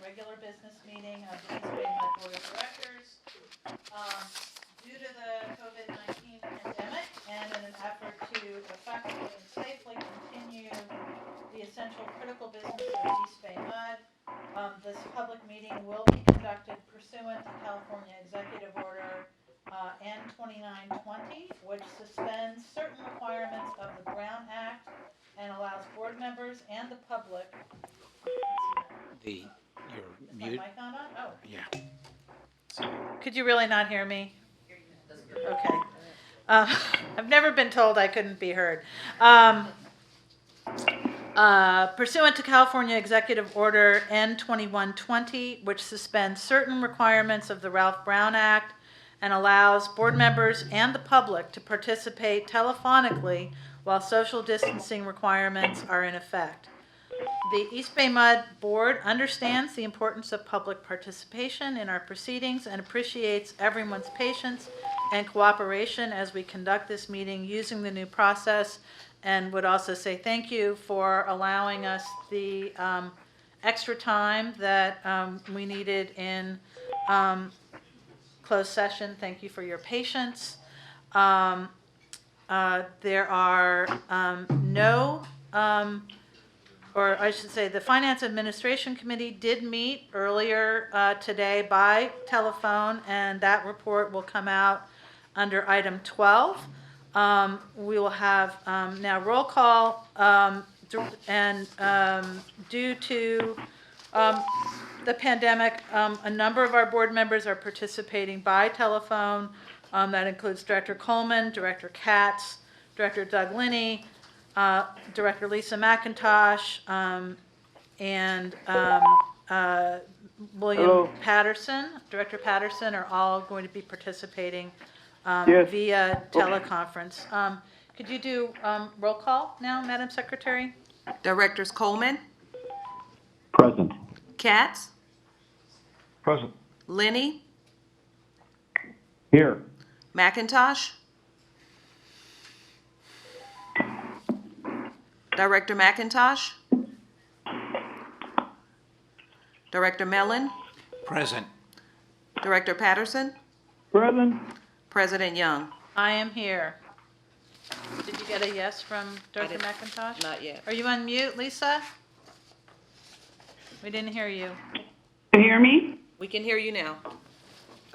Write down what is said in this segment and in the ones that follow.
regular business meeting of the East EBMUD Board of Directors. Due to the COVID-19 pandemic and in an effort to effectively and safely continue the essential critical business of East EBMUD, this public meeting will be conducted pursuant to California Executive Order N2920, which suspends certain requirements of the Brown Act and allows board members and the public. You're Is mute. my mic on? Oh. Yeah. Could you really not hear me? Okay. I've never been told I couldn't be heard. Pursuant to California Executive Order N2120, which suspends certain requirements of the Ralph Brown Act and allows board members and the public to participate telephonically while social distancing requirements are in effect. The East EBMUD Board understands the importance of public participation in our proceedings and appreciates everyone's patience and cooperation as we conduct this meeting using the new process, and would also say thank you for allowing us the extra time that we needed in closed session. Thank you for your patience. There are or I should say the Finance Administration Committee did meet earlier today by telephone, and that report will come out under item 12. We will have now roll call, and due to the pandemic, a number of our board members are participating by telephone. That includes Director Coleman, Director Katz, Director Doug Linney, Director Lisa McIntosh, and William Patterson, Director Patterson, are all going to be participating via teleconference. Could you do roll call now, Madam Secretary? Directors Coleman, Present. Katz, Present. Linney, Here. McIntosh, Director McIntosh, Director Mellon, Present. Director Patterson, Present. President Young. I am here. Did you get a yes from Director didn't. McIntosh? Not yet. Are you on mute, Lisa? We didn't hear you. You hear me? We can hear you now.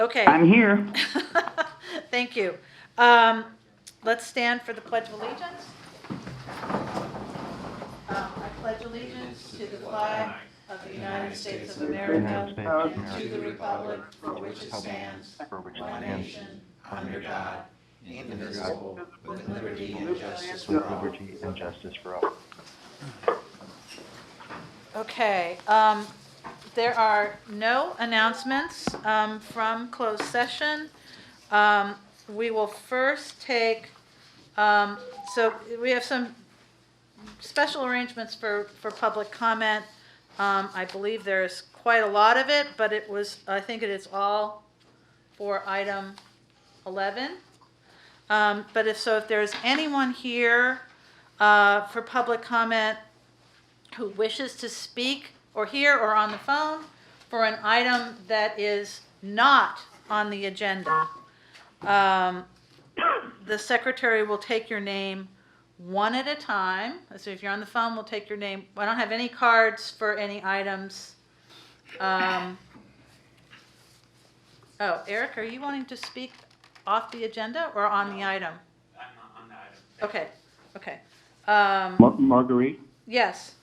Okay. I'm here. Thank you. Let's stand for the Pledge of Allegiance. I pledge allegiance to the flag of the United States of America and to the republic for which it stands, one nation, under God, indivisible, with liberty and justice for all. Liberty and justice for all. Okay. There are no announcements from closed session. We will first take, so we have some special arrangements for public comment. I believe there's quite a lot of it, but I think it is all for item 11. But if there's anyone here for public comment who wishes to speak or here or on the phone for an item that is not on the agenda, the secretary will take your name one at a time. So if you're on the phone, we'll take your name. I don't have any cards for any items. Oh, Eric, are you wanting to speak off the agenda or on the item? I'm not on the item. Okay. Marguerite, Yes.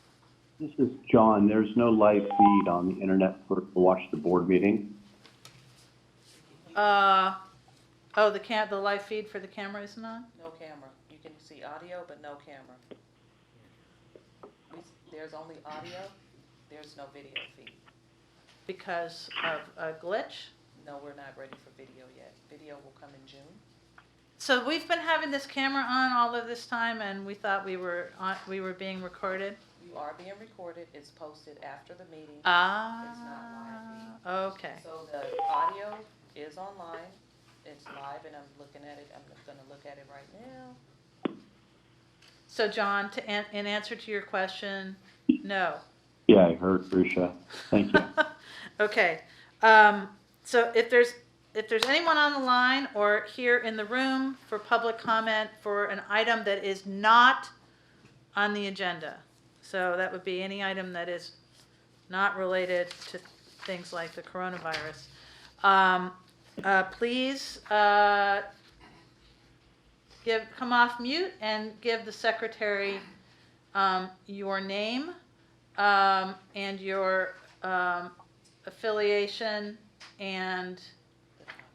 this is John. There's no live feed on the internet to watch the board meeting. The live feed for the camera isn't on? No camera. You can see audio, but no camera. There's only audio. There's no video feed. Because of a glitch? No, we're not ready for video yet. Video will come in June. So we've been having this camera on all of this time, and we thought we were being recorded. You are being recorded. It's posted after the meeting. It's not live Ah, okay. So the audio is online. It's live, and I'm looking at it. I'm going to look at it right now. So John, in answer to your question, no. Yeah, I heard Risha. Thank you. Okay, so if there's anyone on the line or here in the room for public comment for an item that is not on the agenda, so that would be any item that is not related to things like the coronavirus, please come off mute and give the secretary your name and your affiliation and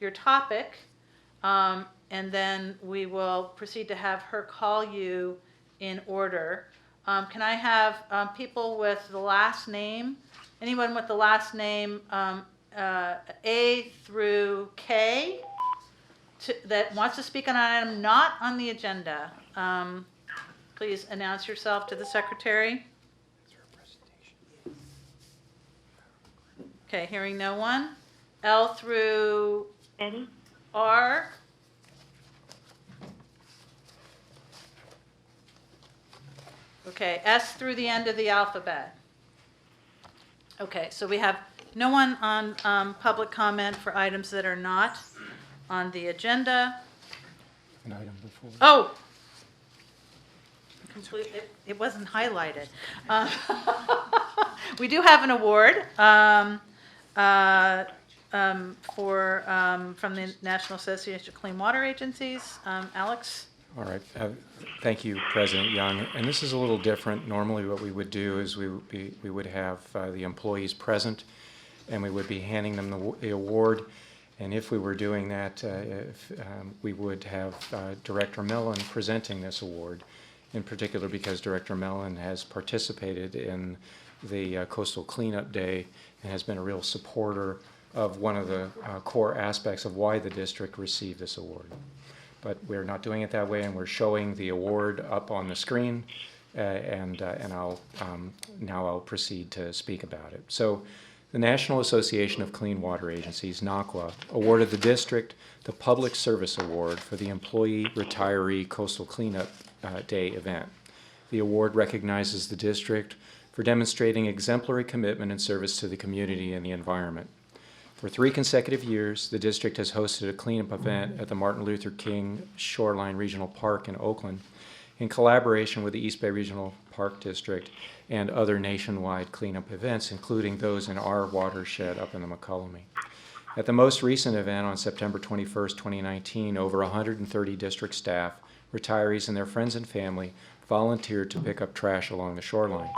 your topic, and then we will proceed to have her call you in order. Can I have people with the last name, anyone with the last name A through K that wants to speak on an item not on the agenda, please announce yourself to the secretary. Okay, hearing no one. L through Eddie? R. Okay, S through the end of the alphabet. Okay, so we have no one on public comment for items that are not on the agenda. An item before. Oh! It wasn't highlighted. We do have an award from the National Association of Clean Water Agencies. Alex? All right. Thank you, President Young. And this is a little different. Normally what we would do is we would have the employees present, and we would be handing them the award. And if we were doing that, we would have Director Mellon presenting this award, in particular because Director Mellon has participated in the Coastal Cleanup Day and has been a real supporter of one of the core aspects of why the district received this award. But we're not doing it that way, and we're showing the award up on the screen, and now I'll proceed to speak about it. So the National Association of Clean Water Agencies, NACWA, awarded the district the Public Service Award for the Employee Retiree Coastal Cleanup Day event. The award recognizes the district for demonstrating exemplary commitment and service to the community and the environment. For 3 consecutive years, the district has hosted a cleanup event at the Martin Luther King Shoreline Regional Park in Oakland in collaboration with the East Bay Regional Park District and other nationwide cleanup events, including those in our watershed up in the McCollum. At the most recent event on September 21st, 2019, over 130 district staff, retirees, and their friends and family volunteered to pick up trash along the shoreline.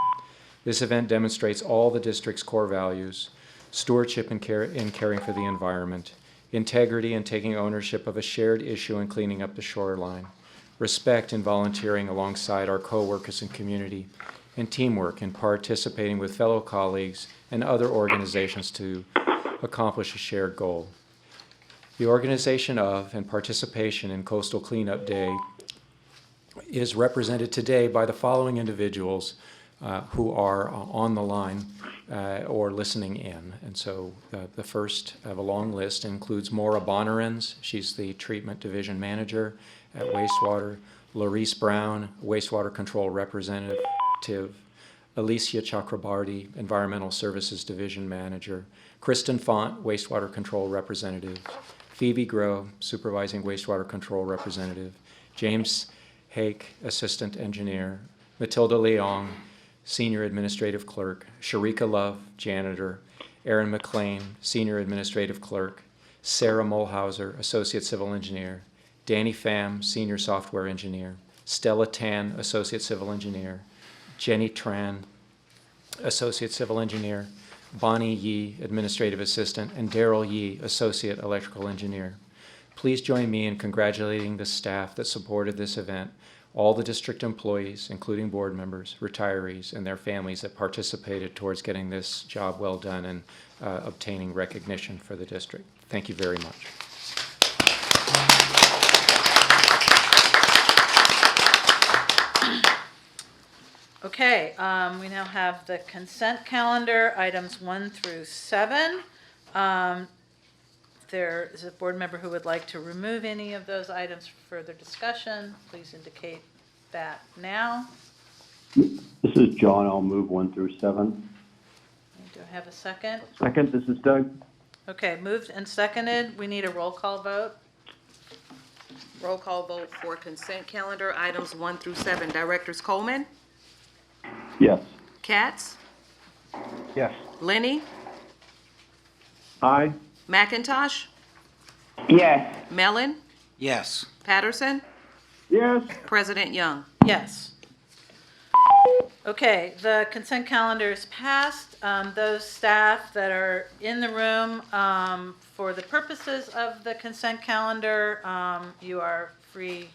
This event demonstrates all the district's core values: stewardship in caring for the environment, integrity in taking ownership of a shared issue in cleaning up the shoreline, respect in volunteering alongside our co-workers and community, and teamwork in participating with fellow colleagues and other organizations to accomplish a shared goal. The organization of and participation in Coastal Cleanup Day is represented today by the following individuals who are on the line or listening in. And so the first of a long list includes Maura Bonnerens. She's the Treatment Division Manager at Wastewater. Laurice Brown, Wastewater Control Representative. Alicia Chakrabarty, Environmental Services Division Manager. Kristen Font, Wastewater Control Representative. Phoebe Groh, Supervising Wastewater Control Representative. James Hake, Assistant Engineer. Matilda Leong, Senior Administrative Clerk. Sharika Love, Janitor. Aaron McLean, Senior Administrative Clerk. Sarah Mulhauser, Associate Civil Engineer. Danny Pham, Senior Software Engineer. Stella Tan, Associate Civil Engineer. Jenny Tran, Associate Civil Engineer. Bonnie Yee, Administrative Assistant, and Daryl Yee, Associate Electrical Engineer. Please join me in congratulating the staff that supported this event, all the district employees, including board members, retirees, and their families that participated towards getting this job well done and obtaining recognition for the district. Thank you very much. Okay, we now have the consent calendar, items 1 through 7. If there is a board member who would like to remove any of those items for further discussion, please indicate that now. This is John. I'll move 1 through 7. have a second? Second, this is Doug. Okay, moved and seconded. We need a roll call vote. Roll call vote for consent calendar items 1 through 7. Directors Coleman, Yes. Katz, Yes. Lenny, Aye. McIntosh, Yes. Mellon, Yes. Patterson, Yes. President Young. Yes. Okay, the consent calendar is passed. Those staff that are in the room for the purposes of the consent calendar, you are free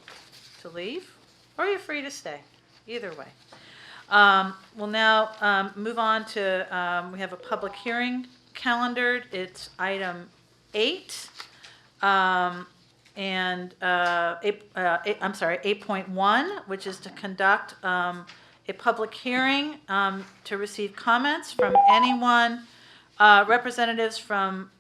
to leave or you're free to stay, either way. We'll now move on to, we have a public hearing calendared. It's item 8. I'm sorry, 8.1, which is to conduct a public hearing to receive comments from anyone, representatives from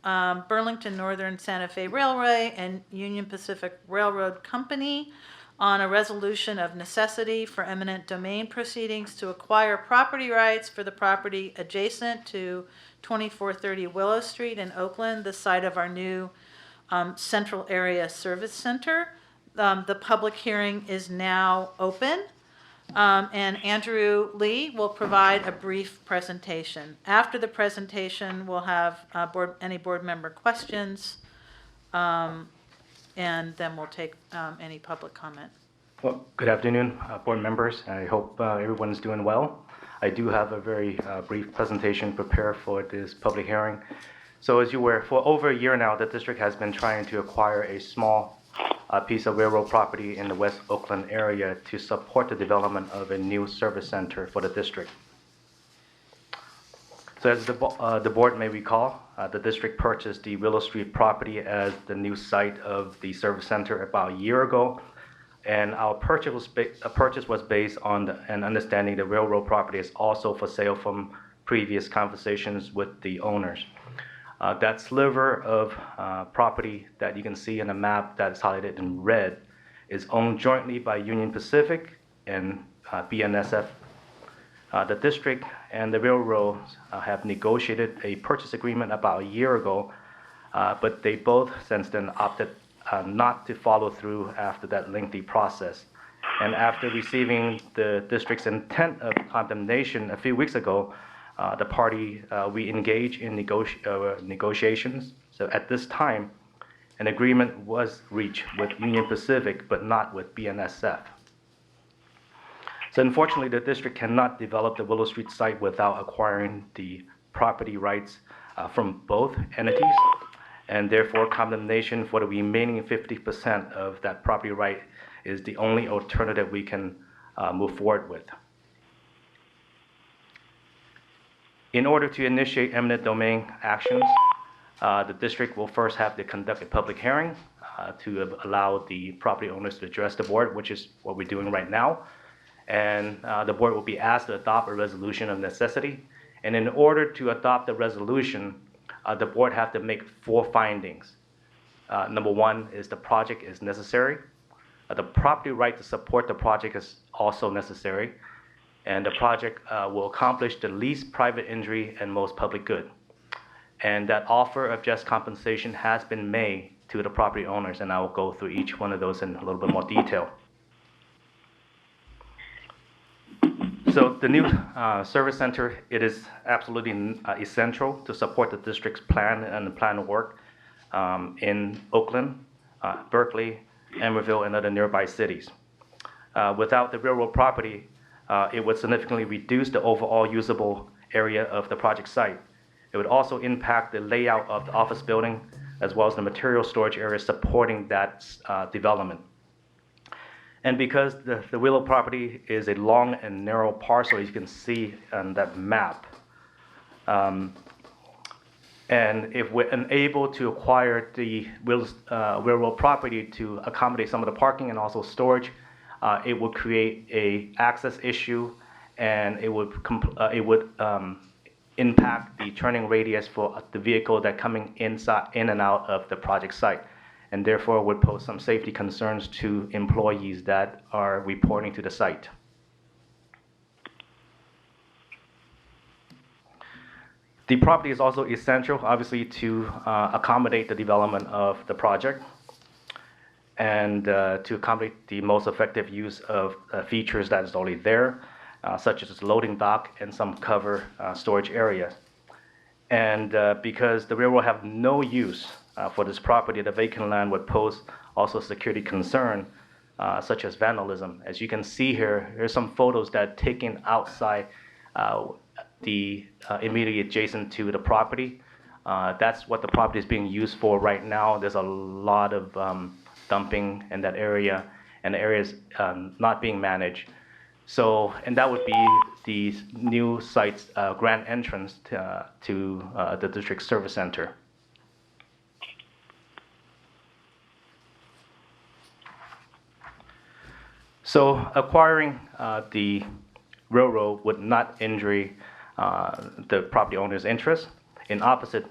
Burlington Northern Santa Fe Railway and Union Pacific Railroad Company on a resolution of necessity for eminent domain proceedings to acquire property rights for the property adjacent to 2430 Willow Street in Oakland, the site of our new Central Area Service Center. The public hearing is now open, and Andrew Lee will provide a brief presentation. After the presentation, we'll have any board member questions, and then we'll take any public comment. Well, good afternoon, board members. I hope everyone's doing well. I do have a very brief presentation prepared for this public hearing. So as you were, for over a year now, the district has been trying to acquire a small piece of railroad property in the West Oakland area to support the development of a new service center for the district. So as the board may recall, the district purchased the Willow Street property as the new site of the service center about a year ago. And our purchase was based on an understanding the railroad property is also for sale from previous conversations with the owners. That sliver of property that you can see in the map that's highlighted in red is owned jointly by Union Pacific and BNSF. The district and the railroads have negotiated a purchase agreement about a year ago, but they both since then opted not to follow through after that lengthy process. And after receiving the district's intent of condemnation a few weeks ago, the party, we engaged in negotiations. So at this time, an agreement was reached with Union Pacific, but not with BNSF. So unfortunately, the district cannot develop the Willow Street site without acquiring the property rights from both entities, and therefore condemnation for the remaining 50% of that property right is the only alternative we can move forward with. In order to initiate eminent domain actions, the district will first have to conduct a public hearing to allow the property owners to address the board, which is what we're doing right now. And the board will be asked to adopt a resolution of necessity. And in order to adopt the resolution, the board have to make 4 findings. Number 1 is the project is necessary. The property right to support the project is also necessary. And the project will accomplish the least private injury and most public good. And that offer of just compensation has been made to the property owners, and I will go through each one of those in a little bit more detail. So the new service center, it is absolutely essential to support the district's plan and the plan of work in Oakland, Berkeley, Emeryville, and other nearby cities. Without the railroad property, it would significantly reduce the overall usable area of the project site. It would also impact the layout of the office building as well as the material storage area supporting that development. And because the Willow property is a long and narrow parcel, as you can see on that map, and if we're unable to acquire the railroad property to accommodate some of the parking and also storage, it would create a access issue, and it would impact the turning radius for the vehicle that coming in and out of the project site, and therefore would pose some safety concerns to employees that are reporting to the site. The property is also essential, obviously, to accommodate the development of the project and to accommodate the most effective use of features that is already there, such as loading dock and some cover storage area. And because the railroad have no use for this property, the vacant land would pose also security concern, such as vandalism. As you can see here, here's some photos that taken outside the immediately adjacent to the property. That's what the property is being used for right now. There's a lot of dumping in that area, and the area is not being managed. So, and that would be the new site's grand entrance to the district service center. So acquiring the railroad would not injure the property owner's interest. In opposite,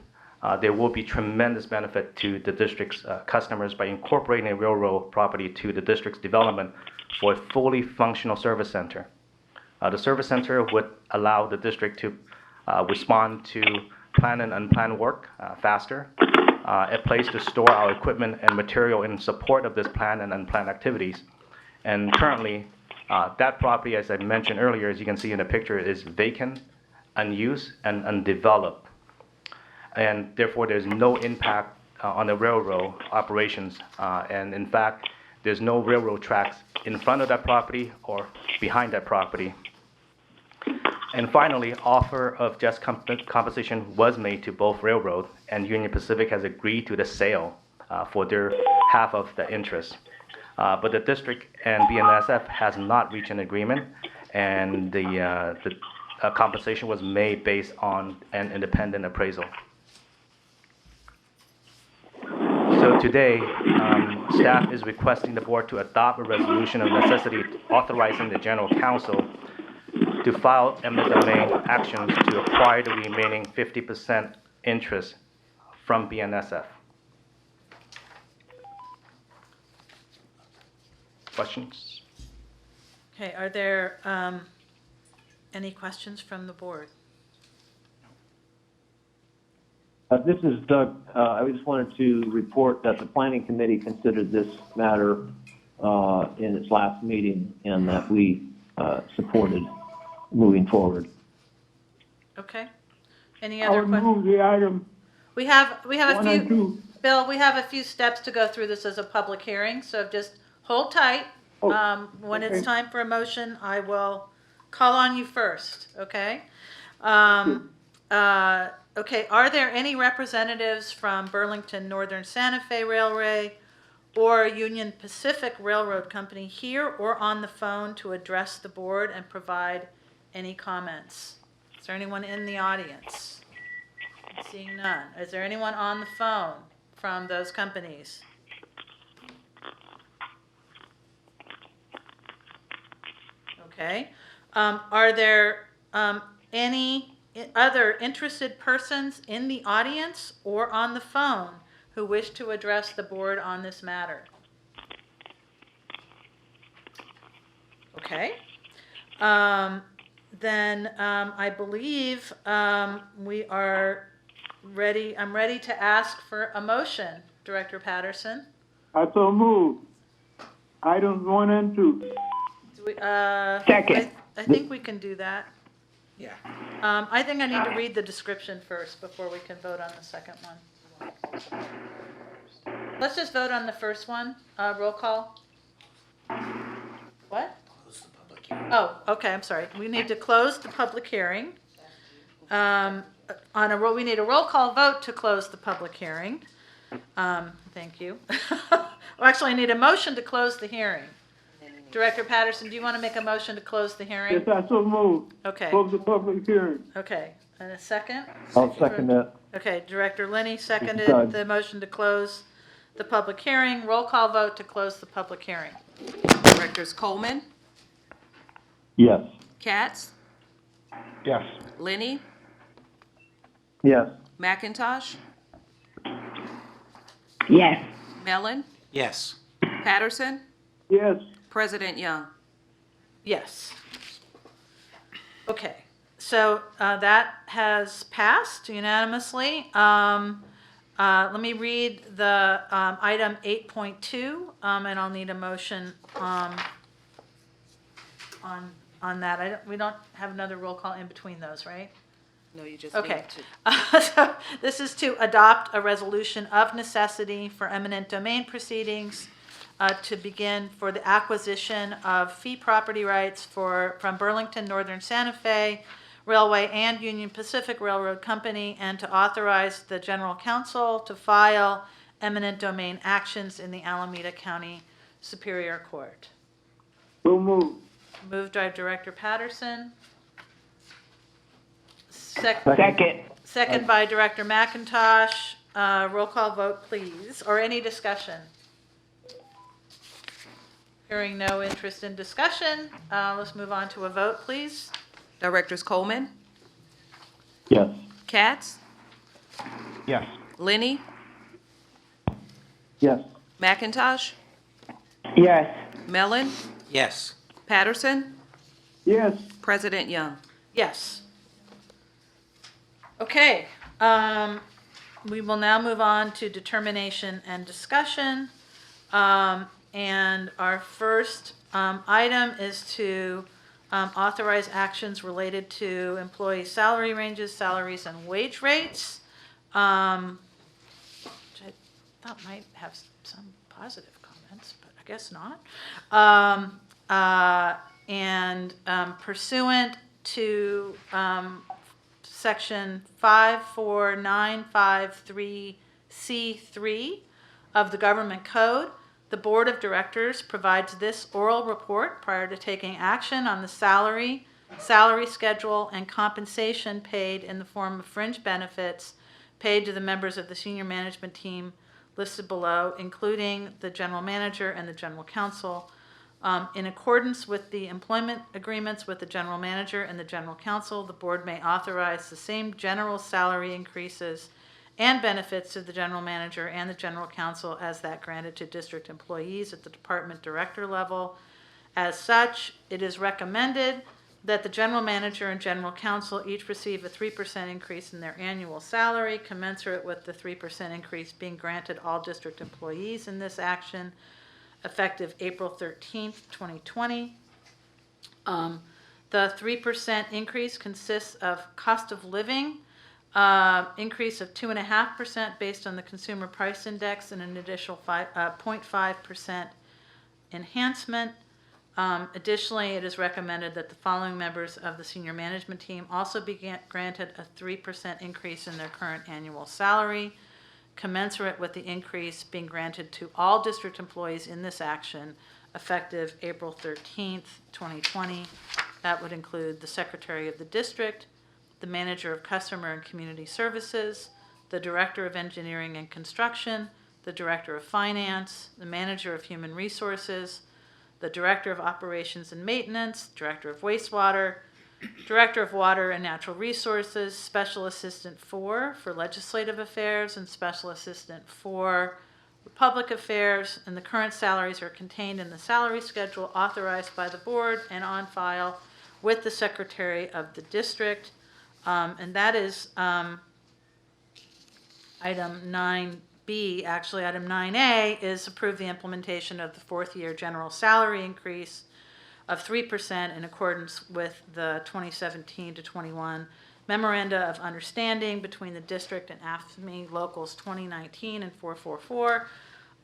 there will be tremendous benefit to the district's customers by incorporating a railroad property to the district's development for a fully functional service center. The service center would allow the district to respond to planned and unplanned work faster, a place to store our equipment and material in support of this planned and unplanned activities. And currently, that property, as I mentioned earlier, as you can see in the picture, is vacant, unused, and undeveloped. And therefore, there's no impact on the railroad operations. And in fact, there's no railroad tracks in front of that property or behind that property. And finally, offer of just compensation was made to both railroad, and Union Pacific has agreed to the sale for their half of the interest. But the district and BNSF has not reached an agreement, and the compensation was made based on an independent appraisal. So today, staff is requesting the board to adopt a resolution of necessity authorizing the general counsel to file eminent domain actions to acquire the remaining 50% interest from BNSF. Questions? Okay, are there any questions from the board? This is Doug. I just wanted to report that the planning committee considered this matter in its last meeting, and that we supported moving forward. Okay. Any I other would questions? move the item We have a 1 and few, 2. Bill, we have a few steps to go through this as a public hearing, so just hold tight. Oh, When it's okay. time for a motion, I will call on you first, okay? Okay, are there any representatives from Burlington Northern Santa Fe Railway or Union Pacific Railroad Company here or on the phone to address the board and provide any comments? Is there anyone in the audience? Seeing none. Is there anyone on the phone from those companies? Okay. Are there any other interested persons in the audience or on the phone who wish to address the board on this matter? Okay. Then I believe we are ready. I'm ready to ask for a motion, Director Patterson. I so move. Items 1 and 2. Do we, Second. I think we can do that. Yeah. I think I need to read the description first before we can vote on the second one. Let's just vote on the first one. Roll call. What? Close the public hearing. Oh, okay, I'm sorry. We need to close the public hearing. We need a roll call vote to close the public hearing. Thank you. Well, actually, I need a motion to close the hearing. Director Patterson, do you want to make a motion to close the hearing? Yes, I so move. Okay, Close the public hearing. okay. And a second? I'll second that. Okay, Director Linney seconded Doug. the motion to close the public hearing. Roll call vote to close the public hearing. Directors Coleman, Yes. Katz, Yes. Lenny, Yes. McIntosh, Yes. Mellon, Yes. Patterson, Yes. President Young. Yes. Okay. So that has passed unanimously. Let me read the item 8.2, and I'll need a motion on that. We don't have another roll call in between those, right? No, you just Okay. need to. So this is to adopt a resolution of necessity for eminent domain proceedings to begin for the acquisition of fee property rights from Burlington Northern Santa Fe Railway and Union Pacific Railroad Company, and to authorize the general counsel to file eminent domain actions in the Alameda County Superior Court. So moved. Moved by Director Patterson. Second. Second by Director McIntosh. Roll call vote, please, or any discussion? Hearing no interest in discussion, let's move on to a vote, please. Directors Coleman, Yes. Katz, Yes. Lenny, Yes. McIntosh, Yes. Mellon, Yes. Patterson, Yes. President Young. Yes. Okay, we will now move on to determination and discussion. And our first item is to authorize actions related to employee salary ranges, salaries, and wage rates, which I thought might have some positive comments, but I guess not. And pursuant to Section 54953C3 of the Government Code, the Board of Directors provides this oral report prior to taking action on the salary schedule, and compensation paid in the form of fringe benefits paid to the members of the senior management team listed below, including the general manager and the general counsel. In accordance with the employment agreements with the general manager and the general counsel, the board may authorize the same general salary increases and benefits to the general manager and the general counsel as that granted to district employees at the department director level. As such, it is recommended that the general manager and general counsel each receive a 3% increase in their annual salary, commensurate with the 3% increase being granted all district employees in this action, effective April 13th, 2020. The 3% increase consists of cost of living increase of 2.5% based on the Consumer Price Index, and an additional 0.5% enhancement. Additionally, it is recommended that the following members of the senior management team also be granted a 3% increase in their current annual salary, commensurate with the increase being granted to all district employees in this action, effective April 13th, 2020. That would include the Secretary of the District, the Manager of Customer and Community Services, the Director of Engineering and Construction, the Director of Finance, the Manager of Human Resources, the Director of Operations and Maintenance, Director of Wastewater, Director of Water and Natural Resources, Special Assistant 4 for Legislative Affairs, and Special Assistant 4 for Public Affairs, and the current salaries are contained in the salary schedule authorized by the board and on file with the Secretary of the District. And that is item 9B. Actually, item 9A is approve the implementation of the fourth year general salary increase of 3% in accordance with the 2017 to 21 Memoranda of Understanding between the district and AFSCME Locals 2019 and 444,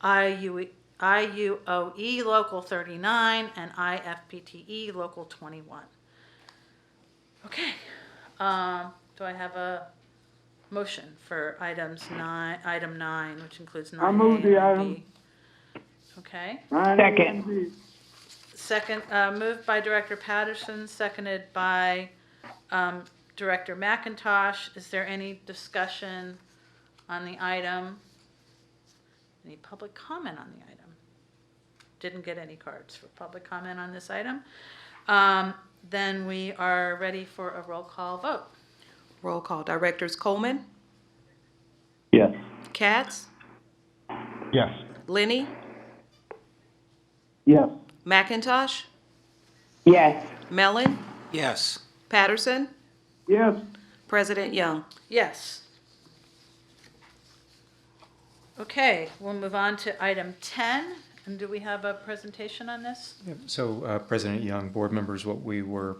IUOE Local 39, and IFPTE Local 21. Okay. Do I have a motion for item 9, which includes 9A I move the and item. B? Okay. Second. Moved by Director Patterson, seconded by Director McIntosh. Is there any discussion on the item? Any public comment on the item? Didn't get any cards for public comment on this item. Then we are ready for a roll call vote. Roll call. Directors Coleman, Yes. Katz, Yes. Lenny, Yes. McIntosh, Yes. Mellon, Yes. Patterson, Yes. President Young. Yes. Okay, we'll move on to item 10. And do we have a presentation on this? Yep. So, President Young, board members, what we were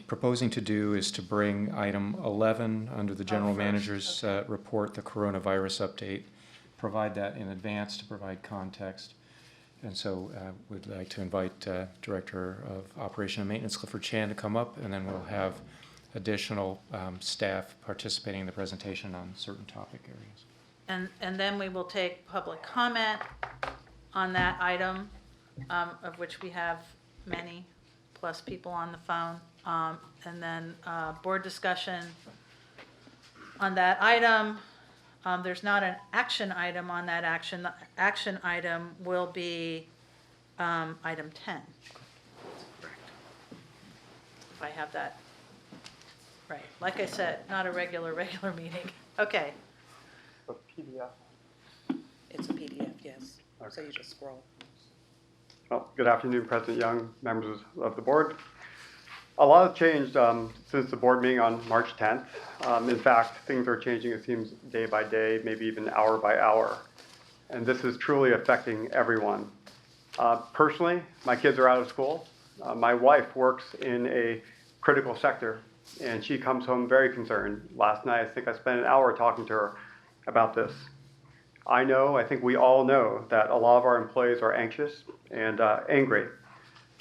proposing to do is to bring item 11 under the general first, manager's report, the coronavirus update, provide that in advance to provide context. And so we'd like to invite Director of Operation and Maintenance Clifford Chan to come up, and then we'll have additional staff participating in the presentation on certain topic areas. And then we will take public comment on that item, of which we have many, plus people on the phone. And then board discussion on that item. There's not an action item on that action. The action item will be item 10. If I have that right. Like I said, not a regular meeting. Okay. A PDF. It's a PDF, yes. So you just scroll. Well, good afternoon, President Young, members of the board. A lot has changed since the board meeting on March 10th. In fact, things are changing, it seems, day by day, maybe even hour by hour. And this is truly affecting everyone. Personally, my kids are out of school. My wife works in a critical sector, and she comes home very concerned. Last night, I think I spent an hour talking to her about this. I think we all know that a lot of our employees are anxious and angry.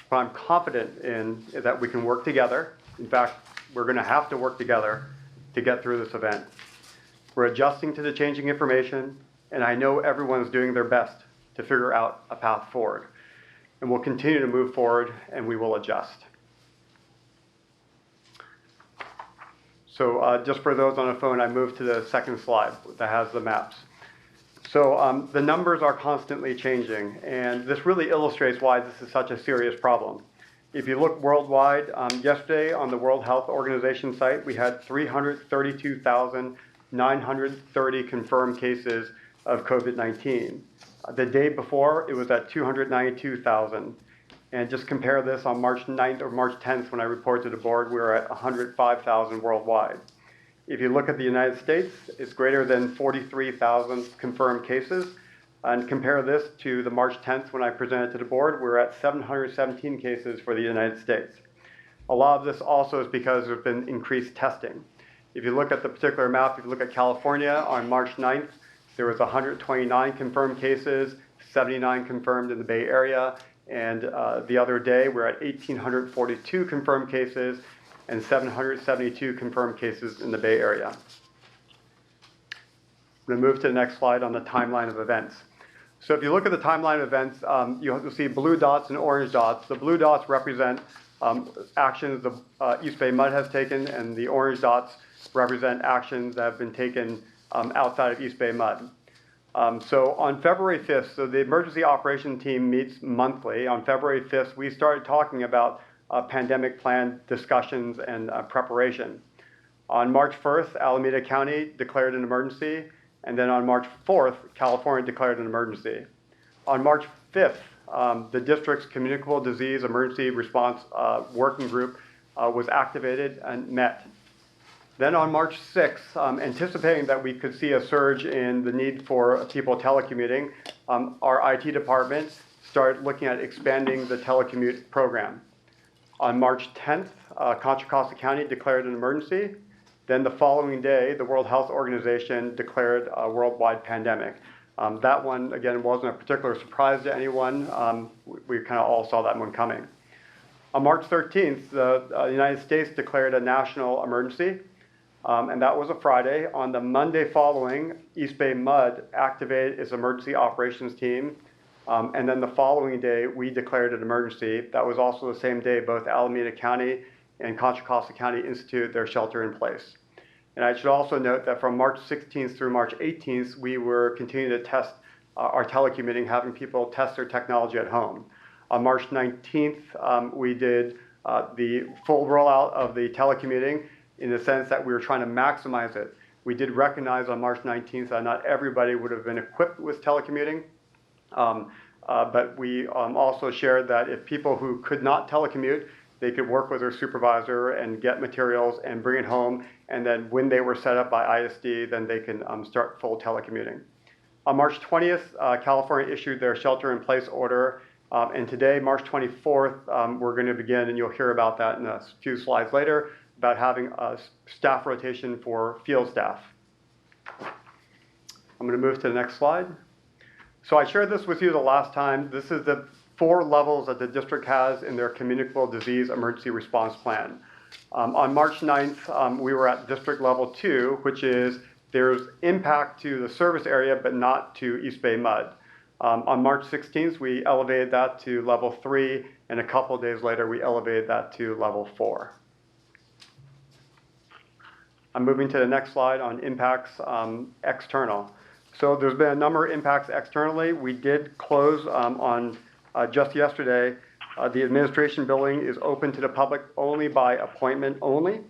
What I'm confident in is that we can work together. In fact, we're going to have to work together to get through this event. We're adjusting to the changing information, and I know everyone's doing their best to figure out a path forward. And we'll continue to move forward, and we will adjust. So just for those on the phone, I moved to the second slide that has the maps. So the numbers are constantly changing, and this really illustrates why this is such a serious problem. If you look worldwide, yesterday on the World Health Organization site, we had 332,930 confirmed cases of COVID-19. The day before, it was at 292,000. And just compare this on March 9th or March 10th when I reported to the board, we were at 105,000 worldwide. If you look at the United States, it's greater than 43,000 confirmed cases. And compare this to the March 10th when I presented to the board, we're at 717 cases for the United States. A lot of this also is because there's been increased testing. If you look at the particular map, if you look at California on March 9th, there was 129 confirmed cases, 79 confirmed in the Bay Area. And the other day, we're at 1,842 confirmed cases and 772 confirmed cases in the Bay Area. I'm going to move to the next slide on the timeline of events. So if you look at the timeline of events, you'll see blue dots and orange dots. The blue dots represent actions the EastBayMUD has taken, and the orange dots represent actions that have been taken outside of EastBayMUD. So on February 5th, so the emergency operation team meets monthly. On February 5th, we started talking about pandemic plan discussions and preparation. On March 1st, Alameda County declared an emergency, and then on March 4th, California declared an emergency. On March 5th, the district's communicable disease emergency response working group was activated and met. Then on March 6th, anticipating that we could see a surge in the need for people telecommuting, our IT department started looking at expanding the telecommute program. On March 10th, Contra Costa County declared an emergency. Then the following day, the World Health Organization declared a worldwide pandemic. That one, again, wasn't a particular surprise to anyone. We kind of all saw that one coming. On March 13th, the United States declared a national emergency. And that was a Friday. On the Monday following, EastBayMUD activated its emergency operations team. And then the following day, we declared an emergency. That was also the same day both Alameda County and Contra Costa County instituted their shelter in place. And I should also note that from March 16th through March 18th, we were continuing to test our telecommuting, having people test their technology at home. On March 19th, we did the full rollout of the telecommuting, in the sense that we were trying to maximize it. We did recognize on March 19th that not everybody would have been equipped with telecommuting, but we also shared that if people who could not telecommute, they could work with their supervisor and get materials and bring it home. And then when they were set up by ISD, then they can start full telecommuting. On March 20th, California issued their shelter-in-place order. And today, March 24th, we're going to begin, and you'll hear about that in a few slides later, about having a staff rotation for field staff. I'm going to move to the next slide. So I shared this with you the last time. This is the 4 levels that the district has in their communicable disease emergency response plan. On March 9th, we were at district level 2, which is there's impact to the service area, but not to East Bay MUD. On March 16th, we elevated that to level 3, and a couple of days later, we elevated that to level 4. I'm moving to the next slide on impacts external. So there's been a number of impacts externally. We did close on just yesterday. The administration building is open to the public only by appointment only.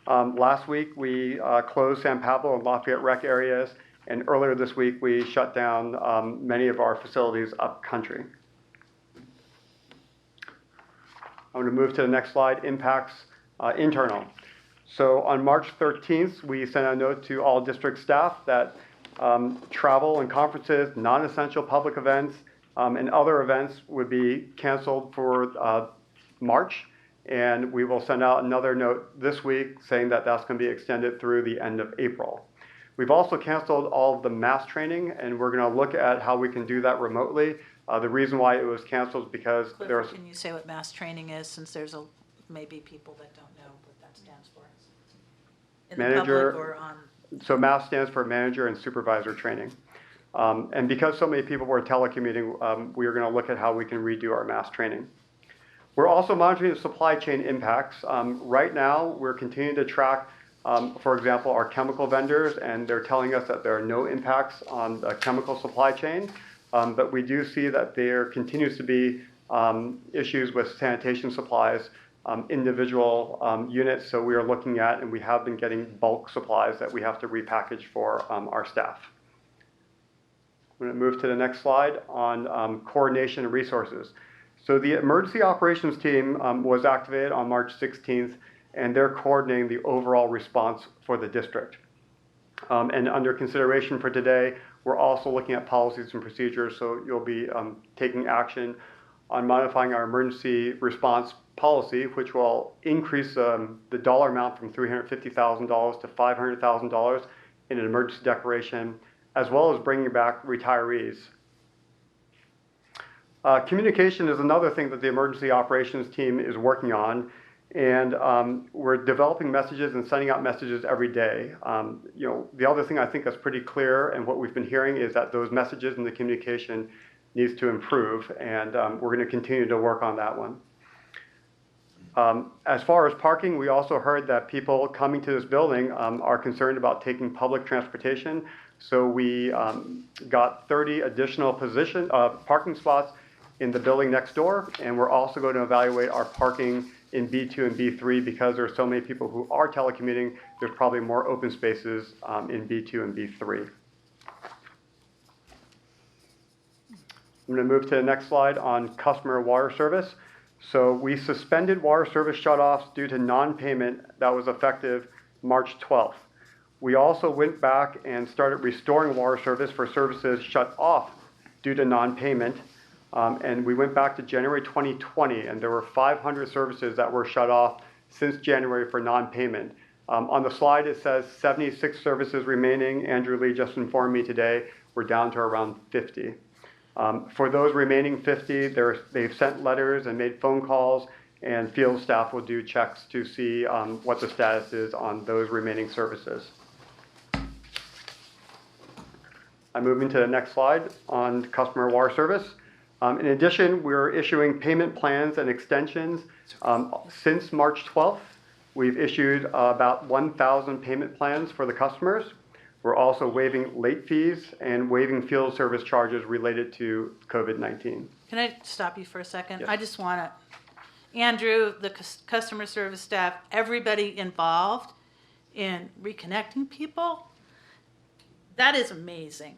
Last week, we closed San Pablo and Lafayette Rec areas, and earlier this week, we shut down many of our facilities up country. I'm going to move to the next slide, impacts internal. So on March 13th, we sent a note to all district staff that travel and conferences, non-essential public events, and other events would be canceled for March. And we will send out another note this week saying that that's going to be extended through the end of April. We've also canceled all of the mass training, and we're going to look at how we can do that remotely. The reason why it was canceled is because there's... Can you say what mass training is, since there's maybe people that don't know what that stands for? In Manager, the public or on... So MAS stands for Manager and Supervisor Training. And because so many people were telecommuting, we are going to look at how we can redo our mass training. We're also monitoring the supply chain impacts. Right now, we're continuing to track, for example, our chemical vendors, and they're telling us that there are no impacts on the chemical supply chain. But we do see that there continues to be issues with sanitation supplies, individual units. So we are looking at, and we have been getting bulk supplies that we have to repackage for our staff. I'm going to move to the next slide on coordination and resources. So the emergency operations team was activated on March 16th, and they're coordinating the overall response for the district. And under consideration for today, we're also looking at policies and procedures, so you'll be taking action on modifying our emergency response policy, which will increase the dollar amount from $350,000 to $500,000 in an emergency declaration, as well as bringing back retirees. Communication is another thing that the emergency operations team is working on, and we're developing messages and sending out messages every day. The other thing I think that's pretty clear, and what we've been hearing, is that those messages and the communication needs to improve, and we're going to continue to work on that one. As far as parking, we also heard that people coming to this building are concerned about taking public transportation. So we got 30 additional parking spots in the building next door, and we're also going to evaluate our parking in B2 and B3 because there are so many people who are telecommuting. There's probably more open spaces in B2 and B3. I'm going to move to the next slide on customer water service. So we suspended water service shutoffs due to non-payment that was effective March 12th. We also went back and started restoring water service for services shut off due to non-payment. And we went back to January 2020, and there were 500 services that were shut off since January for non-payment. On the slide, it says 76 services remaining. Andrew Lee just informed me today we're down to around 50. For those remaining 50, they've sent letters and made phone calls, and field staff will do checks to see what the status is on those remaining services. I'm moving to the next slide on customer water service. In addition, we're issuing payment plans and extensions. Since March 12th, we've issued about 1,000 payment plans for the customers. We're also waiving late fees and waiving field service charges related to COVID-19. Can I stop you for a second? Yes. I just want to, Andrew, the customer service staff, everybody involved in reconnecting people, that is amazing.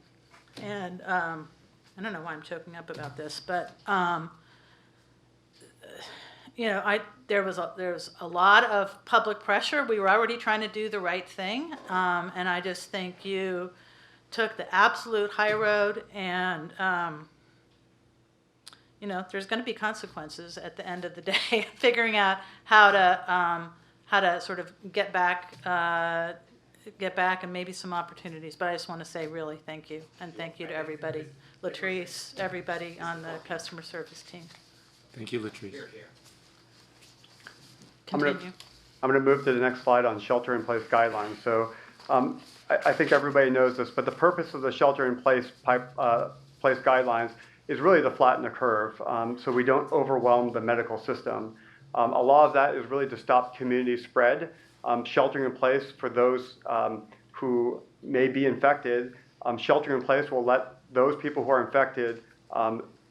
And I don't know why I'm choking up about this, but There was a lot of public pressure. We were already trying to do the right thing, and I just think you took the absolute high road, and there's going to be consequences at the end of the day. Figuring out how to sort of get back and maybe some opportunities. But I just want to say really thank you, and thank you to everybody, Latrice, everybody on the customer service team. Thank you, Latrice. Continue. I'm going to move to the next slide on shelter-in-place guidelines. So I think everybody knows this, but the purpose of the shelter-in-place place guidelines is really to flatten the curve so we don't overwhelm the medical system. A lot of that is really to stop community spread. Sheltering in place for those who may be infected, sheltering in place will let those people who are infected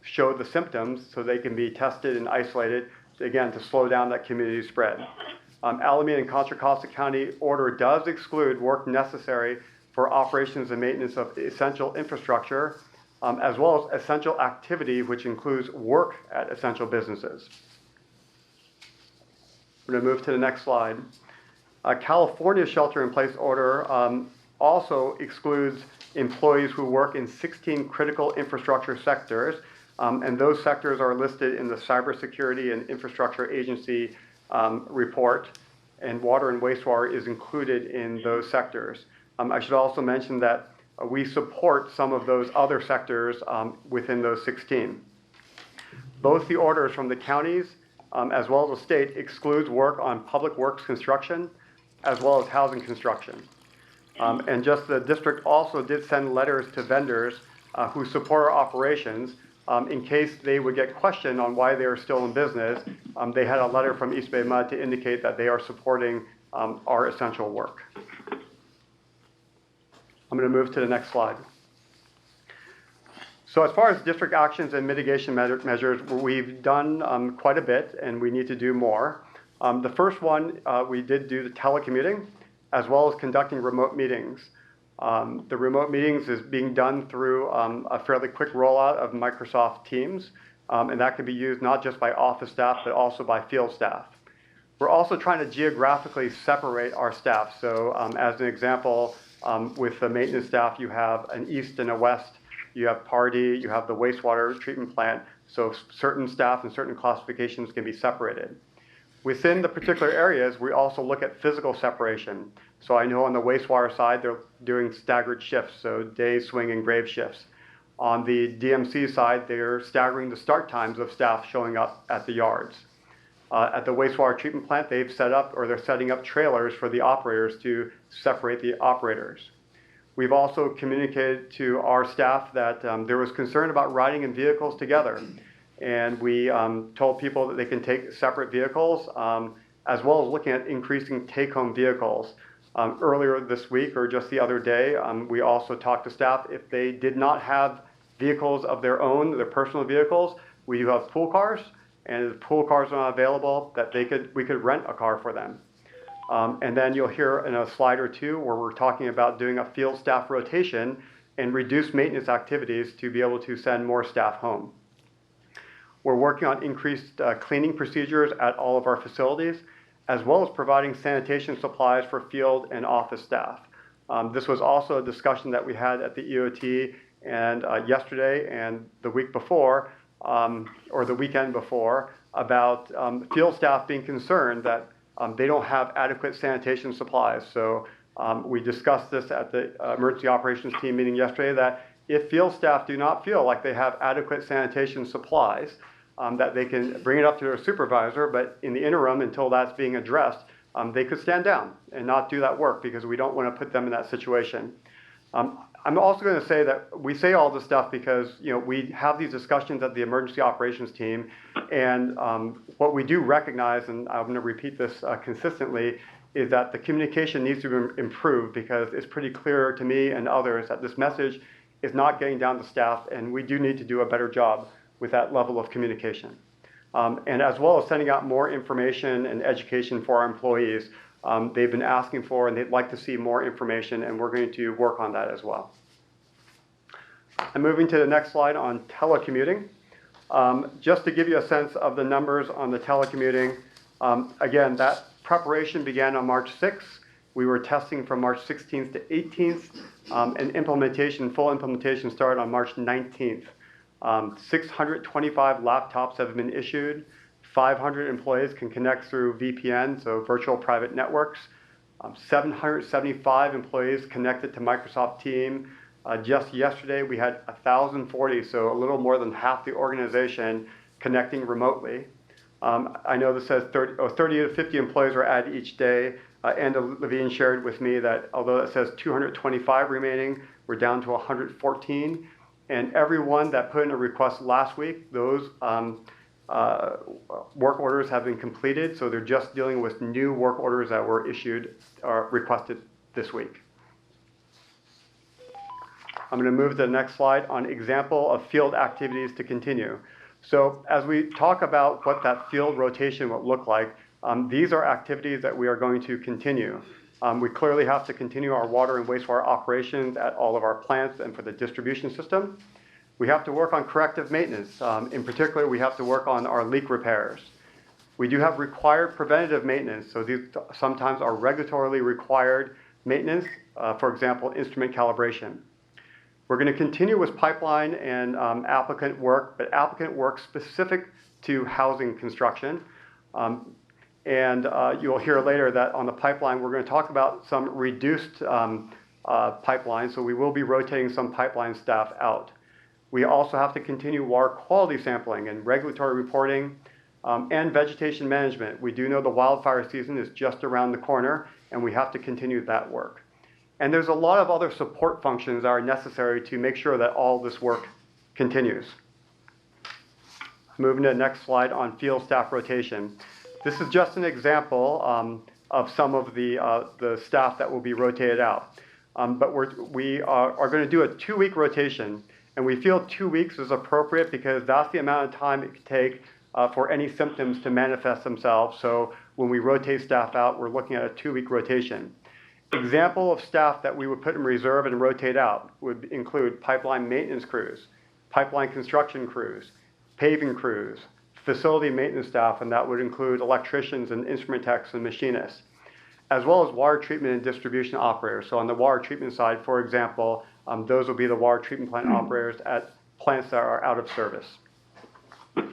show the symptoms so they can be tested and isolated, again, to slow down that community spread. Alameda and Contra Costa County order does exclude work necessary for operations and maintenance of essential infrastructure, as well as essential activity, which includes work at essential businesses. We're going to move to the next slide. California's shelter-in-place order also excludes employees who work in 16 critical infrastructure sectors, and those sectors are listed in the Cybersecurity and Infrastructure Agency report, and water and wastewater is included in those sectors. I should also mention that we support some of those other sectors within those 16. Both the orders from the counties as well as the state excludes work on public works construction as well as housing construction. And just the district also did send letters to vendors who support our operations in case they would get questioned on why they are still in business. They had a letter from EBMUD to indicate that they are supporting our essential work. I'm going to move to the next slide. So as far as district actions and mitigation measures, we've done quite a bit, and we need to do more. The first one, we did do the telecommuting, as well as conducting remote meetings. The remote meetings is being done through a fairly quick rollout of Microsoft Teams, and that can be used not just by office staff, but also by field staff. We're also trying to geographically separate our staff. So as an example, with the maintenance staff, you have an east and a west. You have Pardee, you have the wastewater treatment plant. So certain staff and certain classifications can be separated. Within the particular areas, we also look at physical separation. So I know on the wastewater side, they're doing staggered shifts, so day, swing, and grave shifts. On the DMC side, they're staggering the start times of staff showing up at the yards. At the wastewater treatment plant, they're setting up trailers for the operators to separate the operators. We've also communicated to our staff that there was concern about riding in vehicles together. And we told people that they can take separate vehicles, as well as looking at increasing take-home vehicles. Earlier this week, or just the other day, we also talked to staff if they did not have vehicles of their own, their personal vehicles. We do have pool cars, and if pool cars are not available, that we could rent a car for them. And then you'll hear in a slide or two where we're talking about doing a field staff rotation and reduce maintenance activities to be able to send more staff home. We're working on increased cleaning procedures at all of our facilities, as well as providing sanitation supplies for field and office staff. This was also a discussion that we had at the EOT and yesterday and the week before, or the weekend before, about field staff being concerned that they don't have adequate sanitation supplies. So we discussed this at the emergency operations team meeting yesterday, that if field staff do not feel like they have adequate sanitation supplies, that they can bring it up to their supervisor, but in the interim, until that's being addressed, they could stand down and not do that work because we don't want to put them in that situation. I'm also going to say that we say all this stuff because we have these discussions at the emergency operations team, and what we do recognize, and I'm going to repeat this consistently, is that the communication needs to be improved because it's pretty clear to me and others that this message is not getting down to staff, and we do need to do a better job with that level of communication. And as well as sending out more information and education for our employees. They've been asking for, and they'd like to see more information, and we're going to work on that as well. I'm moving to the next slide on telecommuting. Just to give you a sense of the numbers on the telecommuting, again, that preparation began on March 6th. We were testing from March 16th to 18th, and implementation, full implementation started on March 19th. 625 laptops have been issued. 500 employees can connect through VPN, so virtual private networks. 775 employees connected to Microsoft Teams. Just yesterday, we had 1,040, so a little more than half the organization connecting remotely. I know this says 30 to 50 employees are added each day. Anna Levine shared with me that although it says 225 remaining, we're down to 114. And everyone that put in a request last week, those work orders have been completed, so they're just dealing with new work orders that were issued or requested this week. I'm going to move to the next slide on example of field activities to continue. So as we talk about what that field rotation would look like, these are activities that we are going to continue. We clearly have to continue our water and wastewater operations at all of our plants and for the distribution system. We have to work on corrective maintenance. In particular, we have to work on our leak repairs. We do have required preventative maintenance, so these sometimes are regulatorily required maintenance, for example, instrument calibration. We're going to continue with pipeline and applicant work, but applicant work specific to housing construction. You'll hear later that on the pipeline, we're going to talk about some reduced pipelines, so we will be rotating some pipeline staff out. We also have to continue water quality sampling and regulatory reporting and vegetation management. We do know the wildfire season is just around the corner, and we have to continue that work. And there's a lot of other support functions that are necessary to make sure that all this work continues. Moving to the next slide on field staff rotation. This is just an example of some of the staff that will be rotated out. But we are going to do a 2-week rotation, and we feel 2 weeks is appropriate because that's the amount of time it could take for any symptoms to manifest themselves. So when we rotate staff out, we're looking at a 2-week rotation. Example of staff that we would put in reserve and rotate out would include pipeline maintenance crews, pipeline construction crews, paving crews, facility maintenance staff, and that would include electricians and instrument techs and machinists, as well as water treatment and distribution operators. So on the water treatment side, for example, those will be the water treatment plant operators at plants that are out of service. I'm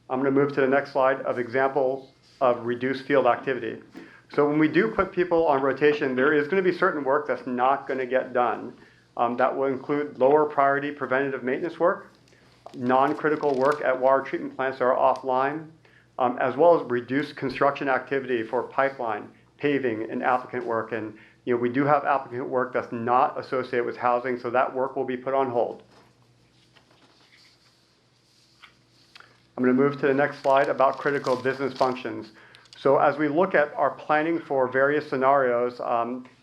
going to move to the next slide of examples of reduced field activity. So when we do put people on rotation, there is going to be certain work that's not going to get done. That will include lower priority preventative maintenance work, non-critical work at water treatment plants that are offline, as well as reduced construction activity for pipeline, paving, and applicant work. And we do have applicant work that's not associated with housing, so that work will be put on hold. I'm going to move to the next slide about critical business functions. So as we look at our planning for various scenarios,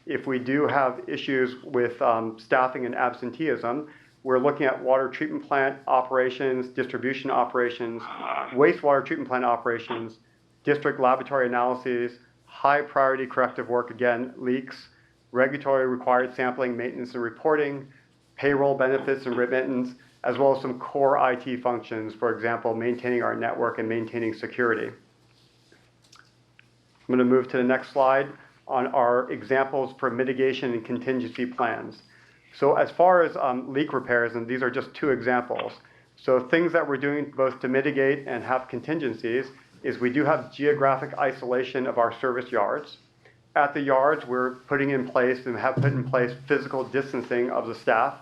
if we do have issues with staffing and absenteeism, we're looking at water treatment plant operations, distribution operations, wastewater treatment plant operations, district laboratory analyses, high priority corrective work, again, leaks, regulatory required sampling, maintenance and reporting, payroll benefits and remittance, as well as some core IT functions, for example, maintaining our network and maintaining security. I'm going to move to the next slide on our examples for mitigation and contingency plans. So as far as leak repairs, and these are just 2 examples, so things that we're doing both to mitigate and have contingencies is we do have geographic isolation of our service yards. At the yards, we're putting in place and have put in place physical distancing of the staff.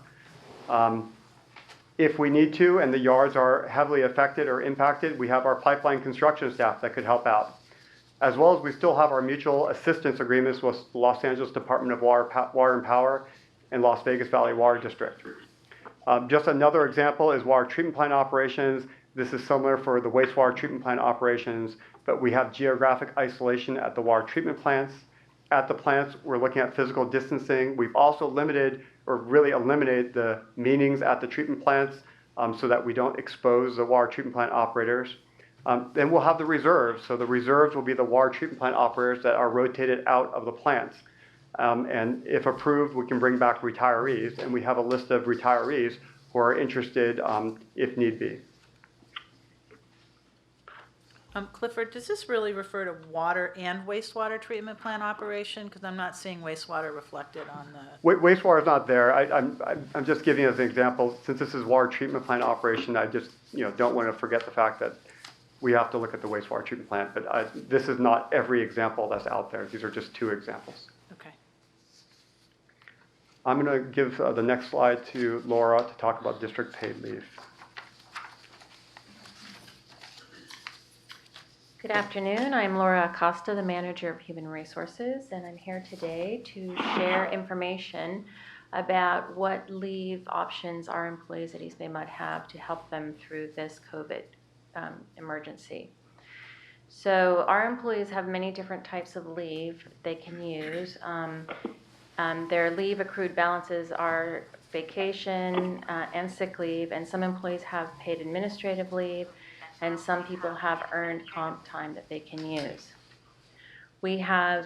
If we need to and the yards are heavily affected or impacted, we have our pipeline construction staff that could help out. As well as we still have our mutual assistance agreements with the Los Angeles Department of Water and Power and Las Vegas Valley Water District. Just another example is water treatment plant operations. This is similar for the wastewater treatment plant operations, but we have geographic isolation at the water treatment plants. At the plants, we're looking at physical distancing. We've also limited or really eliminated the meetings at the treatment plants so that we don't expose the water treatment plant operators. Then we'll have the reserves. So the reserves will be the water treatment plant operators that are rotated out of the plants. And if approved, we can bring back retirees. And we have a list of retirees who are interested if need be. Clifford, does this really refer to water and wastewater treatment plant operation? Because I'm not seeing wastewater reflected on the. Wastewater is not there. I'm just giving as an example, since this is water treatment plant operation, I just don't want to forget the fact that we have to look at the wastewater treatment plant. But this is not every example that's out there. These are just 2 examples. Okay. I'm going to give the next slide to Laura to talk about district paid leave. Good afternoon. I'm Laura Acosta, the Manager of Human Resources, and I'm here today to share information about what leave options our employees at EBMUD have to help them through this COVID emergency. So our employees have many different types of leave they can use. Their leave accrued balances are vacation and sick leave, and some employees have paid administrative leave, and some people have earned comp time that they can use. We have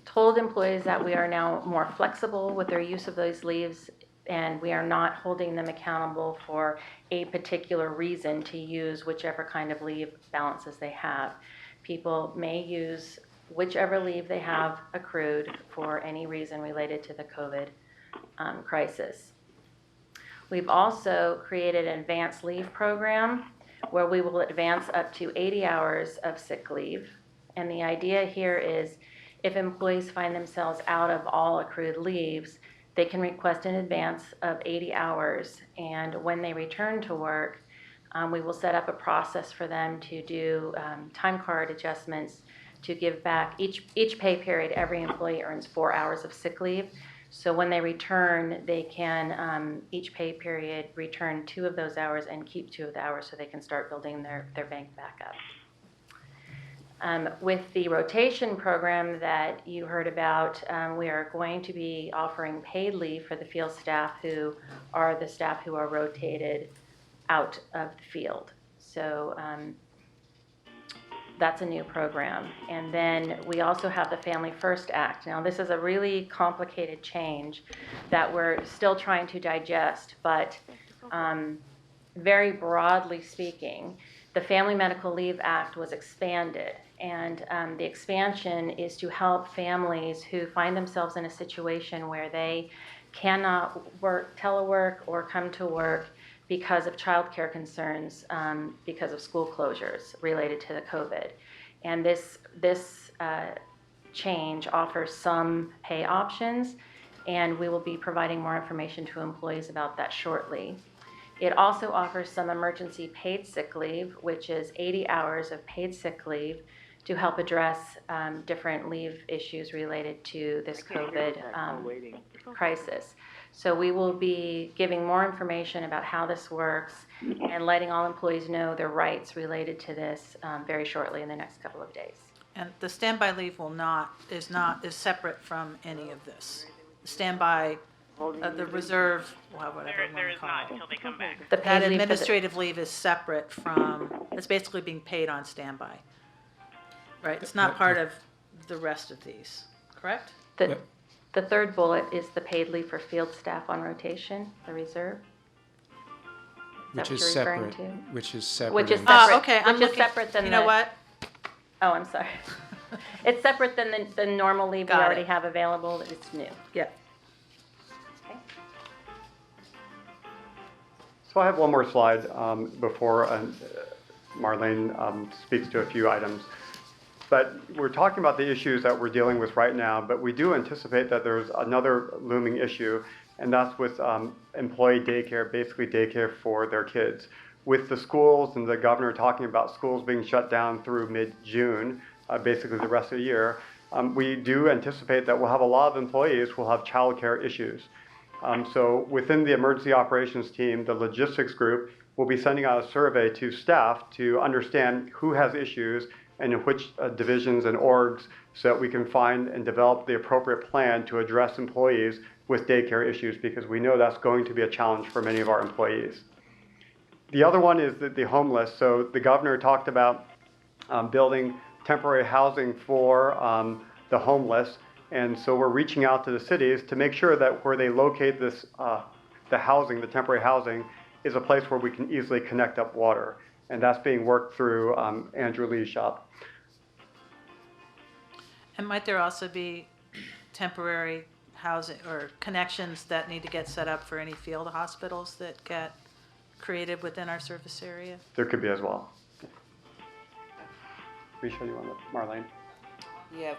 told employees that we are now more flexible with their use of those leaves, and we are not holding them accountable for a particular reason to use whichever kind of leave balances they have. People may use whichever leave they have accrued for any reason related to the COVID crisis. We've also created an advanced leave program where we will advance up to 80 hours of sick leave. And the idea here is if employees find themselves out of all accrued leaves, they can request an advance of 80 hours. And when they return to work, we will set up a process for them to do time card adjustments to give back. Each pay period, every employee earns 4 hours of sick leave. So when they return, they can, each pay period, return 2 of those hours and keep 2 of the hours so they can start building their bank back up. With the rotation program that you heard about, we are going to be offering paid leave for the field staff who are the staff who are rotated out of the field. So that's a new program. And then we also have the Family First Act. Now, this is a really complicated change that we're still trying to digest, but very broadly speaking, the Family Medical Leave Act was expanded. And the expansion is to help families who find themselves in a situation where they cannot work, telework, or come to work because of childcare concerns, because of school closures related to the COVID. And this change offers some pay options, and we will be providing more information to employees about that shortly. It also offers some emergency paid sick leave, which is 80 hours of paid sick leave to help address different leave issues related to this COVID crisis. So we will be giving more information about how this works and letting all employees know their rights related to this very shortly in the next couple of days. And the standby leave is separate from any of this. Standby, the reserve, whatever you want to call it. Until they come back. The That paid leave for the- administrative leave is separate from, it's basically being paid on standby. Right, it's not part of the rest of these, correct? The third bullet is the paid leave for field staff on rotation, the reserve. Which what is you're referring separate, to? which is separate. Which is in- separate. Okay, I'm Which is looking, separate than you know the- what? Oh, I'm sorry. It's separate than the normal leave we Got already it. have available. It's new. Yeah. Okay. So I have one more slide before Marlene speaks to a few items. But we're talking about the issues that we're dealing with right now, but we do anticipate that there's another looming issue, and that's with employee daycare, basically daycare for their kids. With the schools and the governor talking about schools being shut down through mid-June, basically the rest of the year, we do anticipate that we'll have a lot of employees who will have childcare issues. So within the emergency operations team, the logistics group will be sending out a survey to staff to understand who has issues and in which divisions and orgs, so that we can find and develop the appropriate plan to address employees with daycare issues, because we know that's going to be a challenge for many of our employees. The other one is the homeless. So the governor talked about building temporary housing for the homeless, and so we're reaching out to the cities to make sure that where they locate this the housing, the temporary housing, is a place where we can easily connect up water. And that's being worked through Andrew Lee's shop. And might there also be temporary housing or connections that need to get set up for any field hospitals that get created within our service area? There could be as well. We show you on the Marlene. Yeah,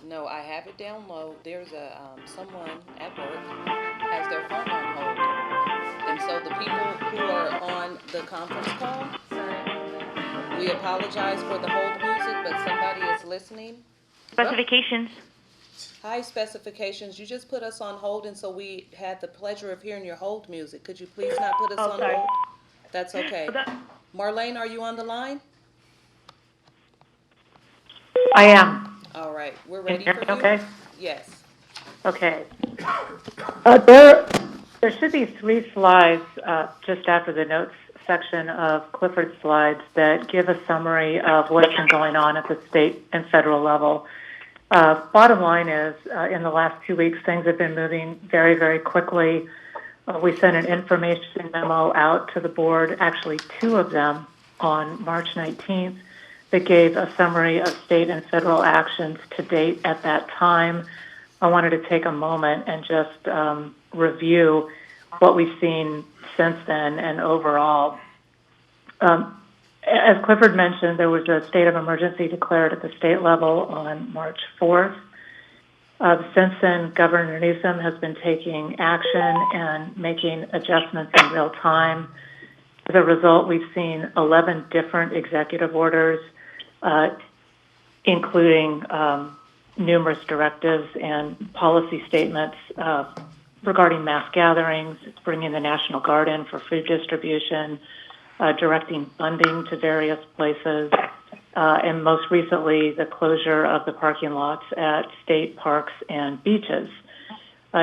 no, I have it down low. There's someone at work has their phone on hold. And so the people who are on the conference call, we apologize for the hold music, but somebody is listening. Specifications. Hi, specifications. You just put us on hold, and so we had the pleasure of hearing your hold music. Could you please not put us on sorry. hold? That's okay. Marlene, are you on the line? I am. All right, we're ready for you. Okay. Yes. Okay. There should be 3 slides just after the notes section of Clifford's slides that give a summary of what's been going on at the state and federal level. Bottom line is, in the last 2 weeks, things have been moving very, very quickly. We sent an information memo out to the board, actually 2 of them, on March 19th, that gave a summary of state and federal actions to date at that time. I wanted to take a moment and just review what we've seen since then and overall. As Clifford mentioned, there was a state of emergency declared at the state level on March 4th. Since then, Governor Newsom has been taking action and making adjustments in real time. As a result, we've seen 11 different executive orders, including numerous directives and policy statements regarding mass gatherings, bringing the National Guard in for food distribution, directing funding to various places, and most recently, the closure of the parking lots at state parks and beaches.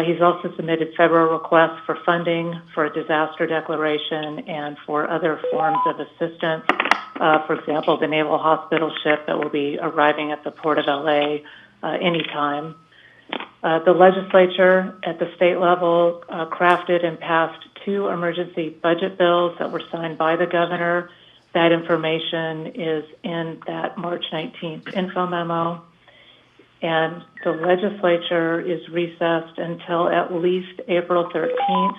He's also submitted federal requests for funding for a disaster declaration and for other forms of assistance. For example, the naval hospital ship that will be arriving at the Port of LA anytime. The legislature at the state level crafted and passed 2 emergency budget bills that were signed by the governor. That information is in that March 19th info memo. And the legislature is recessed until at least April 13th.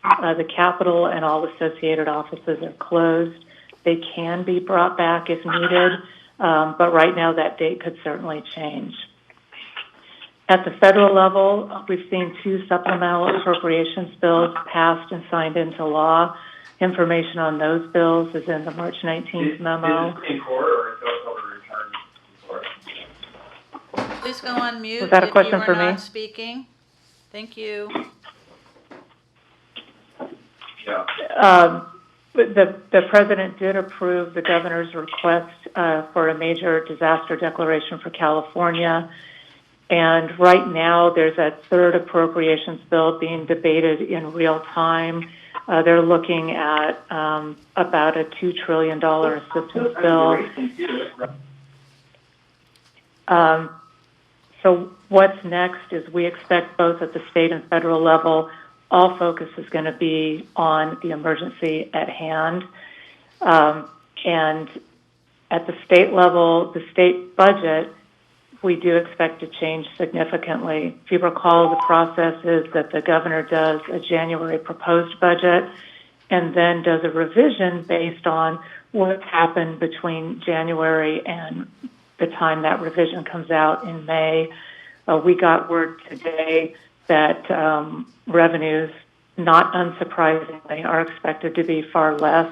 The Capitol and all associated offices are closed. They can be brought back if needed, but right now that date could certainly change. At the federal level, we've seen 2 supplemental appropriations bills passed and signed into law. Information on those bills is in the March 19th memo. Please go on mute Was that a question if for you are me? not speaking. Thank you. The president did approve the governor's request for a major disaster declaration for California. And right now, there's a 3rd appropriations bill being debated in real time. They're looking at about a $2 trillion assistance bill. So what's next is we expect both at the state and federal level, all focus is going to be on the emergency at hand. And at the state level, the state budget, we do expect to change significantly. If you recall, the process is that the governor does a January proposed budget and then does a revision based on what's happened between January and the time that revision comes out in May. We got word today that revenues, not unsurprisingly, are expected to be far less.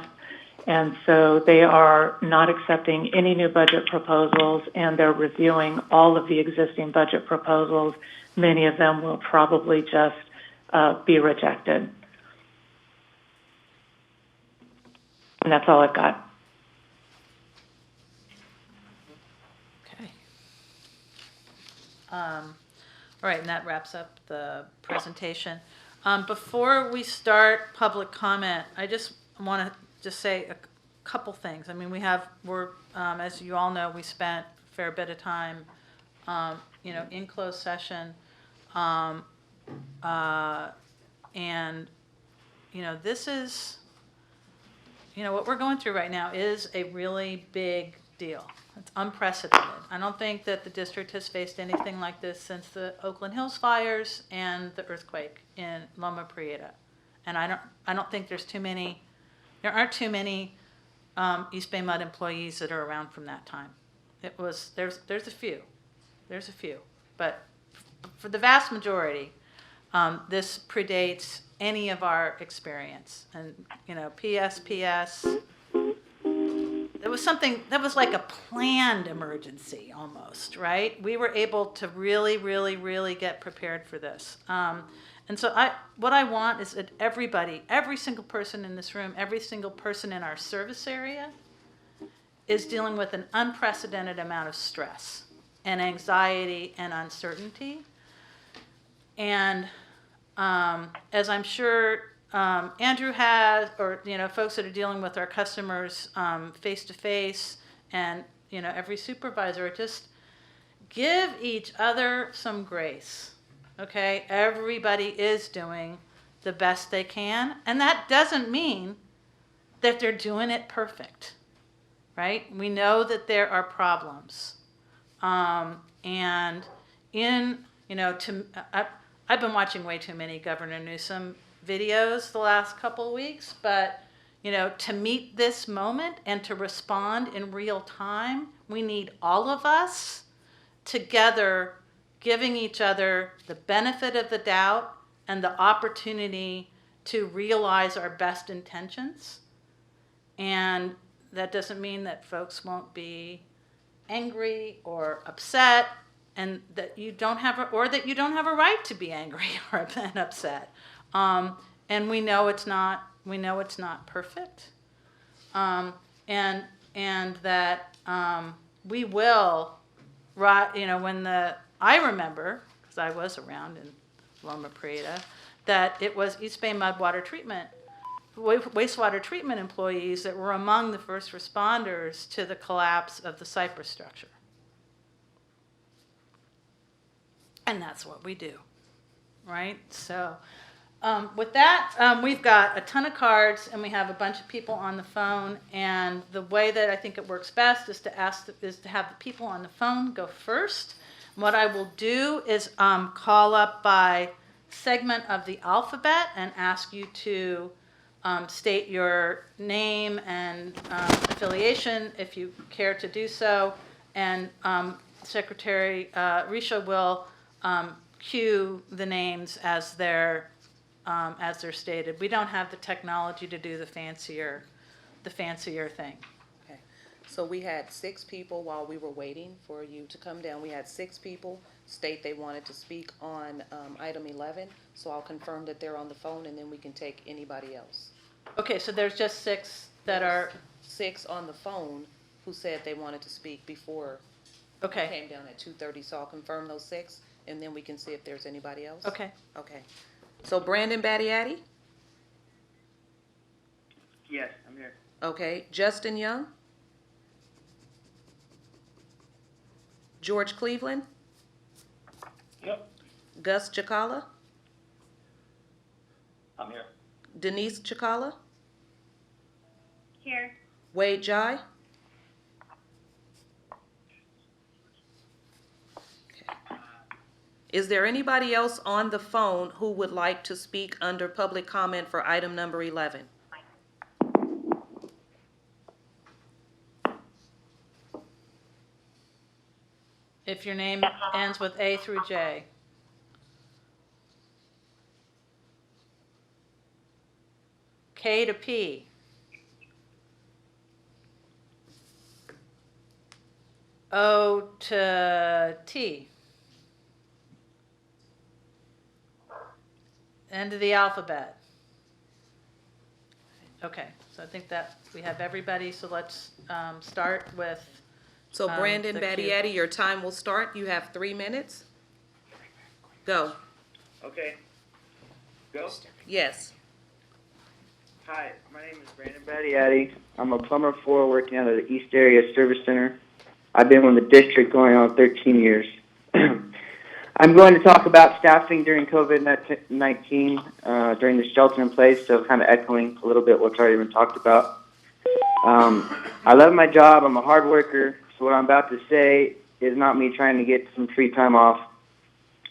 And so they are not accepting any new budget proposals, and they're reviewing all of the existing budget proposals. Many of them will probably just be rejected. And that's all I've got. Okay. All right, and that wraps up the presentation. Before we start public comment, I just want to say a couple things. I mean, as you all know, we spent a fair bit of time, in closed session, and this is, what we're going through right now is a really big deal. It's unprecedented. I don't think that the district has faced anything like this since the Oakland Hills fires and the earthquake in Loma Prieta. And I don't think there aren't too many East Bay MUD employees that are around from that time. There's a few, but for the vast majority, this predates any of our experience. And, PS, it was something that was like a planned emergency almost, right? We were able to really, really, really get prepared for this. And so what I want is that every single person in this room, every single person in our service area is dealing with an unprecedented amount of stress and anxiety and uncertainty. And as I'm sure Andrew has, or folks that are dealing with our customers face to face, and every supervisor, just give each other some grace. Okay, everybody is doing the best they can, and that doesn't mean that they're doing it perfect, right? We know that there are problems, and I've been watching way too many Governor Newsom videos the last couple of weeks, but to meet this moment and to respond in real time, we need all of us together giving each other the benefit of the doubt and the opportunity to realize our best intentions. And that doesn't mean that folks won't be angry or upset, and that you don't have a right to be angry or upset. And we know it's not perfect. And that we will, I remember, because I was around in Loma Prieta, that it was East Bay MUD wastewater treatment employees that were among the first responders to the collapse of the Cypress structure. And that's what we do, right? So with that, we've got a ton of cards, and we have a bunch of people on the phone. And the way that I think it works best is to have the people on the phone go first. What I will do is call up by segment of the alphabet and ask you to state your name and affiliation if you care to do so. And Secretary Risha will cue the names as they're stated. We don't have the technology to do the fancier thing. Okay. So we had 6 people while we were waiting for you to come down. We had 6 people state they wanted to speak on item 11. So I'll confirm that they're on the phone, and then we can take anybody else. Okay, so there's just 6 that are 6 on the phone who said they wanted to speak before. Okay. Came down at 2:30. So I'll confirm those 6, and then we can see if there's anybody else. Okay. Okay. So Brandon Battiati? Yes, I'm here. Okay. Justin Young? George Cleveland? Yep. Gus Chakala? I'm here. Denise Chakala? Here. Wade Jai? Is there anybody else on the phone who would like to speak under public comment for item number 11? If your name ends with A through J. K to P. O to T. End of the alphabet. Okay, so I think that we have everybody, so let's start with. So Brandon the cue. Battiati, your time will start. You have 3 minutes. Go. Okay. Go. Yes. Hi, my name is Brandon Battiati. I'm a plumber 4 working out of the East Area Service Center. I've been with the district going on 13 years. I'm going to talk about staffing during COVID-19 during the shelter in place, so kind of echoing a little bit what's already been talked about. I love my job. I'm a hard worker, so what I'm about to say is not me trying to get some free time off.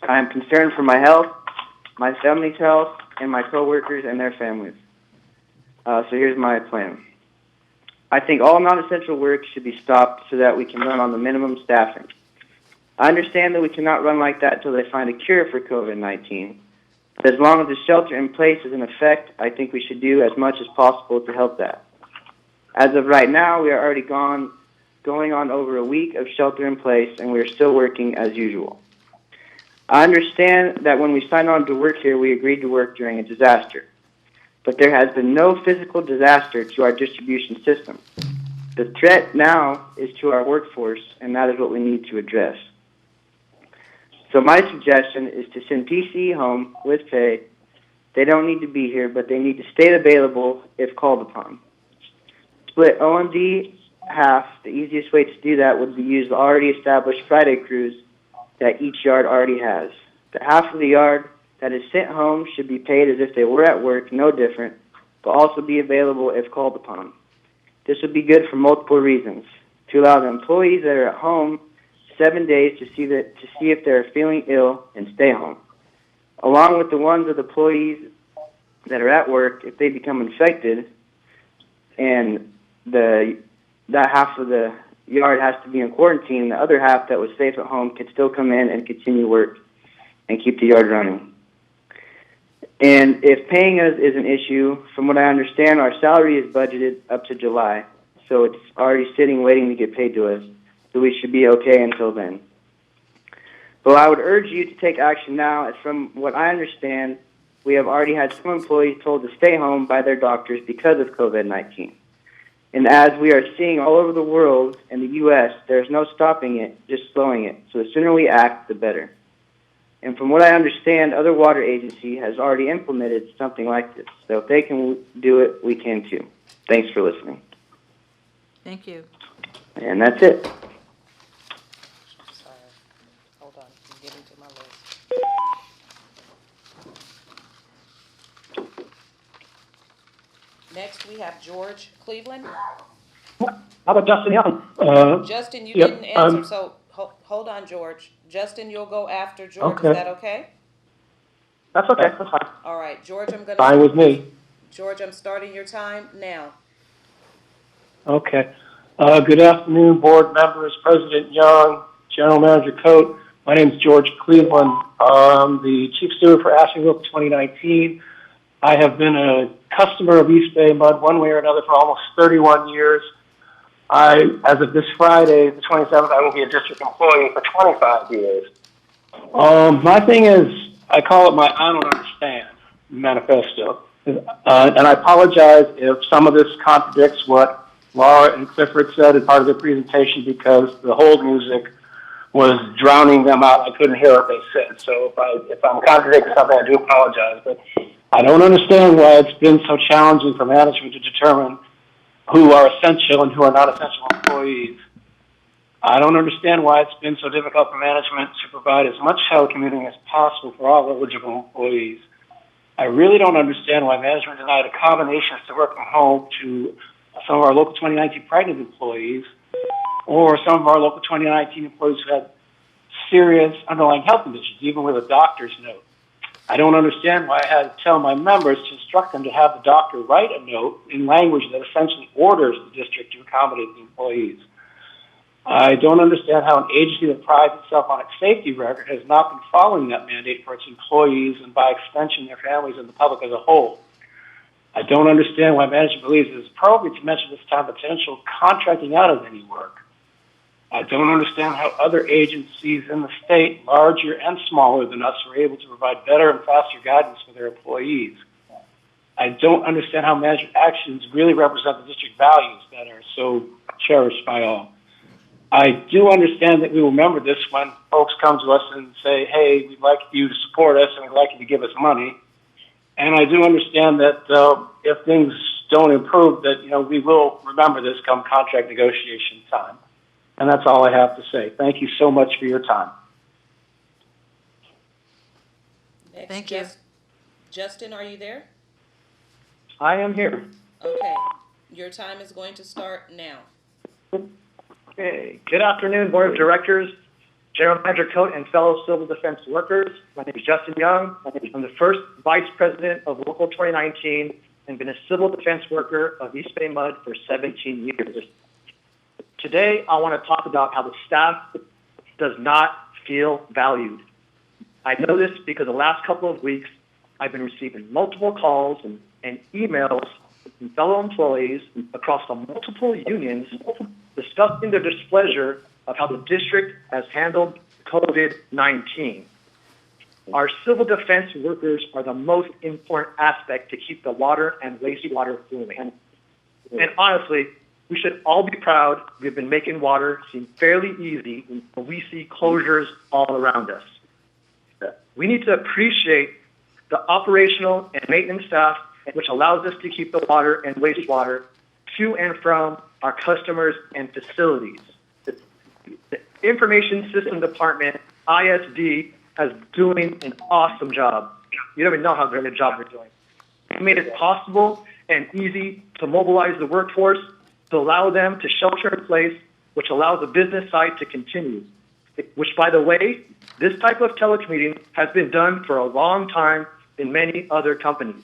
I am concerned for my health, my family's health, and my coworkers and their families. So here's my plan. I think all non-essential work should be stopped so that we can run on the minimum staffing. I understand that we cannot run like that until they find a cure for COVID-19. But as long as the shelter in place is in effect, I think we should do as much as possible to help that. As of right now, we are already going on over a week of shelter in place, and we are still working as usual. I understand that when we signed on to work here, we agreed to work during a disaster. But there has been no physical disaster to our distribution system. The threat now is to our workforce, and that is what we need to address. So my suggestion is to send PCE home with pay. They don't need to be here, but they need to stay available if called upon. Split OMD half. The easiest way to do that would be use the already established Friday crews that each yard already has. The half of the yard that is sent home should be paid as if they were at work, no different, but also be available if called upon. This would be good for multiple reasons. To allow the employees that are at home 7 days to see if they're feeling ill and stay home, along with the ones of the employees that are at work. If they become infected, and that half of the yard has to be in quarantine, the other half that was safe at home could still come in and continue work and keep the yard running. And if paying us is an issue, from what I understand, our salary is budgeted up to July, so it's already sitting waiting to get paid to us. So we should be okay until then. But I would urge you to take action now, as from what I understand, we have already had some employees told to stay home by their doctors because of COVID-19. And as we are seeing all over the world and the U.S., there's no stopping it, just slowing it. So the sooner we act, the better. And from what I understand, other water agency has already implemented something like this. So if they can do it, we can too. Thanks for listening. Thank you. And that's it. Sorry. Hold on. I'm getting to my list. Next, we have George Cleveland. How about Justin Young? Justin, you yep, didn't answer, so hold on, George. Justin, you'll go after George. Okay. Is that okay? That's okay. That's fine. All right, George, I'm going to... Fine with me. George, I'm starting your time now. Okay. Good afternoon, board members, President Young, General Manager Coate. My name is George Cleveland. I'm the Chief Steward for Asheville 2019. I have been a customer of East Bay Mud one way or another for almost 31 years. As of this Friday, the 27th, I will be a district employee for 25 years. My thing is, I call it my I don't understand manifesto. And I apologize if some of this contradicts what Laura and Clifford said as part of their presentation, because the hold music was drowning them out. I couldn't hear what they said. So if I'm contradicting something, I do apologize. But I don't understand why it's been so challenging for management to determine who are essential and who are not essential employees. I don't understand why it's been so difficult for management to provide as much telecommuting as possible for all eligible employees. I really don't understand why management denied accommodations to work from home to some of our local 2019 pregnant employees, or some of our local 2019 employees who had serious underlying health conditions, even with a doctor's note. I don't understand why I had to tell my members to instruct them to have the doctor write a note in language that essentially orders the district to accommodate the employees. I don't understand how an agency that prides itself on its safety record has not been following that mandate for its employees and, by extension, their families and the public as a whole. I don't understand why management believes it is appropriate to mention this time potential contracting out of any work. I don't understand how other agencies in the state, larger and smaller than us, are able to provide better and faster guidance for their employees. I don't understand how management actions really represent the district values that are so cherished by all. I do understand that we will remember this when folks come to us and say, hey, we'd like you to support us and we'd like you to give us money. And I do understand that if things don't improve, that we will remember this come contract negotiation time. And that's all I have to say. Thank you so much for your time. Thank you. Justin, are you there? I am here. Okay, your time is going to start now. Okay. Good afternoon, Board of Directors, General Manager Coate, and fellow civil defense workers. My name is Justin Young. I'm the first Vice President of Local 2019 and been a civil defense worker of East Bay MUD for 17 years. Today, I want to talk about how the staff does not feel valued. I know this because the last couple of weeks, I've been receiving multiple calls and emails from fellow employees across the multiple unions discussing their displeasure of how the district has handled COVID-19. Our civil defense workers are the most important aspect to keep the water and wastewater flowing. And honestly, we should all be proud we've been making water seem fairly easy when we see closures all around us. We need to appreciate the operational and maintenance staff, which allows us to keep the water and wastewater to and from our customers and facilities. The Information System Department, ISD, is doing an awesome job. You don't even know how great a job they're doing. They made it possible and easy to mobilize the workforce to allow them to shelter in place, which allows the business side to continue. Which, by the way, this type of telecommuting has been done for a long time in many other companies,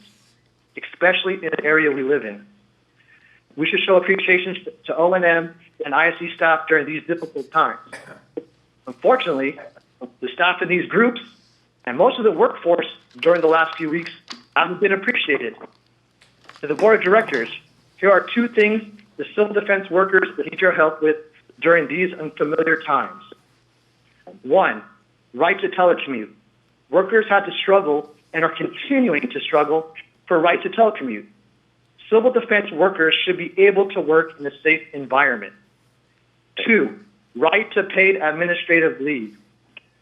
especially in the area we live in. We should show appreciation to O&M and ISD staff during these difficult times. Unfortunately, the staff in these groups and most of the workforce during the last few weeks haven't been appreciated. To the Board of Directors, here are two things the civil defense workers need your help with during these unfamiliar times. One, right to telecommute. Workers had to struggle and are continuing to struggle for right to telecommute. Civil defense workers should be able to work in a safe environment. Two, right to paid administrative leave.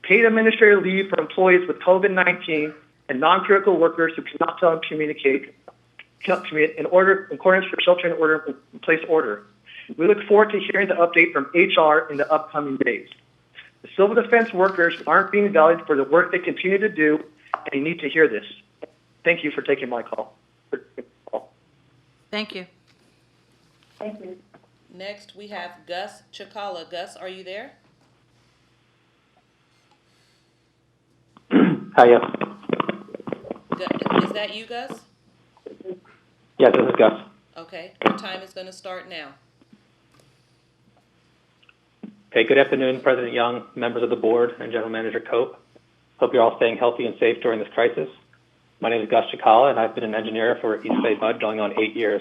Paid administrative leave for employees with COVID-19 and non-critical workers who cannot telecommunicate in accordance with shelter in place order. We look forward to hearing the update from HR in the upcoming days. The civil defense workers aren't being valued for the work they continue to do, and you need to hear this. Thank you for taking my call. Thank you. Thank you. Next, we have Gus Chakala. Gus, are you there? Hi, yes. Is that you, Gus? Yes, this is Gus. Okay, your time is going to start now. Okay, good afternoon, President Young, members of the board, and General Manager Coate. Hope you're all staying healthy and safe during this crisis. My name is Gus Chakala, and I've been an engineer for East Bay MUD going on 8 years.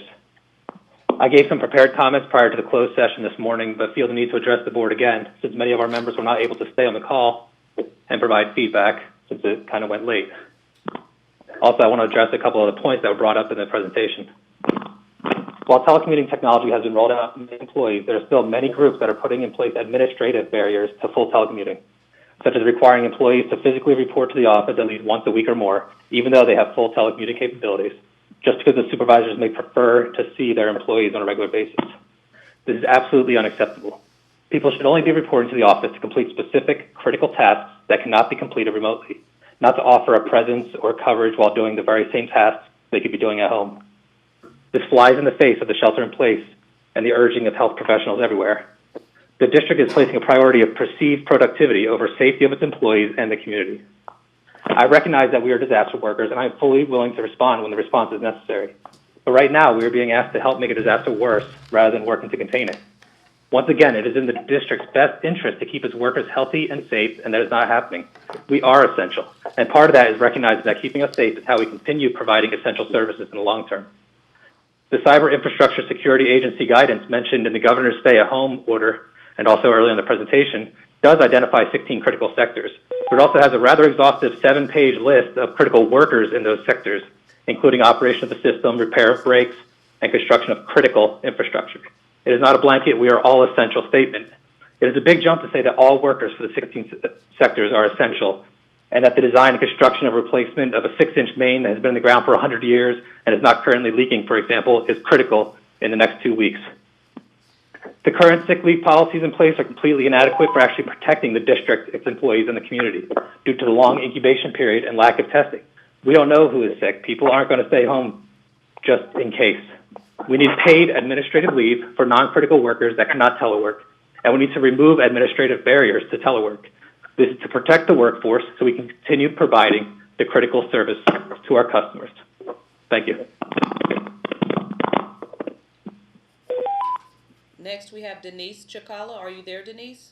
I gave some prepared comments prior to the closed session this morning, but feel the need to address the board again, since many of our members were not able to stay on the call and provide feedback, since it kind of went late. Also, I want to address a couple of the points that were brought up in the presentation. While telecommuting technology has been rolled out to employees, there are still many groups that are putting in place administrative barriers to full telecommuting, such as requiring employees to physically report to the office at least once a week or more, even though they have full telecommuting capabilities, just because the supervisors may prefer to see their employees on a regular basis. This is absolutely unacceptable. People should only be reporting to the office to complete specific, critical tasks that cannot be completed remotely, not to offer a presence or coverage while doing the very same tasks they could be doing at home. This flies in the face of the shelter in place and the urging of health professionals everywhere. The district is placing a priority of perceived productivity over safety of its employees and the community. I recognize that we are disaster workers, and I am fully willing to respond when the response is necessary. But right now, we are being asked to help make a disaster worse rather than working to contain it. Once again, it is in the district's best interest to keep its workers healthy and safe, and that is not happening. We are essential, and part of that is recognizing that keeping us safe is how we continue providing essential services in the long term. The Cyber Infrastructure Security Agency guidance mentioned in the governor's stay-at-home order, and also earlier in the presentation, does identify 16 critical sectors, but it also has a rather exhaustive 7-page list of critical workers in those sectors, including operation of the system, repair of breaks, and construction of critical infrastructure. It is not a blanket, we are all essential statement. It is a big jump to say that all workers for the 16 sectors are essential, and that the design and construction of replacement of a 6-inch main that has been in the ground for 100 years and is not currently leaking, for example, is critical in the next 2 weeks. The current sick leave policies in place are completely inadequate for actually protecting the district, its employees, and the community due to the long incubation period and lack of testing, We don't know who is sick. People aren't going to stay home just in case. We need paid administrative leave for non-critical workers that cannot telework, and we need to remove administrative barriers to telework. This is to protect the workforce so we can continue providing the critical service to our customers. Thank you. Next, we have Denise Chikala. Are you there, Denise?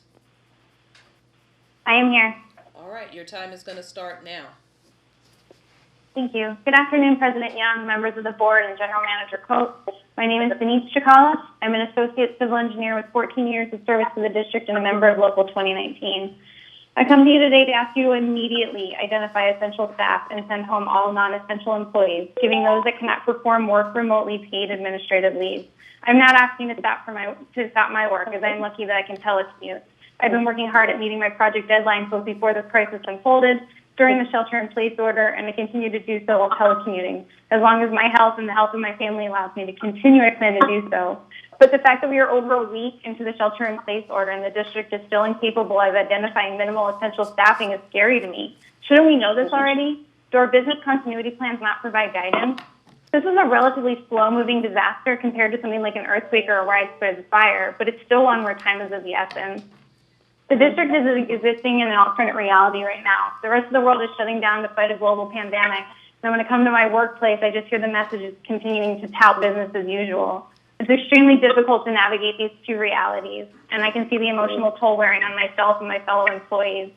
I am here. All right, your time is going to start now. Thank you. Good afternoon, President Young, members of the board, and General Manager Coate. My name is Denise Chikala. I'm an associate civil engineer with 14 years of service to the district and a member of Local 2019. I come to you today to ask you to immediately identify essential staff and send home all non-essential employees, giving those that cannot perform work remotely paid administrative leave. I'm not asking to stop my work, as I'm lucky that I can telecommute. I've been working hard at meeting my project deadlines both before this crisis unfolded, during the shelter-in-place order, and I continue to do so while telecommuting. As long as my health and the health of my family allows me to continue, I plan to do so. But the fact that we are over a week into the shelter-in-place order and the district is still incapable of identifying minimal essential staffing is scary to me. Shouldn't we know this already? Do our business continuity plans not provide guidance? This is a relatively slow-moving disaster compared to something like an earthquake or a widespread fire, but it's still one where time is of the essence. The district is existing in an alternate reality right now. The rest of the world is shutting down to fight a global pandemic. And when I come to my workplace, I just hear the messages continuing to tout business as usual. It's extremely difficult to navigate these two realities, and I can see the emotional toll wearing on myself and my fellow employees.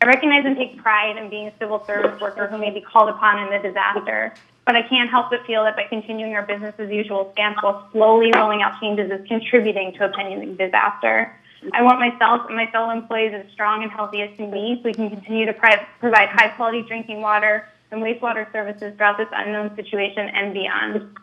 I recognize and take pride in being a civil service worker who may be called upon in a disaster, but I can't help but feel that by continuing our business as usual stance while slowly rolling out changes is contributing to a pending disaster. I want myself and my fellow employees as strong and healthy as can be so we can continue to provide high-quality drinking water and wastewater services throughout this unknown situation and beyond.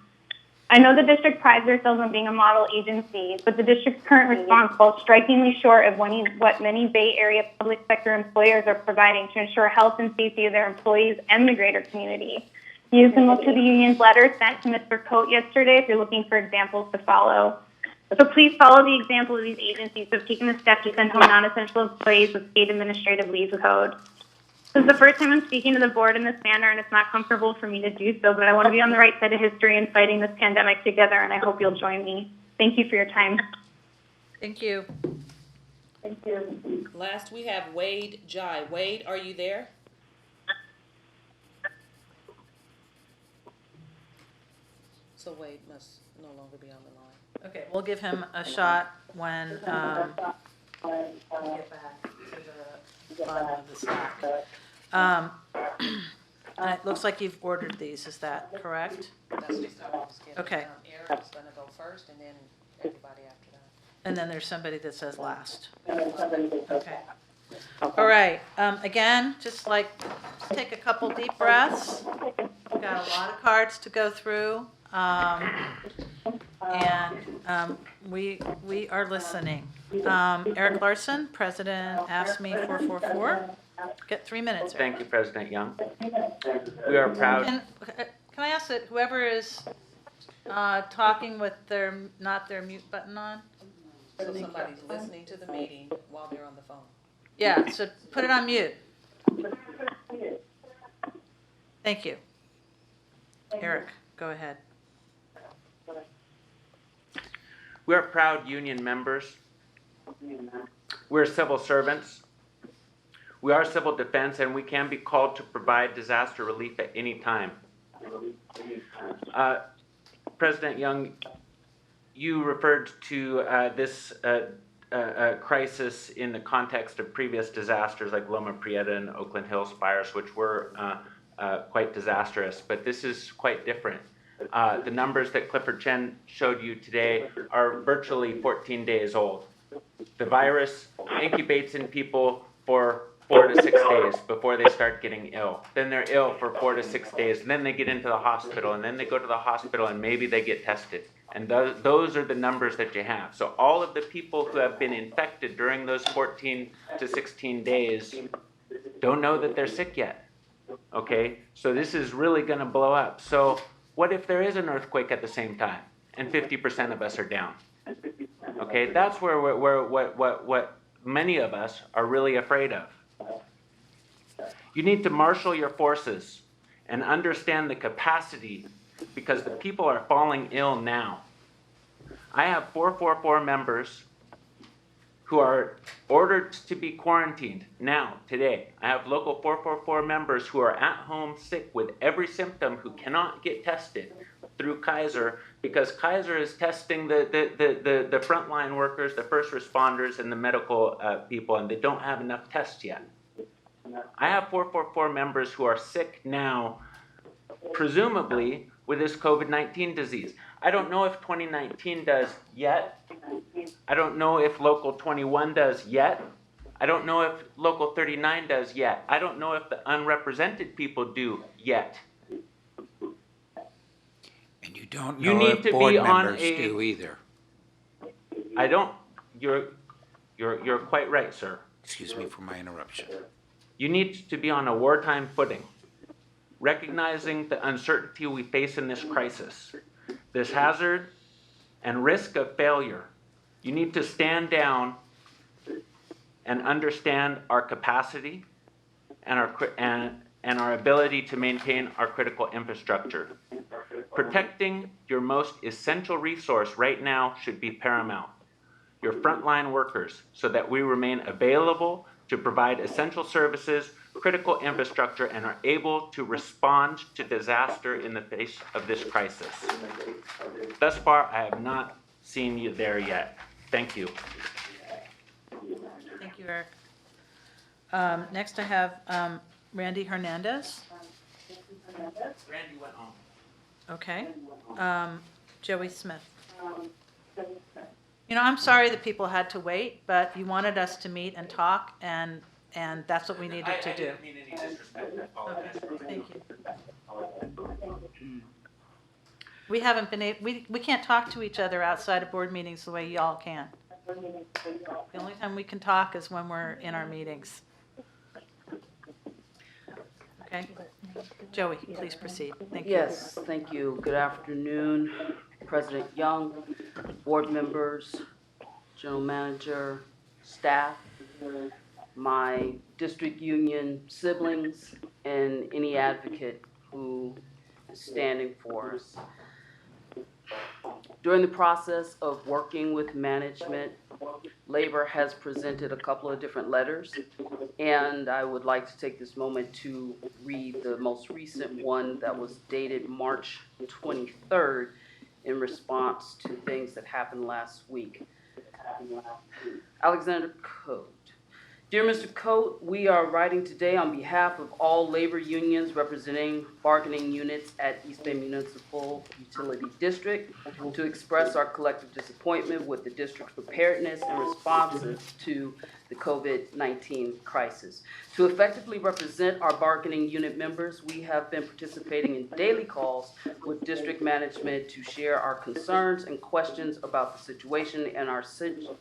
I know the district prides themselves on being a model agency, but the district's current response falls strikingly short of what many Bay Area public sector employers are providing to ensure health and safety of their employees and the greater community. You can look to the union's letter sent to Mr. Coate yesterday if you're looking for examples to follow. So please follow the example of these agencies who have taken the step to send home non-essential employees with state administrative leave code. This is the first time I'm speaking to the board in this manner, and it's not comfortable for me to do so, but I want to be on the right side of history in fighting this pandemic together, and I hope you'll join me. Thank you for your time. Thank you. Thank you. Last, we have Wade Jai. Wade, are you there? So Wade must no longer be on the line. Okay, we'll give him a shot when we get back to the bottom of the stack. It looks like you've ordered these, is that correct? That's just how I was getting. Okay. Eric's going to go first, and then everybody after that. And then there's somebody that says last. Okay. All right, again, just take a couple deep breaths. We've got a lot of cards to go through. We are listening. Eric Larson, President, AFSCME 444. Get 3 minutes. Eric. Thank you, President Young. We are proud. Can I ask that whoever is talking with not their mute button on? So somebody's listening to the meeting while they're on the phone. Yeah, so put it on mute. Thank you. Eric, go ahead. We are proud union members. We're civil servants. We are civil defense, and we can be called to provide disaster relief at any time. President Young, you referred to this crisis in the context of previous disasters like Loma Prieta and Oakland Hills fires, which were quite disastrous, but this is quite different. The numbers that Clifford Chen showed you today are virtually 14 days old. The virus incubates in people for 4 to 6 days before they start getting ill. Then they're ill for 4 to 6 days, and then they get into the hospital, and then they go to the hospital, and maybe they get tested. And those are the numbers that you have. So all of the people who have been infected during those 14 to 16 days don't know that they're sick yet. Okay? So this is really going to blow up. So what if there is an earthquake at the same time and 50% of us are down? Okay, that's where what many of us are really afraid of. You need to marshal your forces and understand the capacity, because the people are falling ill now. I have 444 members who are ordered to be quarantined now, today. I have local 444 members who are at home sick with every symptom who cannot get tested through Kaiser, because Kaiser is testing the frontline workers, the first responders, and the medical people, and they don't have enough tests yet. I have 444 members who are sick now, presumably with this COVID-19 disease. I don't know if 2019 does yet. I don't know if Local 21 does yet. I don't know if Local 39 does yet. I don't know if the unrepresented people do yet. And you don't You know need if to board be on members a- do either. I don't. You're quite right, sir. Excuse me for my interruption. You need to be on a wartime footing, recognizing the uncertainty we face in this crisis, this hazard and risk of failure. You need to stand down and understand our capacity and our ability to maintain our critical infrastructure. Protecting your most essential resource right now should be paramount, your frontline workers, so that we remain available to provide essential services, critical infrastructure, and are able to respond to disaster in the face of this crisis. Thus far, I have not seen you there yet. Thank you. Thank you, Eric. Next I have Randy Hernandez. Randy went home. Okay. Joey Smith. You know, I'm sorry that people had to wait, but you wanted us to meet and talk, and that's what we needed to I do. didn't mean any disrespect. I apologize. Okay, thank you. We haven't been able, we can't talk to each other outside of board meetings the way y'all can. The only time we can talk is when we're in our meetings. Okay? Joey, please proceed. Thank you. Yes, thank you. Good afternoon, President Young, board members, general manager, staff, my district union siblings, and any advocate who is standing for us. During the process of working with management, Labor has presented a couple of different letters, and I would like to take this moment to read the most recent one that was dated March 23rd in response to things that happened last week. Alexander Coate. Dear Mr. Coate, we are writing today on behalf of all labor unions representing bargaining units at East Bay Municipal Utility District to express our collective disappointment with the district's preparedness and responses to the COVID-19 crisis. To effectively represent our bargaining unit members, we have been participating in daily calls with district management to share our concerns and questions about the situation and our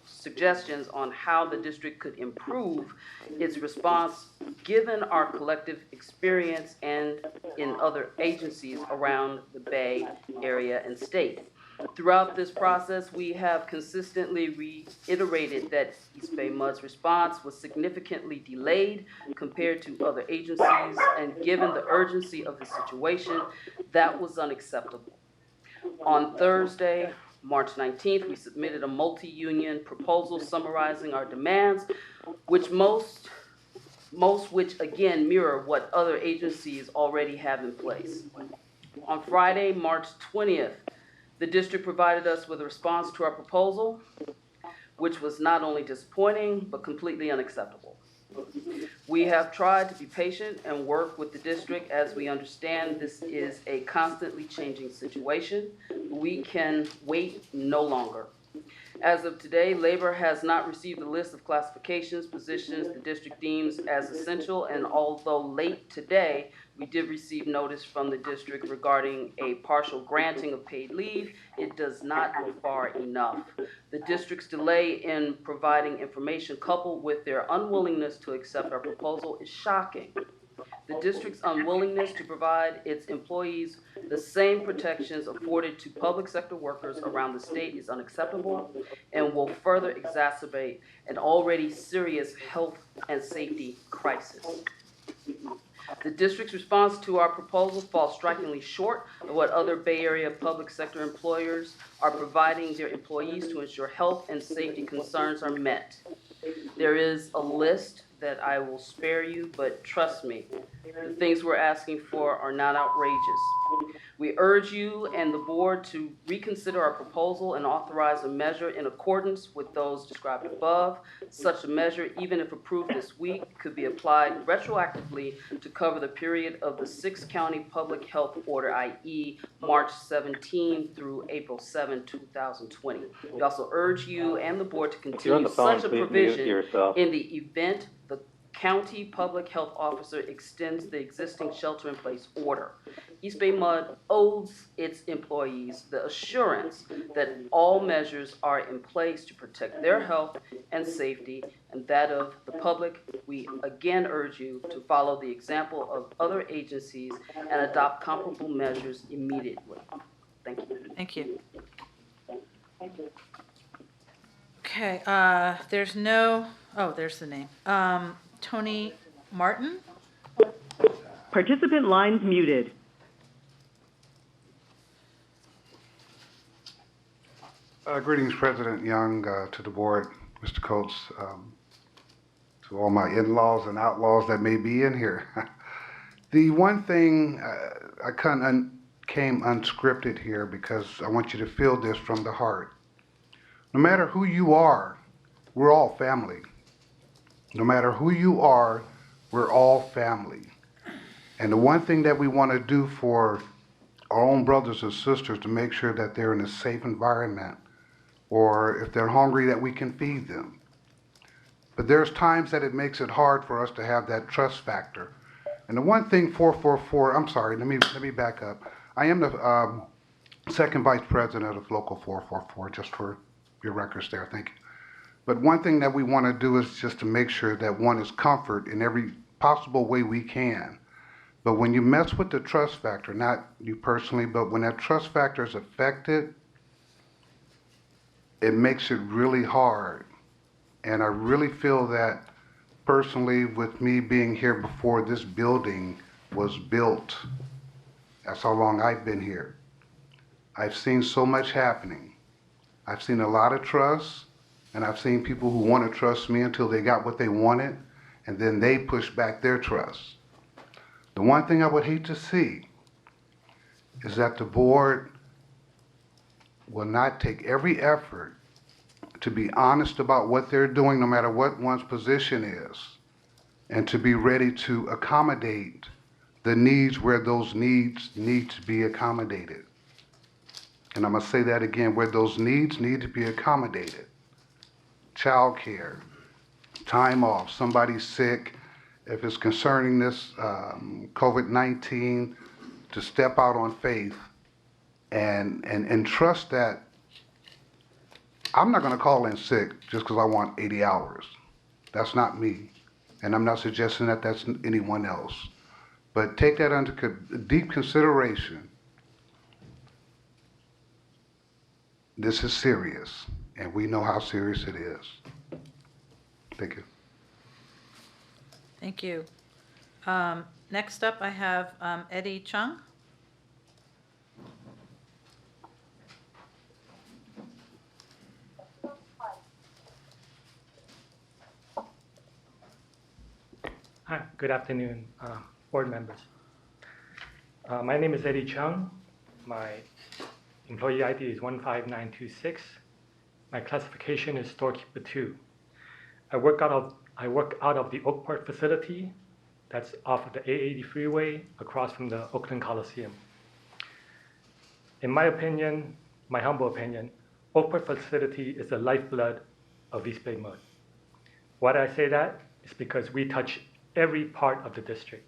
suggestions on how the district could improve its response given our collective experience and in other agencies around the Bay Area and state. Throughout this process, we have consistently reiterated that East Bay MUD's response was significantly delayed compared to other agencies, and given the urgency of the situation, that was unacceptable. On Thursday, March 19th, we submitted a multi-union proposal summarizing our demands, which most which again mirror what other agencies already have in place. On Friday, March 20th, the district provided us with a response to our proposal, which was not only disappointing, but completely unacceptable. We have tried to be patient and work with the district as we understand this is a constantly changing situation. We can wait no longer. As of today, Labor has not received a list of classifications, positions the district deems as essential, and although late today, we did receive notice from the district regarding a partial granting of paid leave. It does not go far enough. The district's delay in providing information coupled with their unwillingness to accept our proposal is shocking. The district's unwillingness to provide its employees the same protections afforded to public sector workers around the state is unacceptable and will further exacerbate an already serious health and safety crisis. The district's response to our proposal falls strikingly short of what other Bay Area public sector employers are providing their employees to ensure health and safety concerns are met. There is a list that I will spare you, but trust me, the things we're asking for are not outrageous. We urge you and the board to reconsider our proposal and authorize a measure in accordance with those described above. Such a measure, even if approved this week, could be applied retroactively to cover the period of the 6-county public health order, i.e. March 17 through April 7, 2020. We also urge you and the board to If you're on continue the phone, such a please mute provision yourself. in the event the county public health officer extends the existing shelter-in-place order. East Bay MUD owes its employees the assurance that all measures are in place to protect their health and safety and that of the public. We again urge you to follow the example of other agencies and adopt comparable measures immediately. Thank you. Thank you. Okay, there's no, oh, there's the name. Tony Martin? Participant lines muted. Greetings, President Young, to the board, Mr. Coates, to all my in-laws and outlaws that may be in here. The one thing I came unscripted here because I want you to feel this from the heart. No matter who you are, we're all family. No matter who you are, we're all family. And the one thing that we want to do for our own brothers and sisters to make sure that they're in a safe environment, or if they're hungry, that we can feed them. But there's times that it makes it hard for us to have that trust factor. And the one thing 444, I'm sorry, let me back up. I am the second vice president of Local 444, just for your records there, thank you. But one thing that we want to do is just to make sure that one is comfort in every possible way we can. But when you mess with the trust factor, not you personally, but when that trust factor is affected, it makes it really hard. And I really feel that personally, with me being here before this building was built, that's how long I've been here. I've seen so much happening. I've seen a lot of trust, and I've seen people who want to trust me until they got what they wanted, and then they push back their trust. The one thing I would hate to see is that the board will not take every effort to be honest about what they're doing, no matter what one's position is, and to be ready to accommodate the needs where those needs need to be accommodated. And I'm going to say that again, where those needs need to be accommodated. Childcare, time off, somebody's sick, if it's concerning this COVID-19, to step out on faith and trust that I'm not going to call in sick just because I want 80 hours. That's not me. And I'm not suggesting that that's anyone else. But take that under deep consideration. This is serious, and we know how serious it is. Thank you. Thank you. Next up, I have Eddie Chung. Hi, good afternoon, board members. My name is Eddie Chung. My employee ID is 15926. My classification is storekeeper 2. I work out of the Oakport facility that's off of the A80 freeway across from the Oakland Coliseum. In my opinion, my humble opinion, Oakport facility is the lifeblood of East Bay MUD. Why do I say that? It's because we touch every part of the district.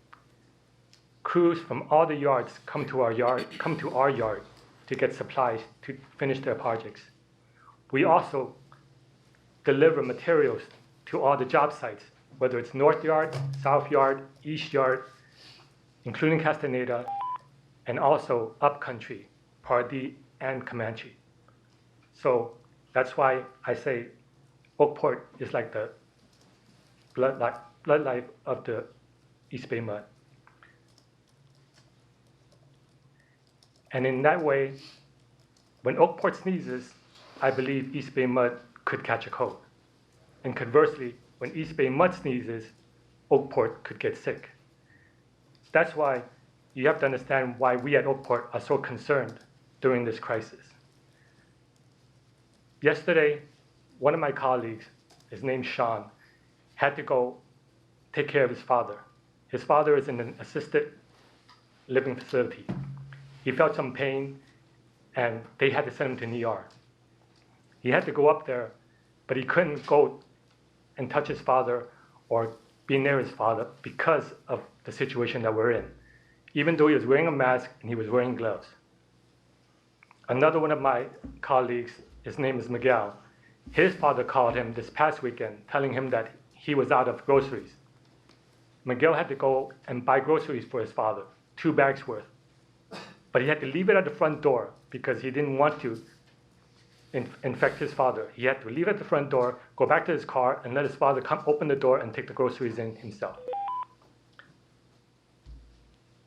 Crews from all the yards come to our yard to get supplies to finish their projects. We also deliver materials to all the job sites, whether it's North Yard, South Yard, East Yard, including Castaneda, and also upcountry, Pardee and Comanche. So that's why I say Oakport is like the blood life of the East Bay MUD. And in that way, when Oakport sneezes, I believe East Bay Mud could catch a cold. And conversely, when East Bay Mud sneezes, Oakport could get sick. That's why you have to understand why we at Oakport are so concerned during this crisis. Yesterday, one of my colleagues, his name's Sean, had to go take care of his father. His father is in an assisted living facility. He felt some pain, and they had to send him to ER. He had to go up there, but he couldn't go and touch his father or be near his father because of the situation that we're in, even though he was wearing a mask and he was wearing gloves. Another one of my colleagues, his name is Miguel. His father called him this past weekend, telling him that he was out of groceries. Miguel had to go and buy groceries for his father, 2 bags worth. But he had to leave it at the front door because he didn't want to infect his father. He had to leave it at the front door, go back to his car, and let his father come open the door and take the groceries in himself.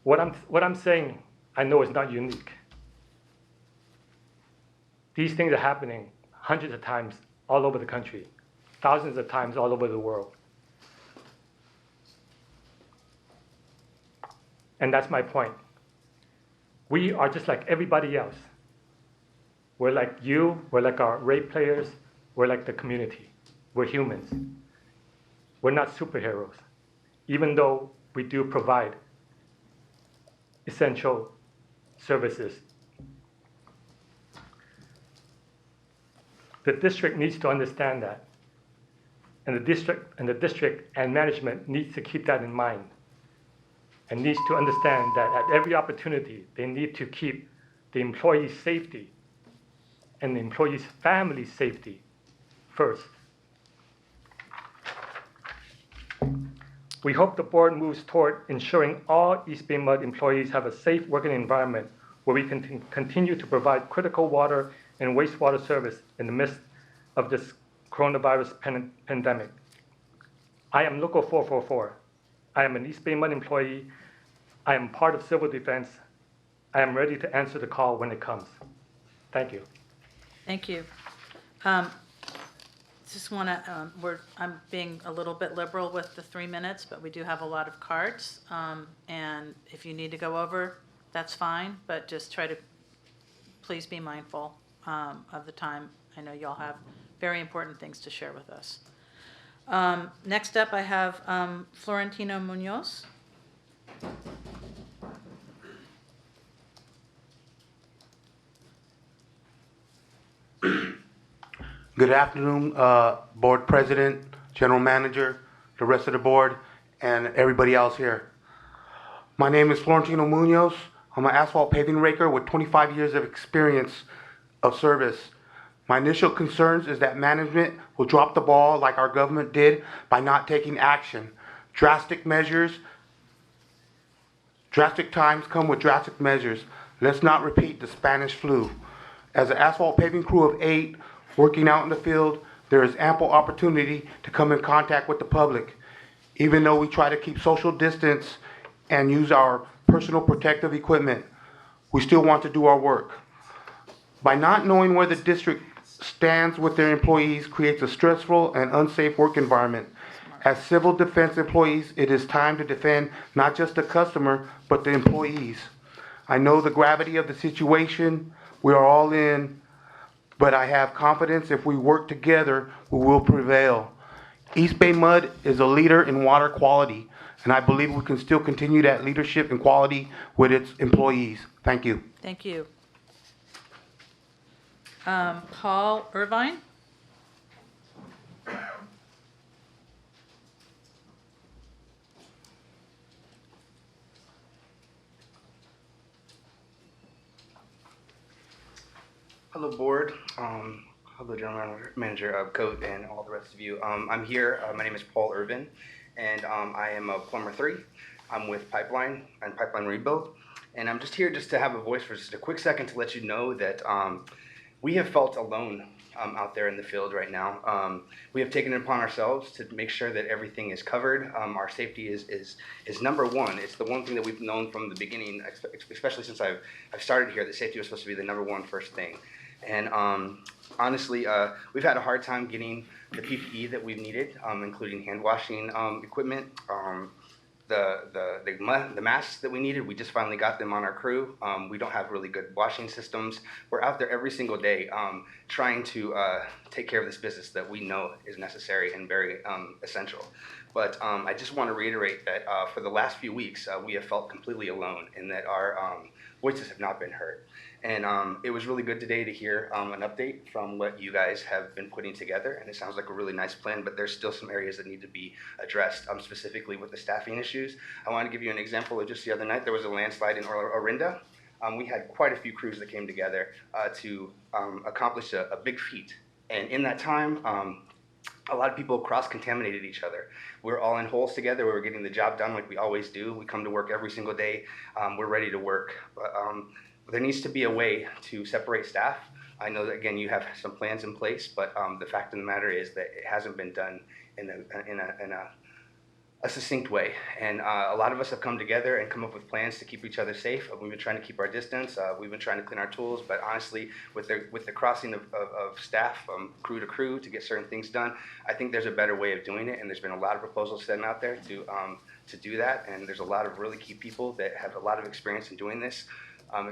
What I'm saying, I know is not unique. These things are happening hundreds of times all over the country, thousands of times all over the world. And that's my point. We are just like everybody else. We're like you, we're like our rate players, we're like the community. We're humans. We're not superheroes, even though we do provide essential services. The district needs to understand that. And the district and management needs to keep that in mind and needs to understand that at every opportunity, they need to keep the employee's safety and the employee's family's safety first. We hope the board moves toward ensuring all East Bay Mud employees have a safe working environment where we can continue to provide critical water and wastewater service in the midst of this coronavirus pandemic. I am Local 444. I am an East Bay Mud employee. I am part of civil defense. I am ready to answer the call when it comes. Thank you. Thank you. Just want to, I'm being a little bit liberal with the 3 minutes, but we do have a lot of cards. And if you need to go over, that's fine, but just try to, please be mindful of the time. I know y'all have very important things to share with us. Next up, I have Florentino Munoz. Good afternoon, Board President, General Manager, the rest of the board, and everybody else here. My name is Florentino Munoz. I'm an asphalt paving raker with 25 years of experience of service. My initial concerns is that management will drop the ball like our government did by not taking action. Drastic times come with drastic measures. Let's not repeat the Spanish flu. As an asphalt paving crew of 8, working out in the field, there is ample opportunity to come in contact with the public. Even though we try to keep social distance and use our personal protective equipment, we still want to do our work. By not knowing where the district stands with their employees creates a stressful and unsafe work environment. As civil defense employees, it is time to defend not just the customer, but the employees. I know the gravity of the situation we are all in, but I have confidence if we work together, we will prevail. East Bay Mud is a leader in water quality, and I believe we can still continue that leadership and quality with its employees. Thank you. Thank you. Paul Irvine. Hello, board. Hello, General Manager of Coat and all the rest of you. I'm here. My name is Paul Irvin, and I am a plumber 3. I'm with Pipeline and Pipeline Rebuild, and I'm just here just to have a voice for just a quick second to let you know that we have felt alone out there in the field right now. We have taken it upon ourselves to make sure that everything is covered. Our safety is number one. It's the one thing that we've known from the beginning, especially since I've started here, that safety was supposed to be the number one first thing. And honestly, we've had a hard time getting the PPE that we've needed, including hand washing equipment. The masks that we needed, we just finally got them on our crew. We don't have really good washing systems. We're out there every single day trying to take care of this business that we know is necessary and very essential. But I just want to reiterate that for the last few weeks, we have felt completely alone and that our voices have not been heard. And it was really good today to hear an update from what you guys have been putting together, and it sounds like a really nice plan, but there's still some areas that need to be addressed, specifically with the staffing issues. I want to give you an example of just the other night. There was a landslide in Orinda. We had quite a few crews that came together to accomplish a big feat. And in that time, a lot of people cross-contaminated each other. We're all in holes together. We're getting the job done like we always do. We come to work every single day. We're ready to work. But, there needs to be a way to separate staff. I know that, again, you have some plans in place, but the fact of the matter is that it hasn't been done in a succinct way. And a lot of us have come together and come up with plans to keep each other safe. We've been trying to keep our distance. We've been trying to clean our tools, but honestly, with the crossing of staff from crew to crew to get certain things done, I think there's a better way of doing it, and there's been a lot of proposals sent out there to do that, and there's a lot of really key people that have a lot of experience in doing this.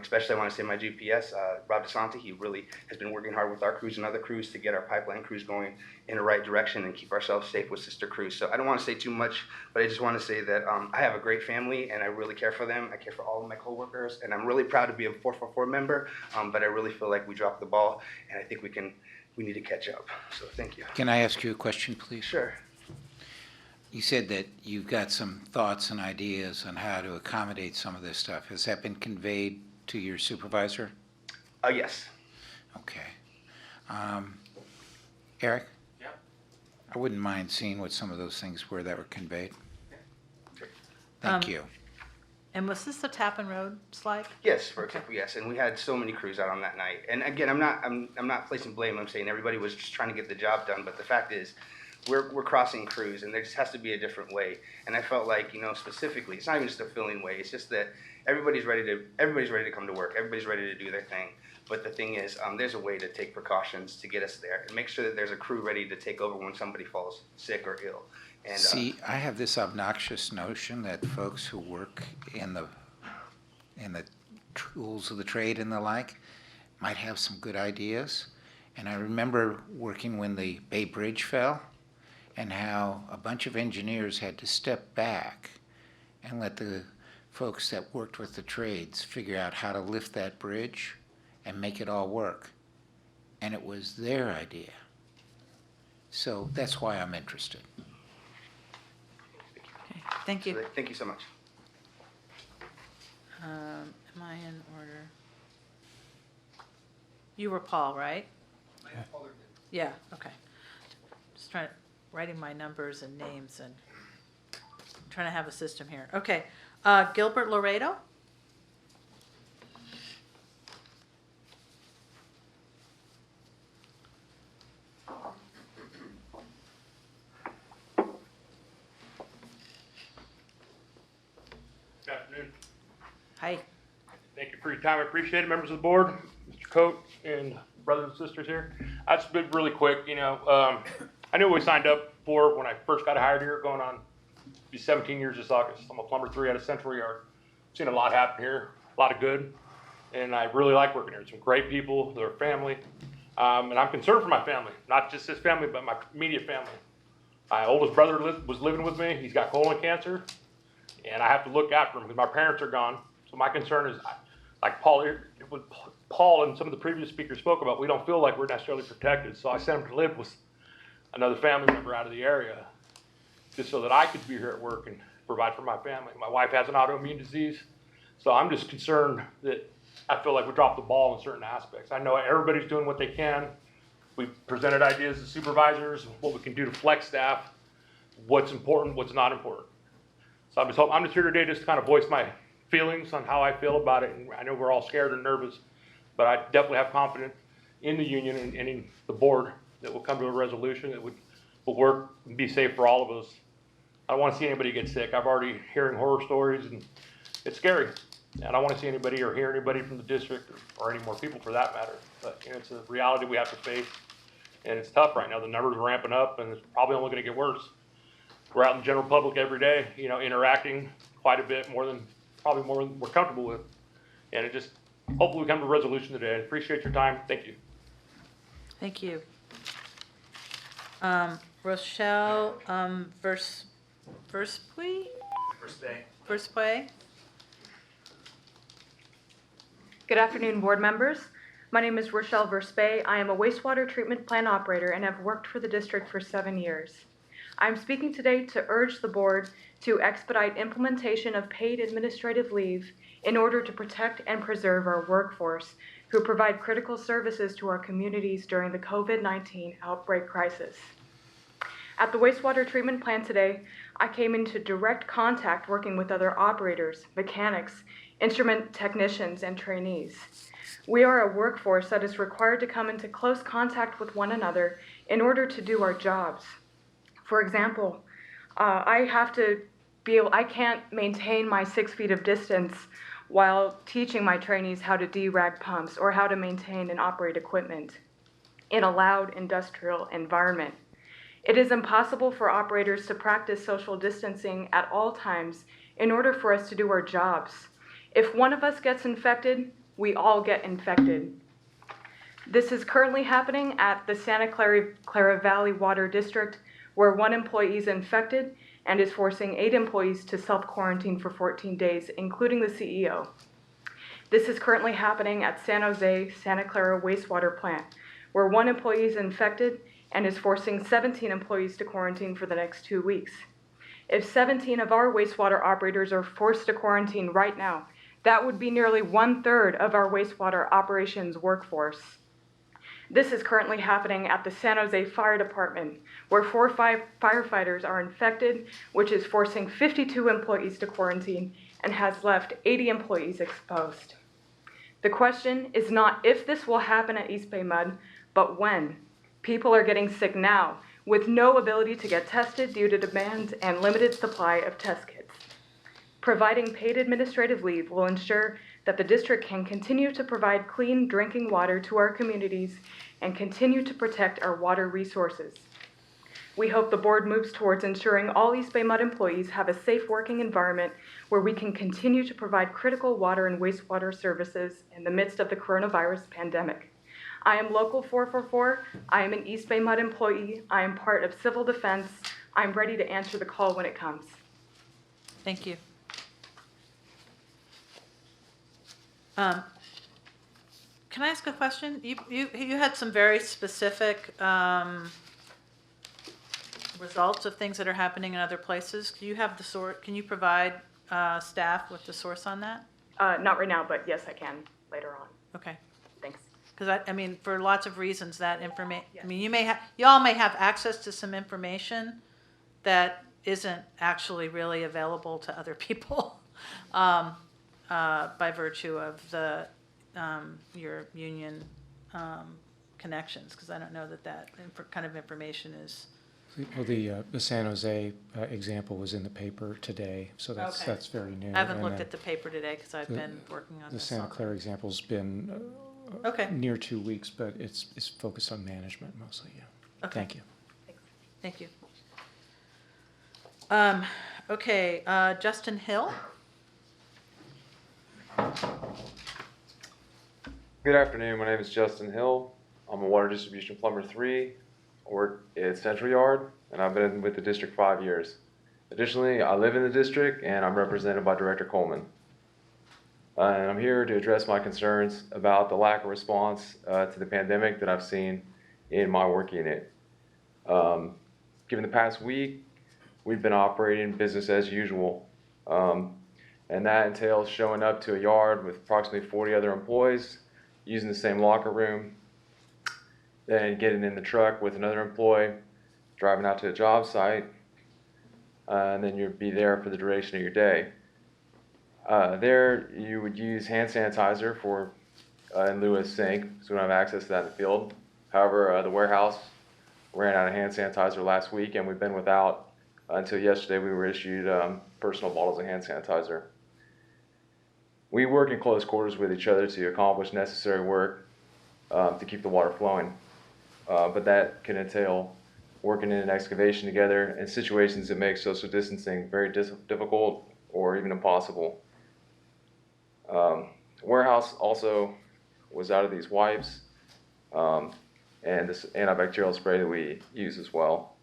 Especially I want to say my GPS, Rob DeSanti, he really has been working hard with our crews and other crews to get our pipeline crews going in the right direction and keep ourselves safe with sister crews. So I don't want to say too much, but I just want to say that I have a great family and I really care for them. I care for all of my coworkers, and I'm really proud to be a 444 member, but I really feel like we dropped the ball, and I think we need to catch up. So thank you. Can I ask you a question, please? Sure. You said that you've got some thoughts and ideas on how to accommodate some of this stuff. Has that been conveyed to your supervisor? Yes. Okay. Eric? Yeah. I wouldn't mind seeing what some of those things were that were conveyed. Thank you. And was this the Tappan Road slide? Yes, for example, yes. And we had so many crews out on that night. And again, I'm not placing blame. I'm saying everybody was just trying to get the job done. But the fact is, we're crossing crews, and there just has to be a different way. And I felt like, specifically, it's not even just a feeling way. It's just that everybody's ready to come to work. Everybody's ready to do their thing. But the thing is, there's a way to take precautions to get us there and make sure that there's a crew ready to take over when somebody falls sick or ill. And, see, I have this obnoxious notion that folks who work in the tools of the trade and the like might have some good ideas. And I remember working when the Bay Bridge fell, and how a bunch of engineers had to step back and let the folks that worked with the trades figure out how to lift that bridge and make it all work. And it was their idea. So that's why I'm interested. Okay, thank you. Thank you so much. Am I in order? You were Paul, right? Yeah, okay. Just writing my numbers and names and trying to have a system here. Okay, Gilbert Laredo? Good afternoon. Hi. Thank you for your time. I appreciate it, members of the board, Mr. Coate, and brothers and sisters here. I just been really quick. I knew what we signed up for when I first got hired here, going on be 17 years this August. I'm a plumber 3 out of Central Yard. Seen a lot happen here, a lot of good, and I really like working here. Some great people, their family, and I'm concerned for my family, not just this family, but my immediate family. My oldest brother was living with me. He's got colon cancer, and I have to look after him because my parents are gone. So my concern is, like Paul and some of the previous speakers spoke about, we don't feel like we're necessarily protected. So I sent him to live with another family member out of the area, just so that I could be here at work and provide for my family. My wife has an autoimmune disease, so I'm just concerned that I feel like we dropped the ball in certain aspects. I know everybody's doing what they can. We've presented ideas to supervisors, what we can do to flex staff, what's important, what's not important. So I'm just here today just to kind of voice my feelings on how I feel about it. And I know we're all scared and nervous, but I definitely have confidence in the union and in the board that will come to a resolution that will work and be safe for all of us. I don't want to see anybody get sick. I've already hearing horror stories, and it's scary. And I don't want to see anybody or hear anybody from the district or any more people for that matter. But it's a reality we have to face, and it's tough right now. The numbers are ramping up, and it's probably only going to get worse. We're out in the general public every day, interacting quite a bit probably more than we're comfortable with. And hopefully we come to a resolution today. I appreciate your time. Thank you. Thank you. Rochelle Verspuy? Good afternoon, board members. My name is Rochelle Verspuy. I am a wastewater treatment plant operator and have worked for the district for 7 years. I'm speaking today to urge the board to expedite implementation of paid administrative leave in order to protect and preserve our workforce who provide critical services to our communities during the COVID-19 outbreak crisis. At the wastewater treatment plant today, I came into direct contact working with other operators, mechanics, instrument technicians, and trainees. We are a workforce that is required to come into close contact with one another in order to do our jobs. For example, I can't maintain my 6 feet of distance while teaching my trainees how to derag pumps or how to maintain and operate equipment in a loud industrial environment. It is impossible for operators to practice social distancing at all times in order for us to do our jobs. If one of us gets infected, we all get infected. This is currently happening at the Santa Clara Valley Water District, where 1 employee is infected and is forcing 8 employees to self-quarantine for 14 days, including the CEO. This is currently happening at San Jose Santa Clara Wastewater Plant, where 1 employee is infected and is forcing 17 employees to quarantine for the next 2 weeks. If 17 of our wastewater operators are forced to quarantine right now, that would be nearly 1/3 of our wastewater operations workforce. This is currently happening at the San Jose Fire Department, where 4 firefighters are infected, which is forcing 52 employees to quarantine and has left 80 employees exposed. The question is not if this will happen at EBMUD, but when. People are getting sick now, with no ability to get tested due to demand and limited supply of test kits. Providing paid administrative leave will ensure that the district can continue to provide clean drinking water to our communities and continue to protect our water resources. We hope the board moves towards ensuring all EBMUD employees have a safe working environment where we can continue to provide critical water and wastewater services in the midst of the coronavirus pandemic. I am Local 444. I am an EBMUD employee. I am part of civil defense. I'm ready to answer the call when it comes. Thank you. Can I ask a question? You had some very specific results of things that are happening in other places. Do you have the source? Can you provide staff with the source on that? Not right now, but yes, I can later on. Okay. Thanks. Because I mean, for lots of reasons, that information. I mean, y'all may have access to some information that isn't actually really available to other people by virtue of the your union connections. Because I don't know that kind of information is. Well, the San Jose example was in the paper today, so that's Okay. that's very new. I haven't looked at the paper today because I've been working on the this. Santa Clara example's been Okay. near 2 weeks, but it's focused on management mostly. Yeah. Okay. Thank you. Thank you. Okay, Justin Hill. Good afternoon. My name is Justin Hill. I'm a water distribution plumber 3. I work at Central Yard, and I've been with the district 5 years. Additionally, I live in the district, and I'm represented by Director Coleman. And I'm here to address my concerns about the lack of response to the pandemic that I've seen in my work unit. Given the past week, we've been operating business as usual. And that entails showing up to a yard with approximately 40 other employees, using the same locker room, then getting in the truck with another employee, driving out to a job site, and then you'd be there for the duration of your day. There, you would use hand sanitizer for in lieu of sink, so we don't have access to that in the field. However, the warehouse ran out of hand sanitizer last week, and we've been without until yesterday. We were issued personal bottles of hand sanitizer. We work in close quarters with each other to accomplish necessary work to keep the water flowing, but that can entail working in an excavation together in situations that make social distancing very difficult or even impossible. Warehouse also was out of these wipes and this antibacterial spray that we use as well.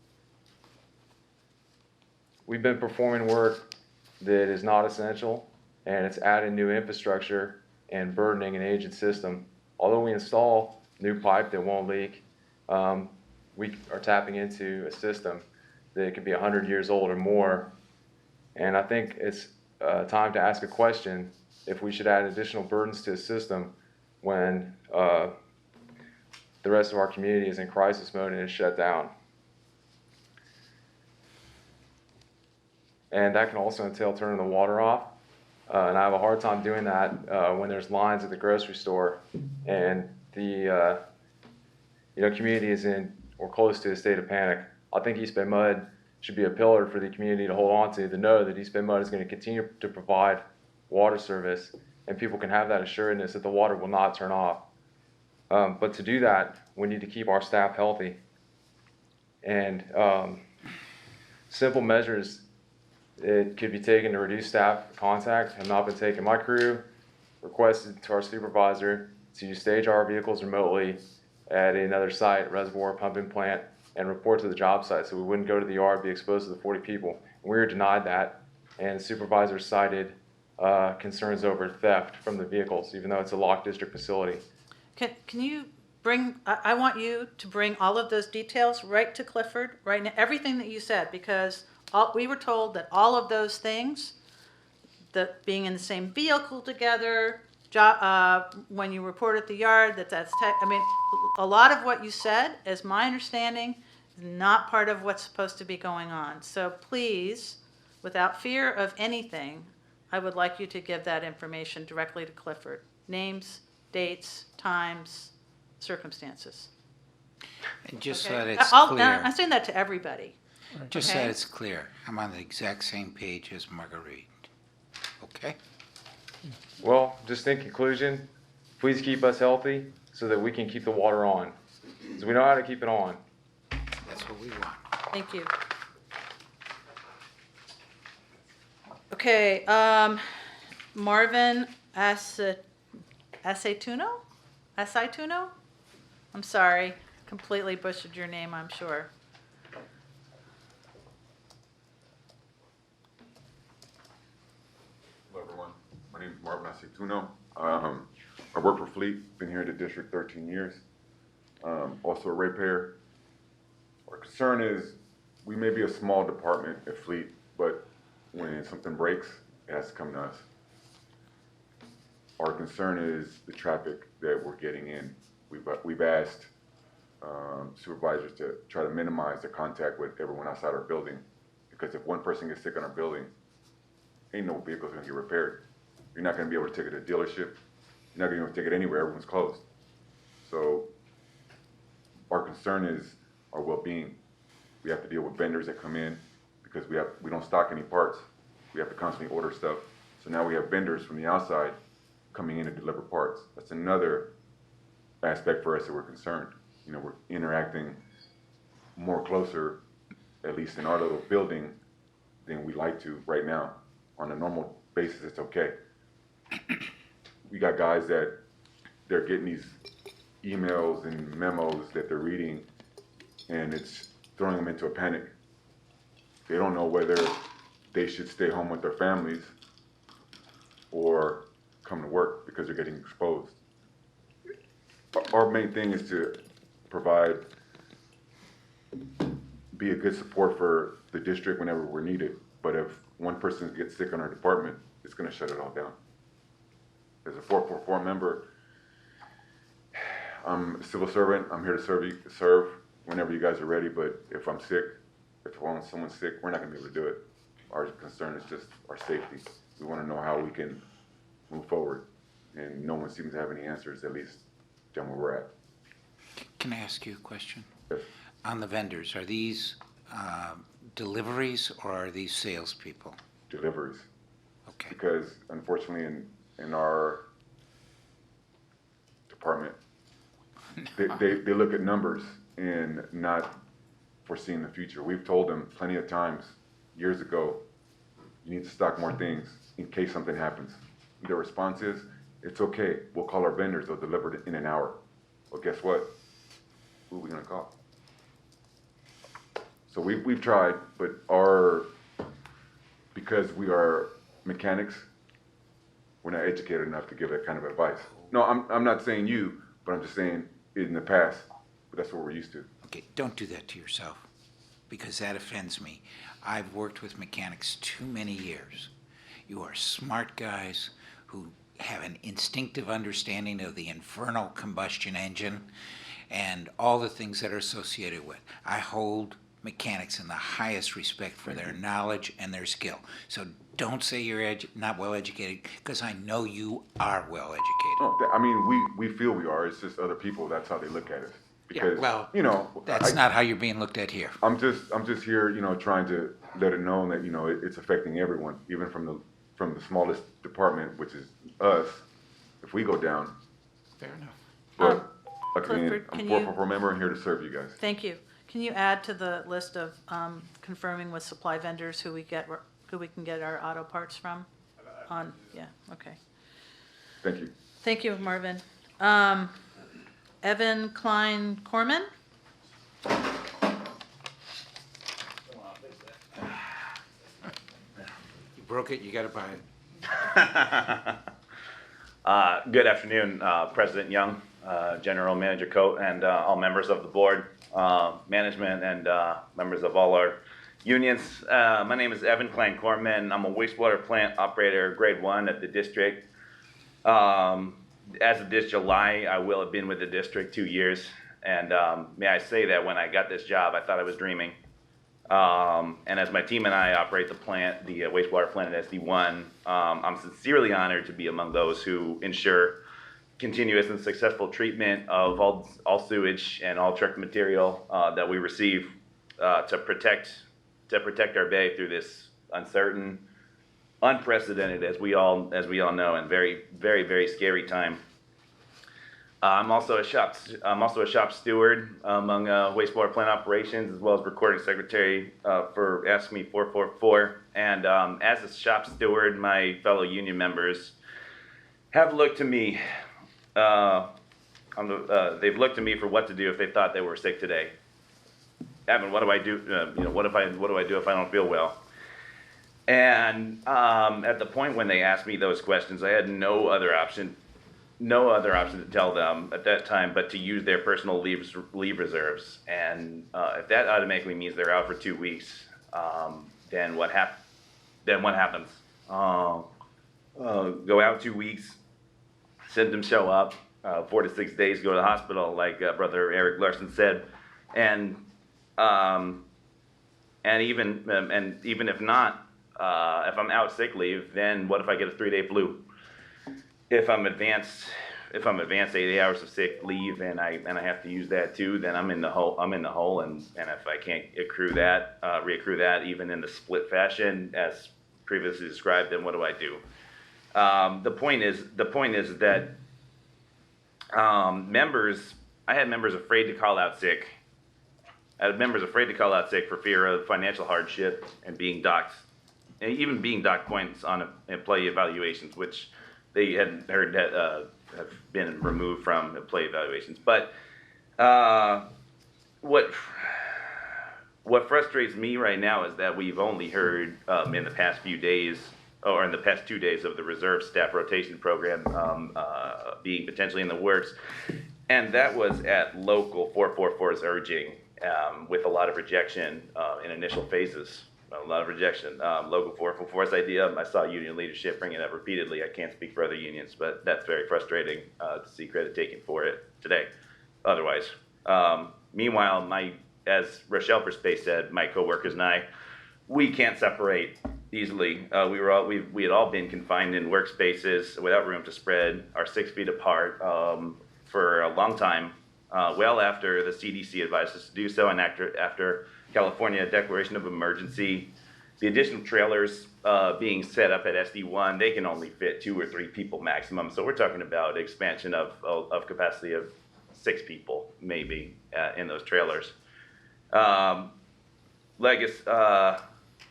We've been performing work that is not essential, and it's adding new infrastructure and burdening an aged system. Although we install new pipe that won't leak, we are tapping into a system that could be 100 years old or more. And I think it's time to ask a question if we should add additional burdens to a system when the rest of our community is in crisis mode and is shut down. And that can also entail turning the water off. And I have a hard time doing that when there's lines at the grocery store and the community is in or close to a state of panic. I think EBMUD should be a pillar for the community to hold on to know that EBMUD is going to continue to provide water service, and people can have that assuredness that the water will not turn off. But to do that, we need to keep our staff healthy. And simple measures that could be taken to reduce staff contact have not been taken. My crew requested to our supervisor to stage our vehicles remotely at another site, reservoir pumping plant, and report to the job site so we wouldn't go to the yard, be exposed to the 40 people. And we were denied that, and the supervisor cited concerns over theft from the vehicles, even though it's a locked district facility. Can you bring, I want you to bring all of those details right to Clifford, right now, everything that you said, because we were told that all of those things, that being in the same vehicle together, when you report at the yard, I mean, a lot of what you said, as my understanding, is not part of what's supposed to be going on. So please, without fear of anything, I would like you to give that information directly to Clifford. Names, dates, times, circumstances. And just Okay? so that it's clear. I'm saying that to everybody. Just so Okay? that it's clear, I'm on the exact same page as Marguerite. Okay? Well, just in conclusion, please keep us healthy so that we can keep the water on. Because we know how to keep it on. That's what we want. Thank you. Okay, Marvin Aceituno? I'm sorry, completely butchered your name, I'm sure. Hello, everyone. My name is Marvin Aceituno. I work for Fleet, been here at the district 13 years. Also a ratepayer. Our concern is we may be a small department at Fleet, but when something breaks, it has to come to us. Our concern is the traffic that we're getting in. We've asked supervisors to try to minimize the contact with everyone outside our building, because if one person gets sick in our building, ain't no vehicle's gonna get repaired. You're not gonna be able to take it to a dealership. You're not gonna be able to take it anywhere. Everyone's closed. So our concern is our well-being. We have to deal with vendors that come in because we don't stock any parts. We have to constantly order stuff. So now we have vendors from the outside coming in to deliver parts. That's another aspect for us that we're concerned. You know, we're interacting more closer, at least in our little building, than we like to right now. On a normal basis, it's okay. We got guys that they're getting these emails and memos that they're reading, and it's throwing them into a panic. They don't know whether they should stay home with their families or come to work because they're getting exposed. Our main thing is to be a good support for the district whenever we're needed. But if one person gets sick in our department, it's going to shut it all down. As a 444 member, I'm a civil servant. I'm here to serve whenever you guys are ready. But if I'm sick, if someone's sick, we're not going to be able to do it. Our concern is just our safety. We want to know how we can move forward. and no one seems to have any answers, at least down where we're at. Can I ask you a question? Yes. On the vendors, are these deliveries or are these salespeople? Deliveries. Okay. Because unfortunately in our department, they look at numbers and not foreseeing the future. We've told them plenty of times, years ago, you need to stock more things in case something happens. Their response is, it's okay, we'll call our vendors, they'll deliver it in an hour. Well, guess what? Who are we gonna call? So we've tried, but because we are mechanics, we're not educated enough to give that kind of advice. No, I'm not saying you, but I'm just saying in the past, but that's what we're used to. Okay, don't do that to yourself, because that offends me. I've worked with mechanics too many years. You are smart guys who have an instinctive understanding of the infernal combustion engine and all the things that are associated with. I hold mechanics in the highest respect for their knowledge and their skill. So don't say you're not well educated, because I know you are well educated. No, I mean, we feel we are. It's just other people, that's how they look at us. Because, Yeah, well, you know, that's not how you're being looked at here. I'm just here, you know, trying to let it know that, you know, it's affecting everyone, even from the smallest department, which is us. If we go down. Fair enough. But Clifford, I'm can 444 member and here to serve you guys. Thank you. Can you add to the list of confirming with supply vendors who we can get our auto parts from? Yeah, okay. Thank you. Thank you, Marvin. Evan Klein Corman? You broke it, you gotta buy it. Good afternoon, President Young, General Manager Coate, and all members of the board, management, and members of all our unions. My name is Evan Klein Corman. I'm a wastewater plant operator, grade 1 at the district. As of this July, I will have been with the district 2 years. And may I say that when I got this job, I thought I was dreaming. And as my team and I operate the plant, the wastewater plant at SD1, I'm sincerely honored to be among those who ensure continuous and successful treatment of all sewage and all truck material that we receive to protect our bay through this uncertain, unprecedented, as we all know, and very, very, very scary time. I'm also a shop steward among wastewater plant operations, as well as recording secretary for ASME 444. And as a shop steward, my fellow union members have looked to me. They've looked to me for what to do if they thought they were sick today. Evan, what do I do? What do I do if I don't feel well? And at the point when they asked me those questions, I had no other option to tell them at that time but to use their personal leave reserves. And if that automatically means they're out for 2 weeks, then what happens? Go out 2 weeks, symptoms show up, 4 to 6 days, go to the hospital, like Brother Eric Larson said, and even if not, if I'm out sick leave, then what if I get a 3-day flu? If I'm advanced 80 hours of sick leave and I have to use that too, then I'm in the hole. And if I can't reaccrue that even in the split fashion as previously described, then what do I do? The point is that I had members afraid to call out sick. I had members afraid to call out sick for fear of financial hardship and being docked, and even being docked points on employee evaluations, which they hadn't heard that have been removed from employee evaluations. But what frustrates me right now is that we've only heard in the past few days, or in the past 2 days, of the reserve staff rotation program being potentially in the works, and that was at local 444's urging, with a lot of rejection in initial phases. A lot of rejection. Local 444's idea, I saw union leadership bring it up repeatedly. I can't speak for other unions, but that's very frustrating to see credit taken for it today. Otherwise, meanwhile, as Rochelle Verspace said, my coworkers and I, we can't separate easily. We had all been confined in workspaces without room to spread, are 6 feet apart for a long time, well after the CDC advised us to do so, and after California declaration of emergency. The additional trailers being set up at SD1, they can only fit 2 or 3 people maximum. So we're talking about expansion of capacity of 6 people, maybe, in those trailers.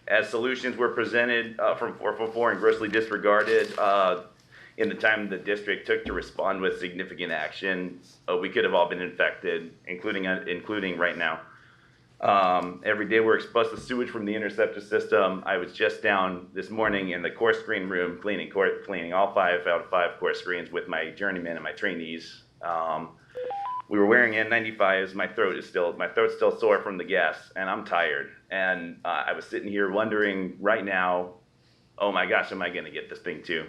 As solutions were presented from 444 and grossly disregarded in the time the district took to respond with significant action, we could have all been infected, including right now. Every day we're exposed to sewage from the interceptor system. I was just down this morning in the core screen room cleaning all 5 out of 5 core screens with my journeymen and my trainees. We were wearing N95s. My throat's still sore from the gas, and I'm tired. And I was sitting here wondering right now, oh my gosh, am I going to get this thing too?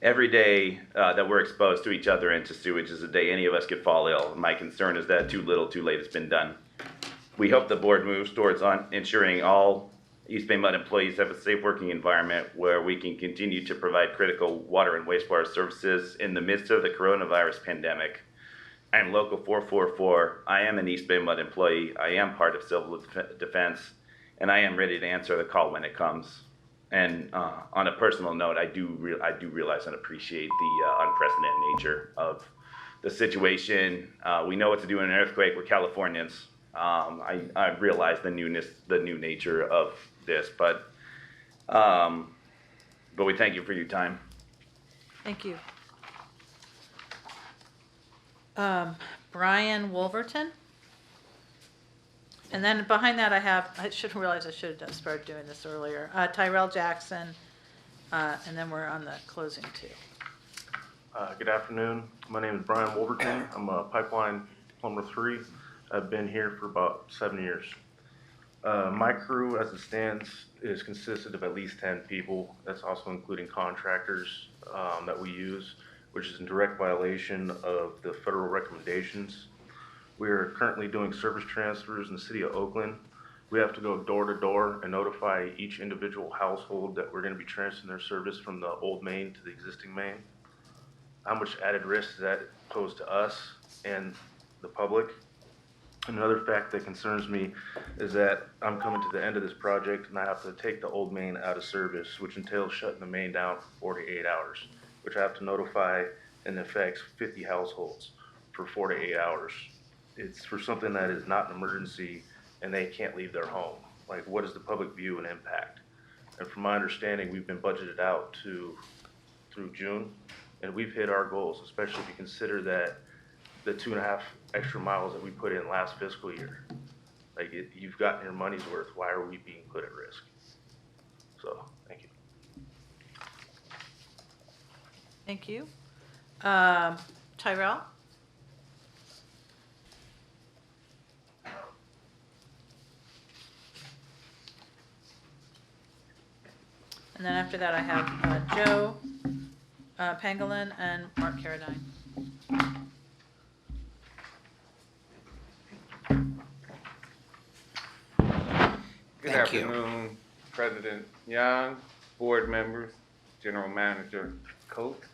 Every day that we're exposed to each other and to sewage is a day any of us could fall ill. My concern is that too little, too late has been done. We hope the board moves towards ensuring all East Bay MUD employees have a safe working environment where we can continue to provide critical water and wastewater services in the midst of the coronavirus pandemic. I am Local 444. I am an East Bay MUD employee. I am part of civil defense, and I am ready to answer the call when it comes. And on a personal note, I do realize and appreciate the unprecedented nature of the situation. We know what to do in an earthquake. We're Californians. I realize the new nature of this, but we thank you for your time. Thank you. Brian Wolverton. And then behind that I should have started doing this earlier. Tyrell Jackson, and then we're on the closing too. Good afternoon. My name is Brian Wolverton. I'm a pipeline plumber 3. I've been here for about 7 years. My crew, as it stands, is consisted of at least 10 people. That's also including contractors that we use, which is in direct violation of the federal recommendations. We are currently doing service transfers in the city of Oakland. We have to go door to door and notify each individual household that we're going to be transferring their service from the old main to the existing main. How much added risk does that pose to us and the public? Another fact that concerns me is that I'm coming to the end of this project and I have to take the old main out of service, which entails shutting the main down for 48 hours, which I have to notify and affects 50 households for 4 to 8 hours. It's for something that is not an emergency and they can't leave their home. Like, what is the public view and impact? And from my understanding, we've been budgeted out through June, and we've hit our goals, especially if you consider that the 2.5 extra miles that we put in last fiscal year. Like, you've gotten your money's worth. Why are we being put at risk? So, thank you. Thank you. Tyrell? And then after that, I have Joe Pangolin and Mark Carradine. Good afternoon, President Young, board members, General Manager Coates.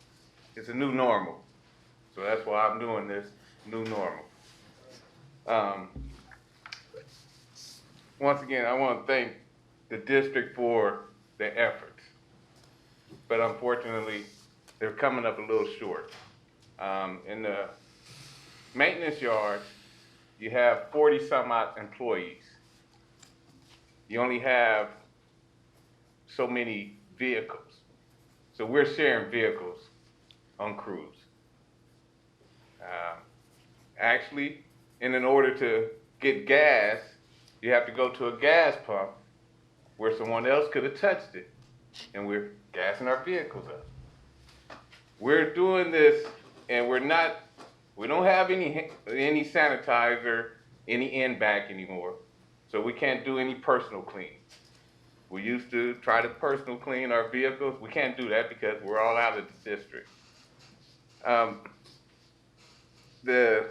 It's a new normal, so that's why I'm doing this new normal. Once again, I want to thank the district for their efforts, but unfortunately, they're coming up a little short. In the maintenance yards, you have 40 some odd employees. You only have so many vehicles. So we're sharing vehicles on crews. Actually, in order to get gas, you have to go to a gas pump where someone else could have touched it, and we're gassing our vehicles up. We're doing this, and we don't have any sanitizer, any in-back anymore, so we can't do any personal clean. We used to try to personal clean our vehicles. We can't do that because we're all out of the district. The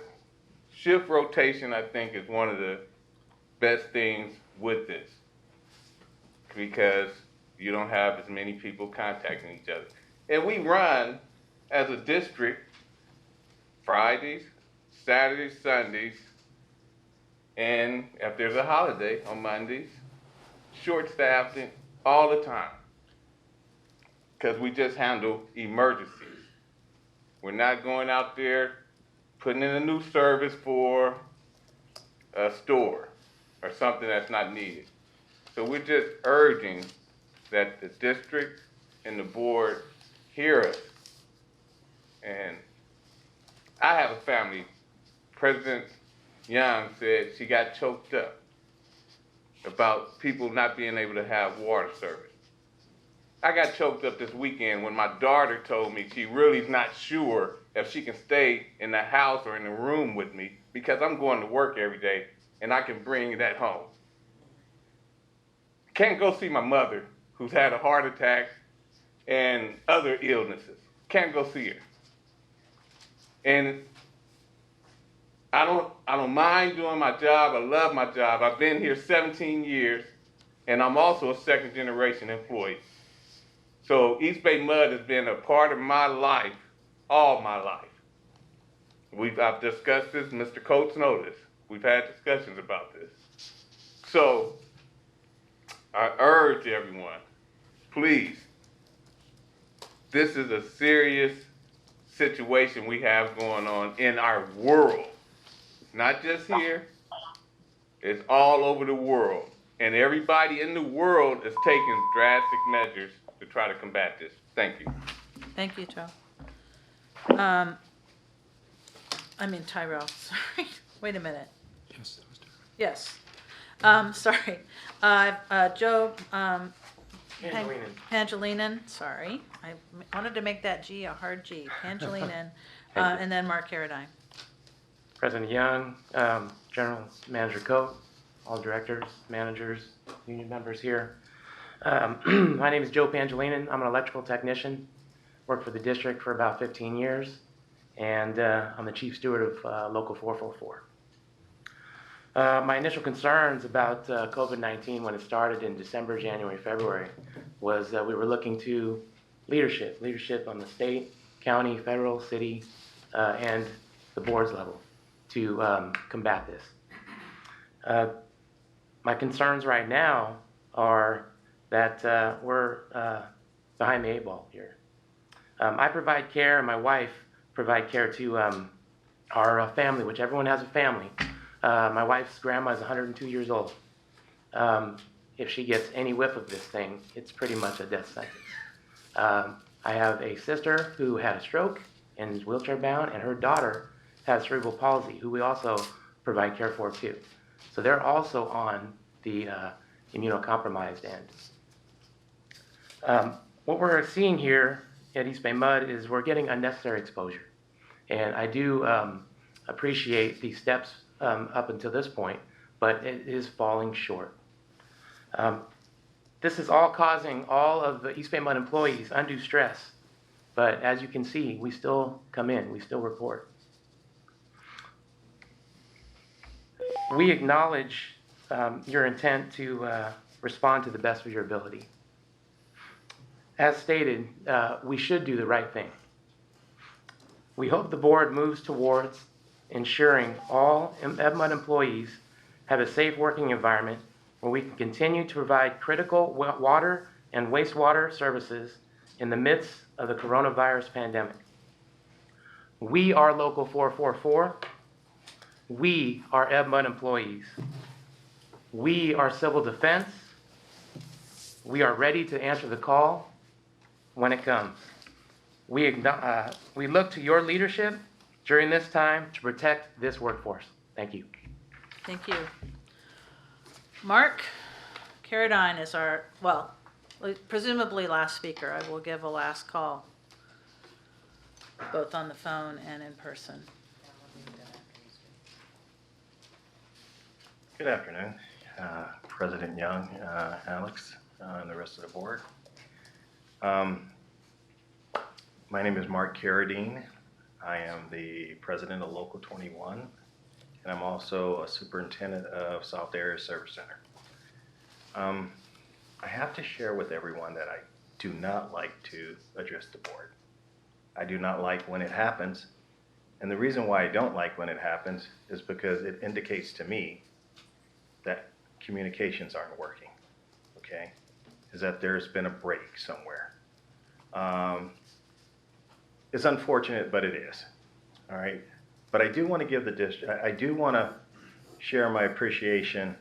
shift rotation, I think, is one of the best things with this. because you don't have as many people contacting each other. And we run as a district Fridays, Saturdays, Sundays, and if there's a holiday on Mondays, short-staffed all the time because we just handle emergencies. We're not going out there putting in a new service for a store or something that's not needed. So we're just urging that the district and the board hear us. And I have a family. President Young said she got choked up about people not being able to have water service. I got choked up this weekend when my daughter told me she really is not sure if she can stay in the house or in the room with me because I'm going to work every day and I can bring that home. Can't go see my mother who's had a heart attack and other illnesses. Can't go see her. And I don't mind doing my job. I love my job. I've been here 17 years, and I'm also a second-generation employee. So East Bay Mud has been a part of my life, all my life. I've discussed this. Mr. Coates knows this. We've had discussions about this. So I urge everyone, please, this is a serious situation we have going on in our world. Not just here, it's all over the world. And everybody in the world is taking drastic measures to try to combat this. Thank you. Thank you, Joe. Tyrell, sorry. Wait a minute. Yes. Yes. Sorry. Joe Pangilinan, sorry. I wanted to make that G a hard G. Pangilinan, and then Mark Carradine. President Young, General Manager Coate, all directors, managers, union members here. My name is Joe Pangilinan. I'm an electrical technician. Worked for the district for about 15 years, and I'm the chief steward of Local 444. My initial concerns about COVID-19 when it started in December, January, February, was that we were looking to leadership on the state, county, federal, city, and the board's level to combat this. My concerns right now are that we're behind the 8 ball here. I provide care, and my wife provide care to our family, which everyone has a family. My wife's grandma is 102 years old. If she gets any whiff of this thing, it's pretty much a death sentence. I have a sister who had a stroke and is wheelchair bound, and her daughter has cerebral palsy, who we also provide care for too. So they're also on the immunocompromised end. What we're seeing here at East Bay Mud is we're getting unnecessary exposure. And I do appreciate the steps up until this point, but it is falling short. This is all causing all of the East Bay Mud employees undue stress. But as you can see, we still come in, we still report. We acknowledge your intent to respond to the best of your ability. As stated, we should do the right thing. We hope the board moves towards ensuring all EBMUD employees have a safe working environment where we can continue to provide critical water and wastewater services in the midst of the coronavirus pandemic. We are Local 444. We are EBMUD employees. We are civil defense. We are ready to answer the call when it comes. We look to your leadership during this time to protect this workforce. Thank you. Thank you. Mark Carradine is our, presumably last speaker. I will give a last call, both on the phone and in person. Good afternoon, President Young, Alex, and the rest of the board. My name is Mark Carradine. I am the president of Local 21, and I'm also a superintendent of South Area Service Center. I have to share with everyone that I do not like to address the board. I do not like when it happens. And the reason why I don't like when it happens is because it indicates to me that communications aren't working, okay? Is that there's been a break somewhere. It's unfortunate, but it is, all right? But I do want to give the district, I do want to share my appreciation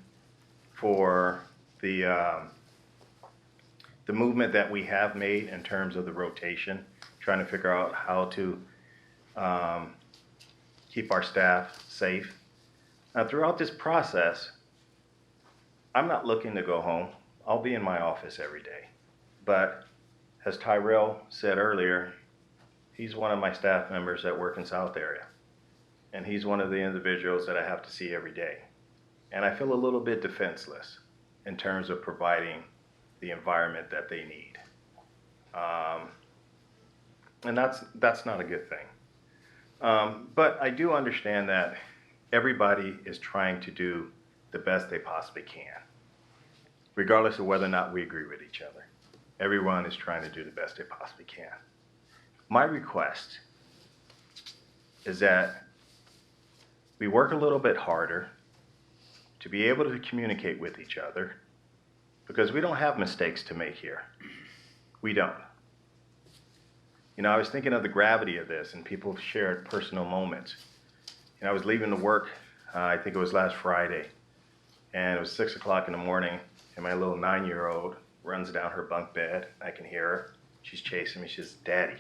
for the movement that we have made in terms of the rotation, trying to figure out how to keep our staff safe. Now, throughout this process, I'm not looking to go home. I'll be in my office every day. But as Tyrell said earlier, he's one of my staff members that work in South area. And he's one of the individuals that I have to see every day. And I feel a little bit defenseless in terms of providing the environment that they need. And that's not a good thing. But I do understand that everybody is trying to do the best they possibly can, regardless of whether or not we agree with each other. Everyone is trying to do the best they possibly can. My request is that we work a little bit harder to be able to communicate with each other, because we don't have mistakes to make here. We don't. You know, I was thinking of the gravity of this, and people shared personal moments. You know, I was leaving to work, I think it was last Friday, and it was 6 o'clock in the morning, and my little 9-year-old runs down her bunk bed. I can hear her. She's chasing me. She says, "Daddy,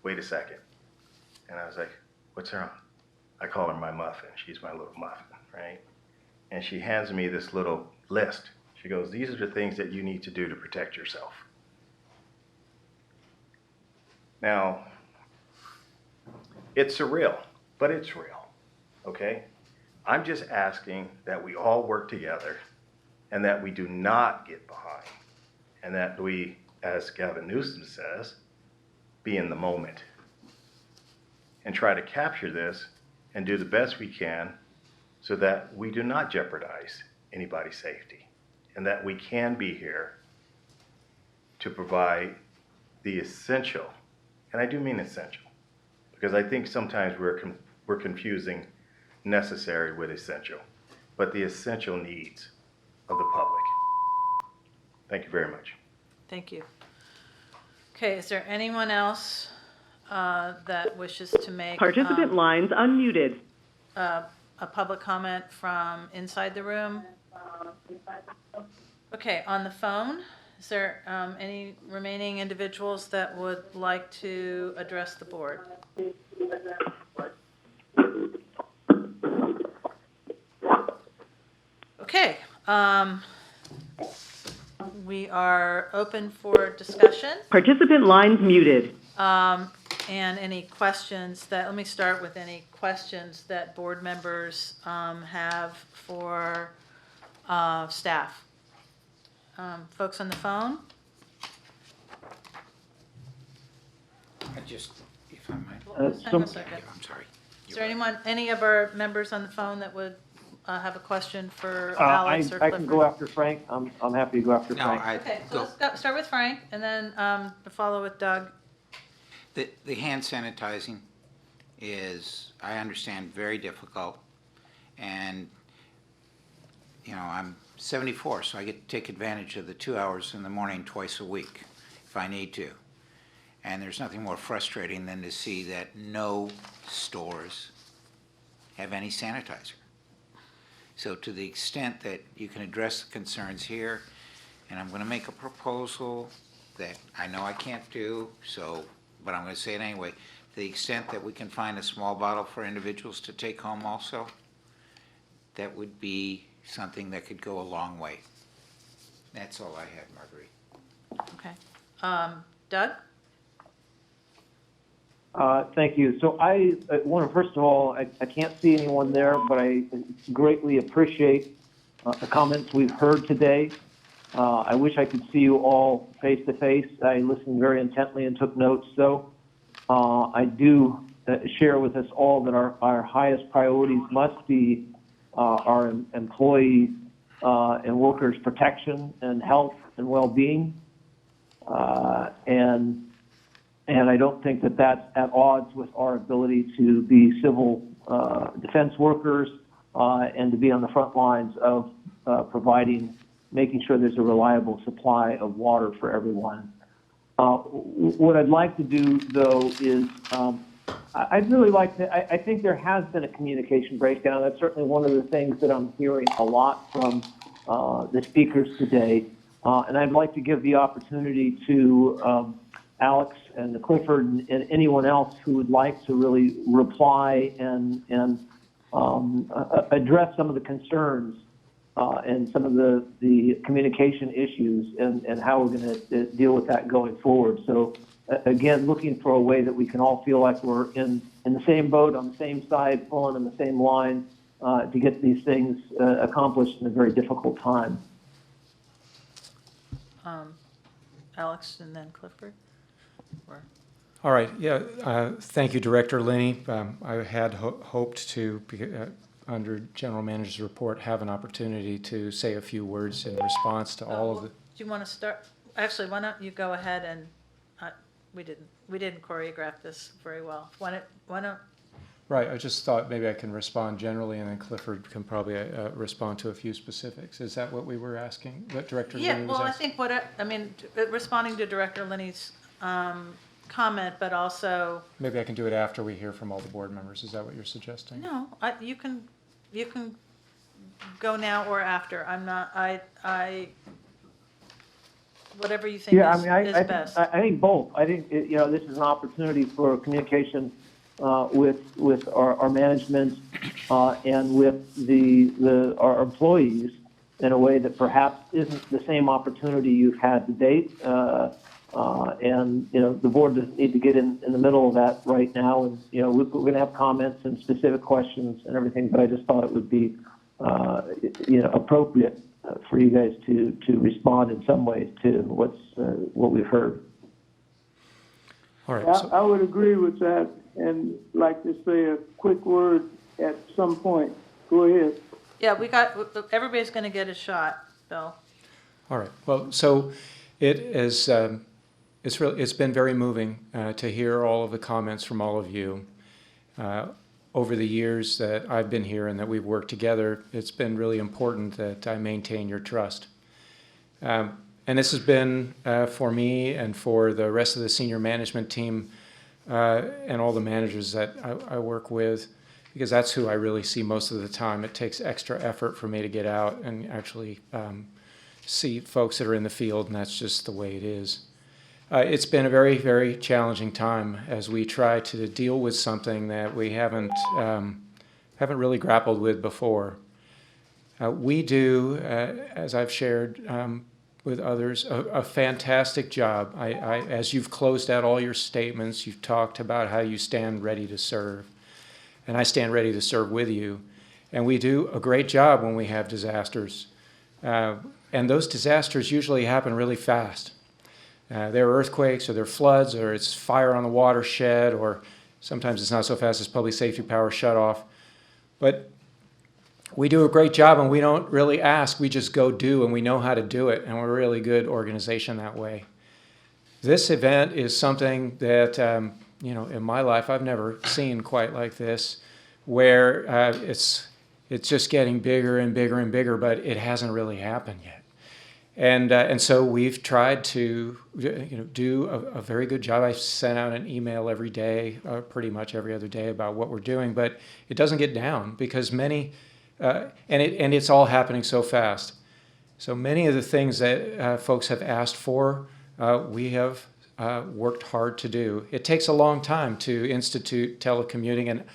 wait a second." And I was like, "What's wrong?" I call her my muffin. She's my little muffin, right? And she hands me this little list. She goes, "These are the things that you need to do to protect yourself." Now, it's surreal, but it's real, okay? I'm just asking that we all work together and that we do not get behind, and that we, as Gavin Newsom says, be in the moment and try to capture this and do the best we can so that we do not jeopardize anybody's safety, and that we can be here to provide the essential, and I do mean essential, because I think sometimes we're confusing necessary with essential, but the essential needs of the public. Thank you very much. Thank you. Okay, is there anyone else that wishes to make Participant lines unmuted. a public comment from inside the room? Okay, on the phone, is there any remaining individuals that would like to address the board? Okay, we are open for discussion. Participant lines muted. And any questions that, let me start with any questions that board members have for staff. Folks on the phone? If I might. Hang on a second. I'm sorry. Is there anyone, any of our members on the phone that would have a question for Alex or I Clifford? can go after Frank. I'm happy to go after Frank. Okay, so let's start with Frank and then follow with Doug. The hand sanitizing is, I understand, very difficult. And, you know, I'm 74, so I get to take advantage of the 2 hours in the morning twice a week if I need to. And there's nothing more frustrating than to see that no stores have any sanitizer. So to the extent that you can address the concerns here, and I'm going to make a proposal that I know I can't do, but I'm going to say it anyway, to the extent that we can find a small bottle for individuals to take home also, that would be something that could go a long way. That's all I had, Marguerite. Okay. Doug? Thank you. So I want to, first of all, I can't see anyone there, but I greatly appreciate the comments we've heard today. I wish I could see you all face to face. I listened very intently and took notes. So I do share with us all that our highest priorities must be our employee and workers' protection and health and well-being. And I don't think that that's at odds with our ability to be civil defense workers and to be on the front lines of making sure there's a reliable supply of water for everyone. What I'd like to do, though, is I'd really like to, I think there has been a communication breakdown. That's certainly one of the things that I'm hearing a lot from the speakers today. And I'd like to give the opportunity to Alex and Clifford and anyone else who would like to really reply and address some of the concerns and some of the communication issues and how we're going to deal with that going forward. So again, looking for a way that we can all feel like we're in the same boat, on the same side, pulling on the same line to get these things accomplished in a very difficult time. Alex and then Clifford? Or? All right. Yeah. Thank you, Director Linney. I had hoped to, under General Manager's report, have an opportunity to say a few words in response to all of the. Do you want to start? Actually, why don't you go ahead and we didn't choreograph this very well. Why don't? Right. I just thought maybe I can respond generally, and then Clifford can probably respond to a few specifics. Is that what we were asking? What Director Linney was asking? I think responding to Director Linney's comment, but also. Maybe I can do it after we hear from all the board members. Is that what you're suggesting? No, you can go now or after. I'm not. Whatever you think is best. I think both. I think this is an opportunity for communication with our management and with our employees in a way that perhaps isn't the same opportunity you've had to date. And the board doesn't need to get in the middle of that right now. And we're going to have comments and specific questions and everything. But I just thought it would be appropriate for you guys to respond in some ways to what we've heard. All right. I would agree with that and like to say a quick word at some point. Go ahead. Yeah, everybody's going to get a shot, Bill. All right. Well, so it is. It's been very moving to hear all of the comments from all of you. Over the years that I've been here and that we've worked together, it's been really important that I maintain your trust. And this has been for me and for the rest of the senior management team and all the managers that I work with, because that's who I really see most of the time. It takes extra effort for me to get out and actually see folks that are in the field, and that's just the way it is. It's been a very, very challenging time as we try to deal with something that we haven't really grappled with before. We do, as I've shared with others, a fantastic job. As you've closed out all your statements, you've talked about how you stand ready to serve, and I stand ready to serve with you. And we do a great job when we have disasters. And those disasters usually happen really fast. There are earthquakes, or there are floods, or it's fire on the watershed, or sometimes it's not so fast as public safety power shut off. But we do a great job, and we don't really ask. We just go do, and we know how to do it, and we're a really good organization that way. This event is something that, in my life, I've never seen quite like this, where it's just getting bigger and bigger and bigger, but it hasn't really happened yet. And so we've tried to do a very good job. I sent out an email every day, pretty much every other day, about what we're doing, but it doesn't get down because many, and it's all happening so fast. So many of the things that folks have asked for, we have worked hard to do. It takes a long time to institute telecommuting, and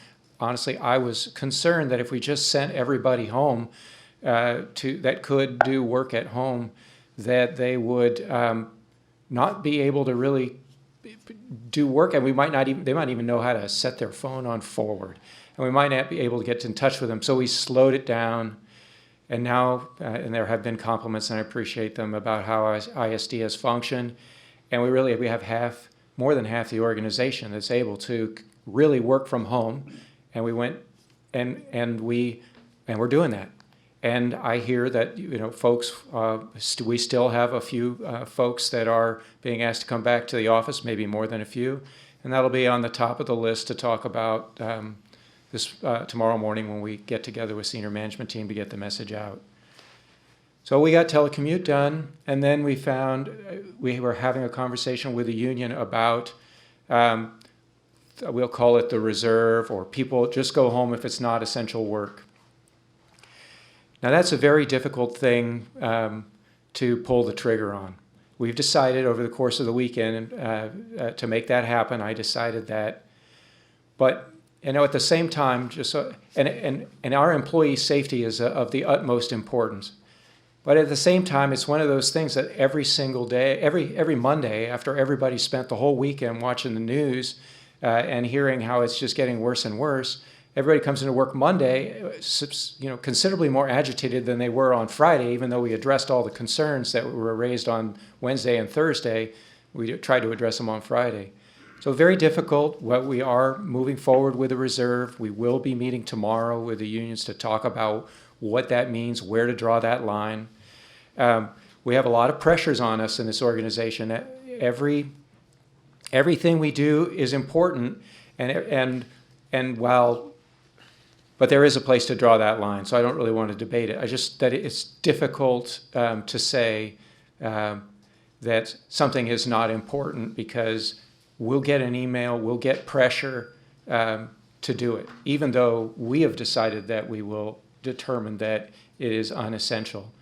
honestly, I was concerned that if we just sent everybody home that could do work at home, that they would not be able to really do work, and they might even know how to set their phone on forward, and we might not be able to get in touch with them. So we slowed it down, and now, and there have been compliments, and I appreciate them, about how ISD has functioned, and we have more than half the organization that's able to really work from home, and we went and we're doing that. And I hear that, folks, we still have a few folks that are being asked to come back to the office, maybe more than a few. And that'll be on the top of the list to talk about this tomorrow morning when we get together with senior management team to get the message out. So we got telecommute done, and then we found we were having a conversation with the union about, we'll call it the reserve, or people just go home if it's not essential work. Now that's a very difficult thing to pull the trigger on. We've decided over the course of the weekend to make that happen. I decided that, but at the same time, and our employee safety is of the utmost importance. But at the same time, it's one of those things that every single day, every Monday, after everybody spent the whole weekend watching the news and hearing how it's just getting worse and worse, everybody comes into work Monday, considerably more agitated than they were on Friday, even though we addressed all the concerns that were raised on Wednesday and Thursday. We tried to address them on Friday. So very difficult. We are moving forward with the reserve. We will be meeting tomorrow with the unions to talk about what that means, where to draw that line. We have a lot of pressures on us in this organization. Everything we do is important, but there is a place to draw that line. So I don't really want to debate it. That it's difficult to say that something is not important, because we'll get an email, we'll get pressure to do it, even though we have decided that we will determine that it is unessential.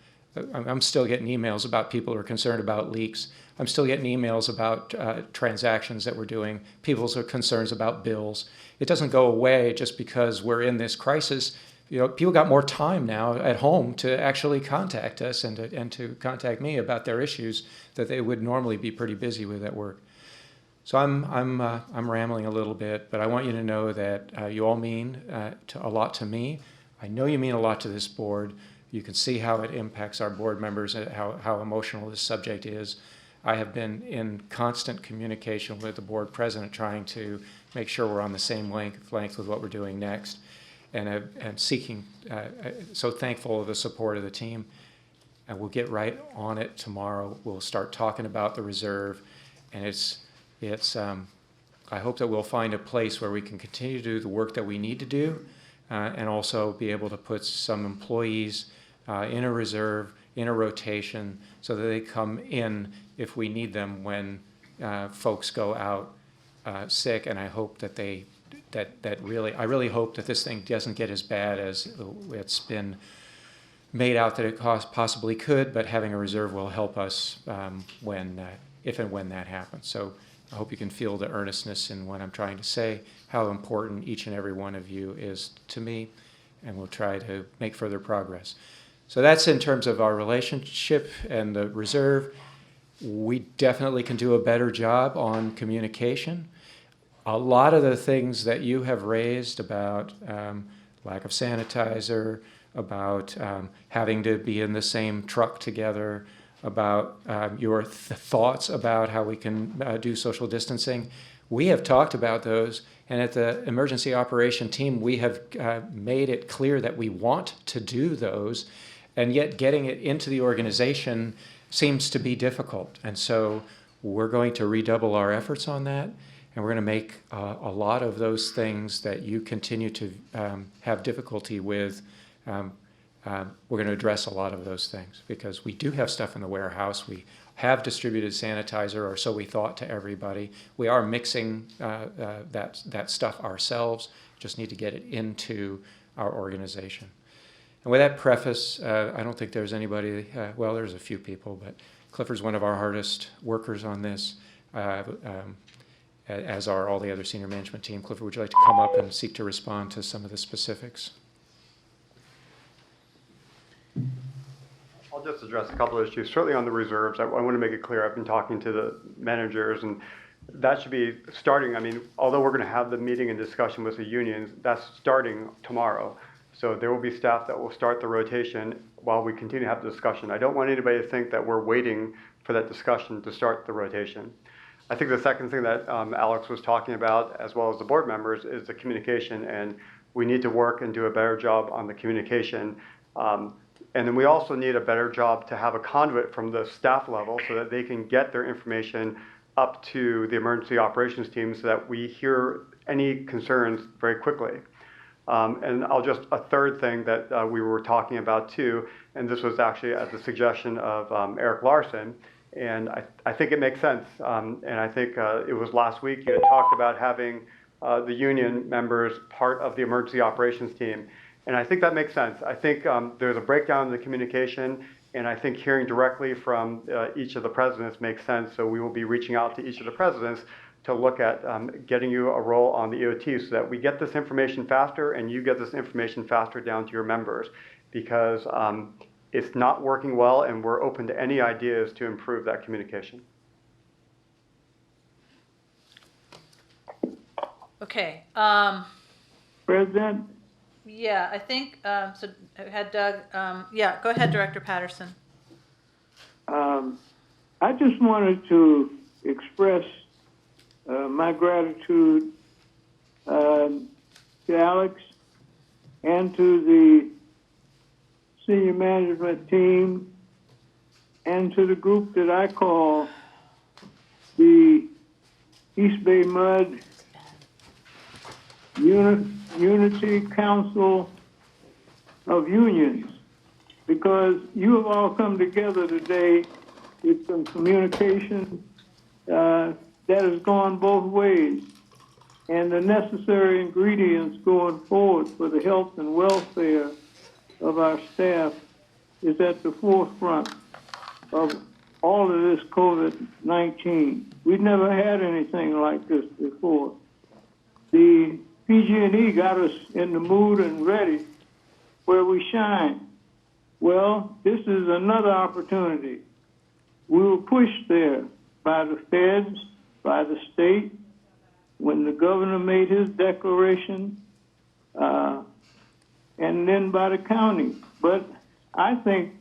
I'm still getting emails about people who are concerned about leaks. I'm still getting emails about transactions that we're doing. People's concerns about bills. It doesn't go away just because we're in this crisis. People got more time now at home to actually contact us and to contact me about their issues that they would normally be pretty busy with at work. So I'm rambling a little bit, but I want you to know that you all mean a lot to me. I know you mean a lot to this board. You can see how it impacts our board members and how emotional this subject is. I have been in constant communication with the board president, trying to make sure we're on the same length with what we're doing next, and seeking, so thankful of the support of the team. And we'll get right on it tomorrow. We'll start talking about the reserve, and I hope that we'll find a place where we can continue to do the work that we need to do, and also be able to put some employees in a reserve, in a rotation, so that they come in if we need them when folks go out sick. And I hope that I really hope that this thing doesn't get as bad as it's been made out that it possibly could, but having a reserve will help us if and when that happens. So I hope you can feel the earnestness in what I'm trying to say, how important each and every one of you is to me, and we'll try to make further progress. So that's in terms of our relationship and the reserve. We definitely can do a better job on communication. A lot of the things that you have raised about lack of sanitizer, about having to be in the same truck together, about your thoughts about how we can do social distancing. We have talked about those, and at the emergency operation team, we have made it clear that we want to do those, and yet getting it into the organization seems to be difficult. And so we're going to redouble our efforts on that, and we're going to make a lot of those things that you continue to have difficulty with. We're going to address a lot of those things, because we do have stuff in the warehouse. We have distributed sanitizer, or so we thought, to everybody. We are mixing that stuff ourselves. Just need to get it into our organization. And with that preface, I don't think there's anybody, well, there's a few people, but Clifford's one of our hardest workers on this, as are all the other senior management team. Clifford, would you like to come up and seek to respond to some of the specifics? I'll just address a couple of issues. Certainly on the reserves, I want to make it clear, I've been talking to the managers, and that should be starting. I mean, although we're going to have the meeting and discussion with the unions, that's starting tomorrow. So there will be staff that will start the rotation while we continue to have the discussion. I don't want anybody to think that we're waiting for that discussion to start the rotation. I think the second thing that Alex was talking about, as well as the board members, is the communication, and we need to work and do a better job on the communication. And then we also need a better job to have a conduit from the staff level so that they can get their information up to the emergency operations team so that we hear any concerns very quickly. And a third thing that we were talking about too, and this was actually at the suggestion of Eric Larson, and I think it makes sense. And I think it was last week you had talked about having the union members part of the emergency operations team. And I think that makes sense. I think there's a breakdown in the communication, and I think hearing directly from each of the presidents makes sense. So we will be reaching out to each of the presidents to look at getting you a role on the EOT so that we get this information faster and you get this information faster down to your members, because it's not working well and we're open to any ideas to improve that communication. Okay. President? Yeah, I think, so I had Doug, yeah, go ahead, Director Patterson. I just wanted to express my gratitude to Alex and to the senior management team and to the group that I call the EBMUD Unity Council of Unions, because you have all come together today with some communication that has gone both ways, and the necessary ingredients going forward for the health and welfare of our staff is at the forefront of all of this COVID-19. We've never had anything like this before. The PG&E got us in the mood and ready where we shine. Well, this is another opportunity. We were pushed there by the feds, by the state, when the governor made his declaration, and then by the county. But I think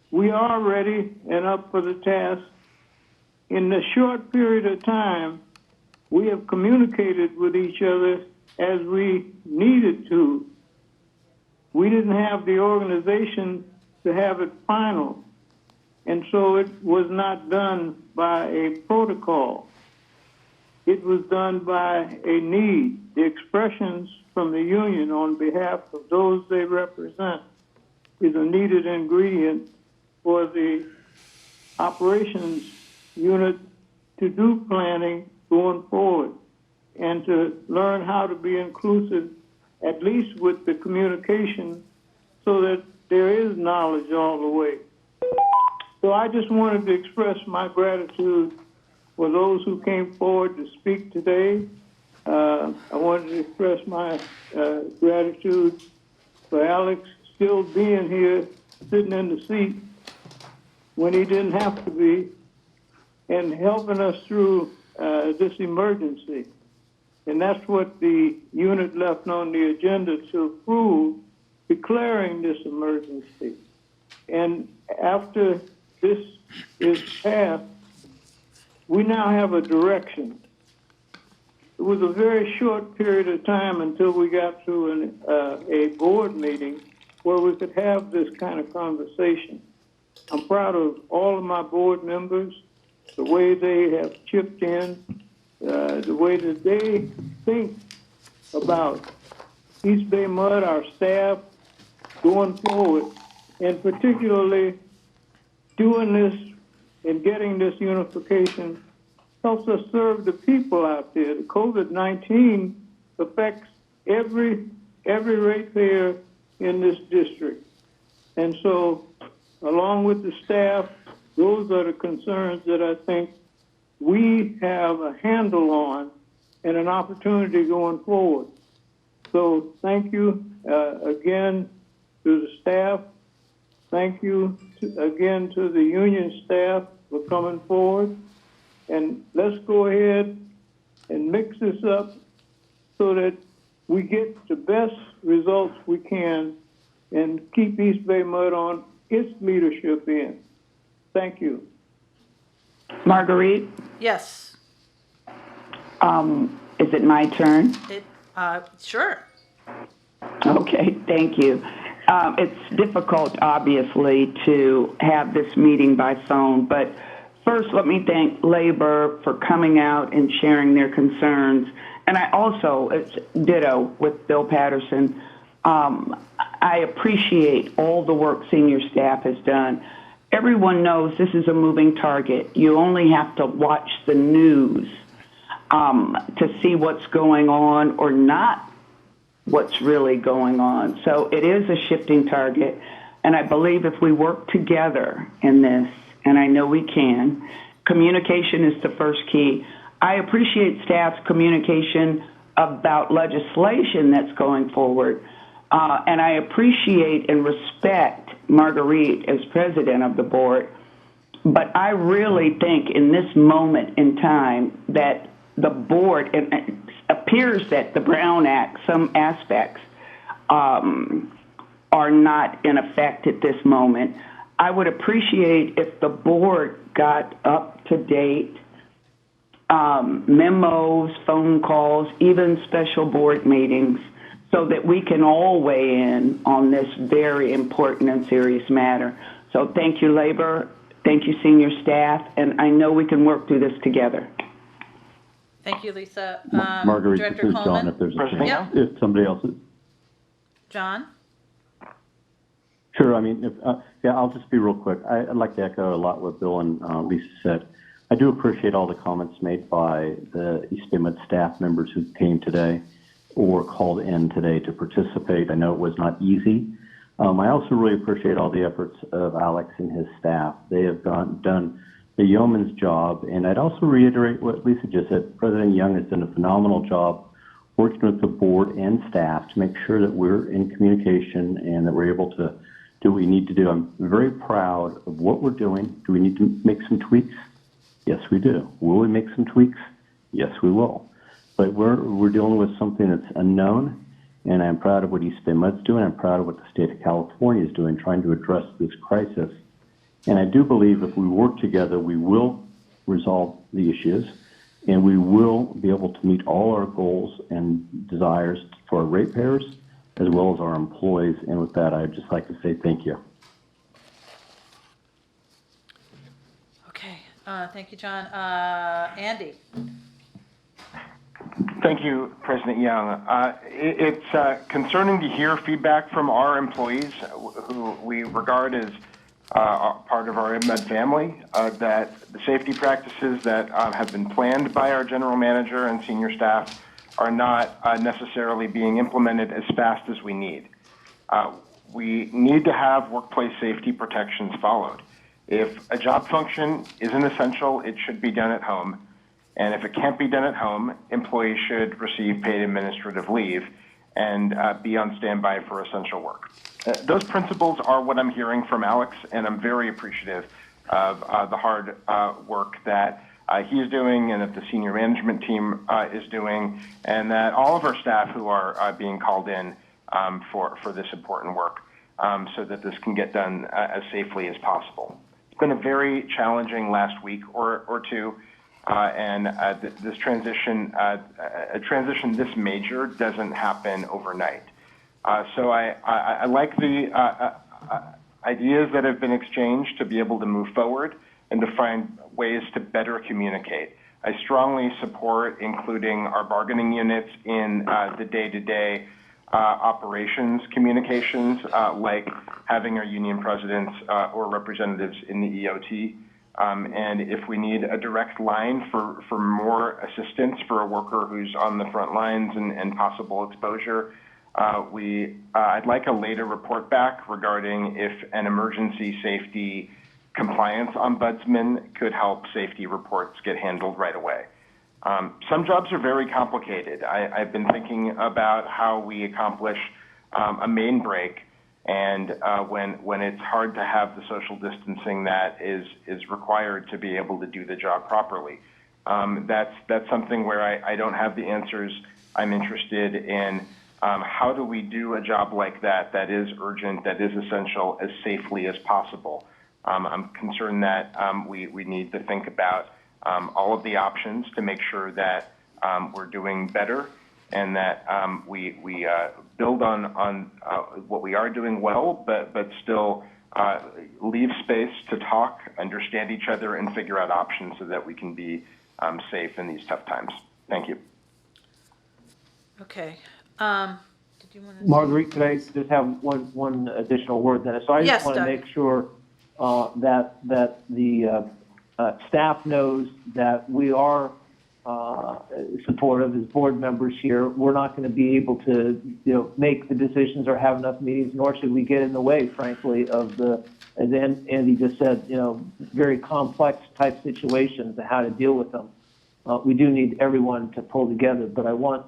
we are ready and up for the task. In the short period of time, we have communicated with each other as we needed to. We didn't have the organization to have it final, and so it was not done by a protocol. It was done by a need. The expressions from the union on behalf of those they represent is a needed ingredient for the operations unit to do planning going forward and to learn how to be inclusive, at least with the communication, so that there is knowledge all the way. So I just wanted to express my gratitude for those who came forward to speak today. I wanted to express my gratitude for Alex still being here, sitting in the seat when he didn't have to be, and helping us through this emergency. And that's what the unit left on the agenda to approve, declaring this emergency. And after this is passed, we now have a direction. It was a very short period of time until we got to a board meeting where we could have this kind of conversation. I'm proud of all of my board members, the way they have chipped in, the way that they think about EBMUD, our staff, going forward, and particularly doing this and getting this unification helps us serve the people out there. The COVID-19 affects every ratepayer in this district. And so, along with the staff, those are the concerns that I think we have a handle on and an opportunity going forward. So thank you again to the staff. Thank you again to the union staff for coming forward. And let's go ahead and mix this up so that we get the best results we can and keep EBMUD on its leadership in. Thank you. Marguerite? Yes. Is it my turn? Sure. Okay, thank you. It's difficult, obviously, to have this meeting by phone, but first let me thank Labor for coming out and sharing their concerns. And I also, it's ditto with Bill Patterson, I appreciate all the work senior staff has done. Everyone knows this is a moving target. You only have to watch the news to see what's going on or not what's really going on. So it is a shifting target, and I believe if we work together in this, and I know we can, communication is the first key. I appreciate staff's communication about legislation that's going forward, and I appreciate and respect Marguerite as president of the board, but I really think in this moment in time that the board, it appears that the Brown Act, some aspects, are not in effect at this moment. I would appreciate if the board got up-to-date memos, phone calls, even special board meetings, so that we can all weigh in on this very important and serious matter. So thank you, Labor. Thank you, senior staff. And I know we can work through this together. Thank you, Lisa. Marguerite, Director this is John, Coleman? if there's a President chance. Young? If somebody else is. John? Sure, I mean, yeah, I'll just be real quick. I'd like to echo a lot what Bill and Lisa said. I do appreciate all the comments made by the East EBMUD staff members who came today or called in today to participate. I know it was not easy. I also really appreciate all the efforts of Alex and his staff. They have done the yeoman's job, and I'd also reiterate what Lisa just said. President Young has done a phenomenal job working with the board and staff to make sure that we're in communication and that we're able to do what we need to do. I'm very proud of what we're doing. Do we need to make some tweaks? Yes, we do. Will we make some tweaks? Yes, we will. But we're dealing with something that's unknown, and I'm proud of what East EBMUD's doing. I'm proud of what the state of California is doing, trying to address this crisis. And I do believe if we work together, we will resolve the issues, and we will be able to meet all our goals and desires for our ratepayers as well as our employees. And with that, I'd just like to say thank you. Okay. Thank you, John. Andy? Thank you, President Young. It's concerning to hear feedback from our employees, who we regard as part of our EBMUD family, that the safety practices that have been planned by our general manager and senior staff are not necessarily being implemented as fast as we need. We need to have workplace safety protections followed. If a job function isn't essential, it should be done at home. And if it can't be done at home, employees should receive paid administrative leave and be on standby for essential work. Those principles are what I'm hearing from Alex, and I'm very appreciative of the hard work that he's doing and that the senior management team is doing, and that all of our staff who are being called in for this important work so that this can get done as safely as possible. It's been a very challenging last week or two. And this transition, a transition this major doesn't happen overnight. So I like the ideas that have been exchanged to be able to move forward and to find ways to better communicate. I strongly support including our bargaining units in the day-to-day operations communications, like having our union presidents or representatives in the EOT. And if we need a direct line for more assistance for a worker who's on the front lines and possible exposure, I'd like a later report back regarding if an emergency safety compliance ombudsman could help safety reports get handled right away. Some jobs are very complicated. I've been thinking about how we accomplish a main break, and when it's hard to have the social distancing that is required to be able to do the job properly. That's something where I don't have the answers. I'm interested in how do we do a job like that is urgent, that is essential, as safely as possible. I'm concerned that we need to think about all of the options to make sure that we're doing better and that we build on what we are doing well, but still leave space to talk, understand each other, and figure out options so that we can be safe in these tough times. Thank you. Okay. Did you want to? Marguerite, could I just have one additional word then? So I Yes, just want to Doug. make sure that the staff knows that we are supportive as board members here. We're not going to be able to, make the decisions or have enough meetings, nor should we get in the way, frankly, of the, as Andy just said, very complex type situations and how to deal with them. We do need everyone to pull together, but I want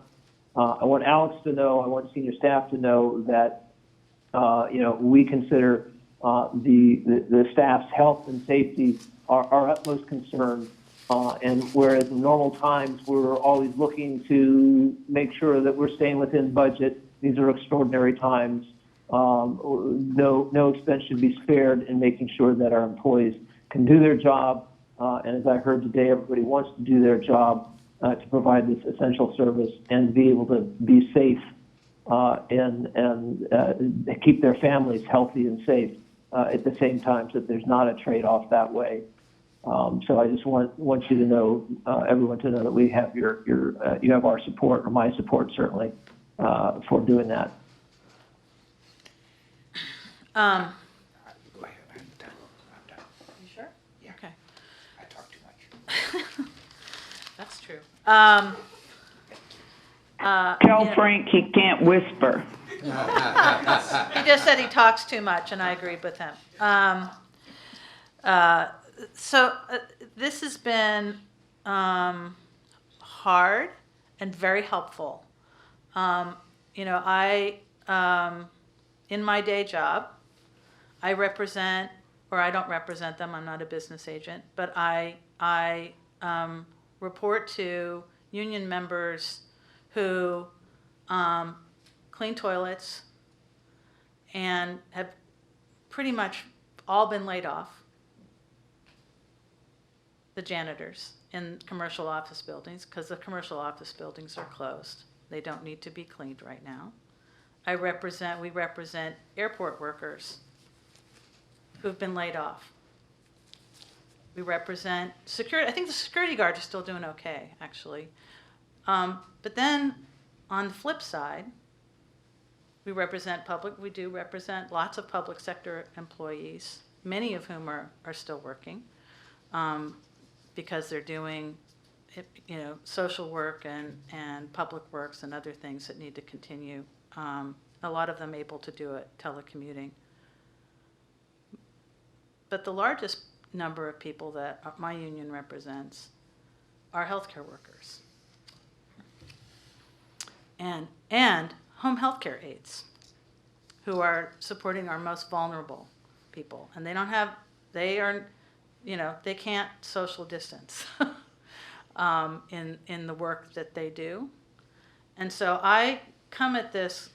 Alex to know, I want senior staff to know that, we consider the staff's health and safety our utmost concern. And whereas in normal times, we're always looking to make sure that we're staying within budget, these are extraordinary times. No expense should be spared in making sure that our employees can do their job. And as I heard today, everybody wants to do their job to provide this essential service and be able to be safe and keep their families healthy and safe at the same time, so that there's not a trade-off that way. So I just want you to know, everyone to know that we have you have our support, or my support certainly, for doing that. Go ahead, I'm done. You sure? Yeah. Okay. I talk too much. That's true. Tell Frank he can't whisper. He just said he talks too much, and I agreed with him. So this has been hard and very helpful. I in my day job, I represent, or I don't represent them. I'm not a business agent, but I report to union members who clean toilets and have pretty much all been laid off. The janitors in commercial office buildings, because the commercial office buildings are closed. They don't need to be cleaned right now. We represent airport workers who've been laid off. We represent security. I think the security guards are still doing okay, actually. But then on the flip side, we do represent lots of public sector employees, many of whom are still working. Because they're doing, social work and public works and other things that need to continue. A lot of them able to do it telecommuting. But the largest number of people that my union represents are healthcare workers and home healthcare aides who are supporting our most vulnerable people, and they can't social distance in the work that they do. And so I come at this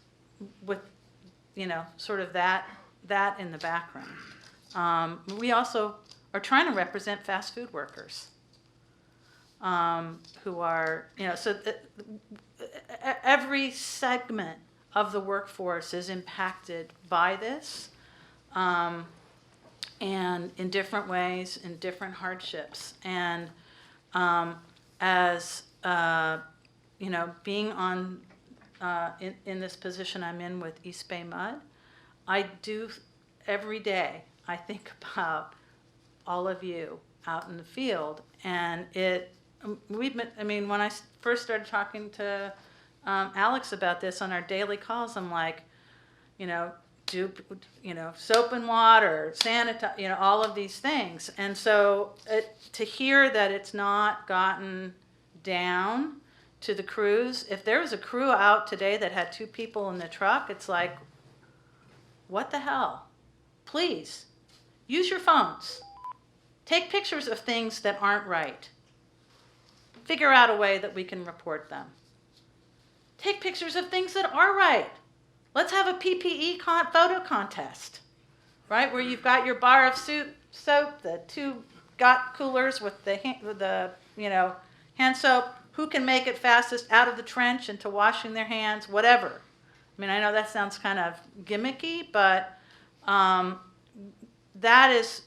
with, sort of that in the background. We also are trying to represent fast food workers who are, every segment of the workforce is impacted by this. And in different ways, in different hardships. And being on in this position I'm in with EBMUD, I do every day. I think about all of you out in the field, and when I first started talking to Alex about this on our daily calls, I'm like, do soap and water, sanitize, all of these things. And so to hear that it's not gotten down to the crews, if there was a crew out today that had 2 people in the truck, it's like, what the hell? Please, use your phones. Take pictures of things that aren't right. Figure out a way that we can report them. Take pictures of things that are right. Let's have a PPE photo contest, right? Where you've got your bar of soap, the 2 got coolers with the hand soap, who can make it fastest out of the trench into washing their hands, whatever. I mean, I know that sounds kind of gimmicky, but that is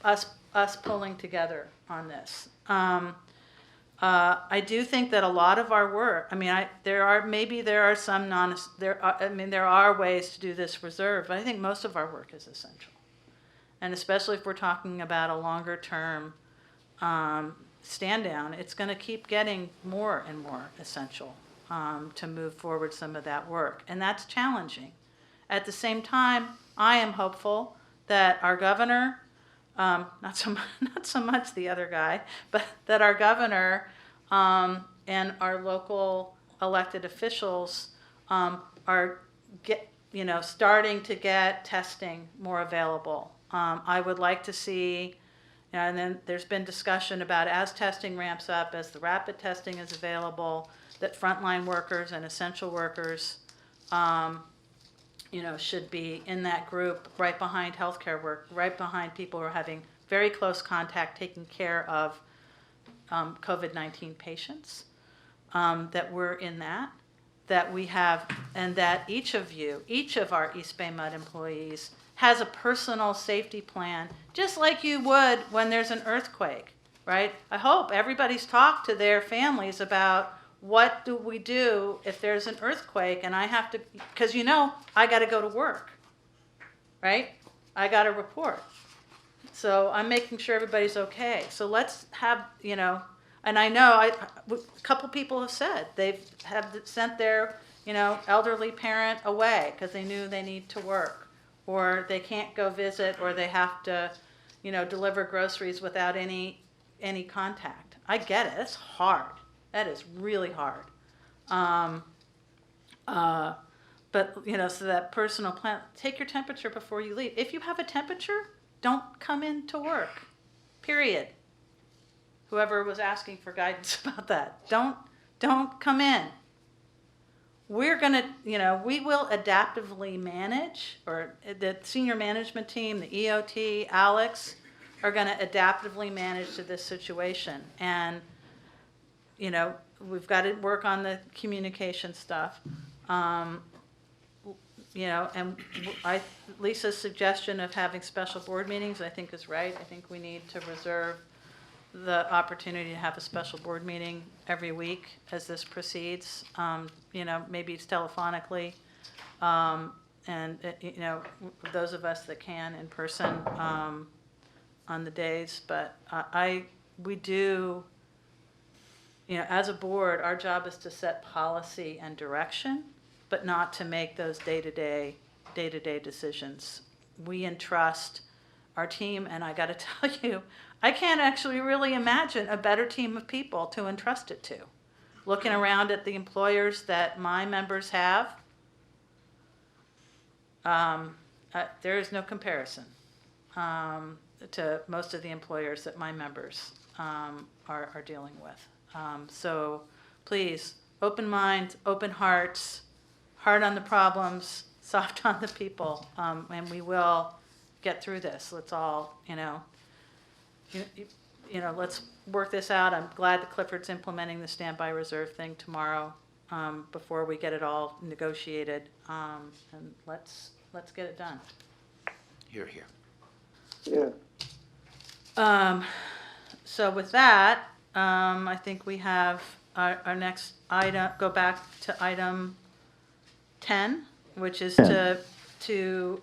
us pulling together on this. I do think that a lot of our work, I mean, there are ways to do this reserve, but I think most of our work is essential. And especially if we're talking about a longer term stand down, it's going to keep getting more and more essential to move forward some of that work. And that's challenging. At the same time, I am hopeful that our governor, not so much the other guy, but that our governor and our local elected officials are starting to get testing more available. I would like to see, and then there's been discussion about as testing ramps up, as the rapid testing is available, that frontline workers and essential workers should be in that group right behind healthcare work, right behind people who are having very close contact, taking care of COVID-19 patients, that we're in that we have, and that each of our East Bay MUD employees has a personal safety plan, just like you would when there's an earthquake, right? I hope everybody's talked to their families about what do we do if there's an earthquake and I have to, because I got to go to work, right? I got to report. So I'm making sure everybody's okay. So let's have, and I know a couple people have said they've sent their, elderly parent away because they knew they need to work, or they can't go visit, or they have to, deliver groceries without any contact. I get it. It's hard. That is really hard. But, so that personal plan, take your temperature before you leave. If you have a temperature, don't come in to work, period. Whoever was asking for guidance about that, don't come in. We're going to, we will adaptively manage, or the senior management team, the EOT, Alex, are going to adaptively manage to this situation. And, we've got to work on the communication stuff. And Lisa's suggestion of having special board meetings, I think is right. I think we need to reserve the opportunity to have a special board meeting every week as this proceeds. Maybe it's telephonically, and those of us that can in person on the days. But we do. As a board, our job is to set policy and direction, but not to make those day-to-day decisions. We entrust our team, and I got to tell you, I can't actually really imagine a better team of people to entrust it to. Looking around at the employers that my members have, there is no comparison to most of the employers that my members are dealing with. So please, open minds, open hearts, hard on the problems, soft on the people, and we will get through this. Let's all, let's work this out. I'm glad that Clifford's implementing the standby reserve thing tomorrow before we get it all negotiated, and let's get it done. Hear, hear. Yeah. So with that, I think we have our next item, go back to item 10, which is to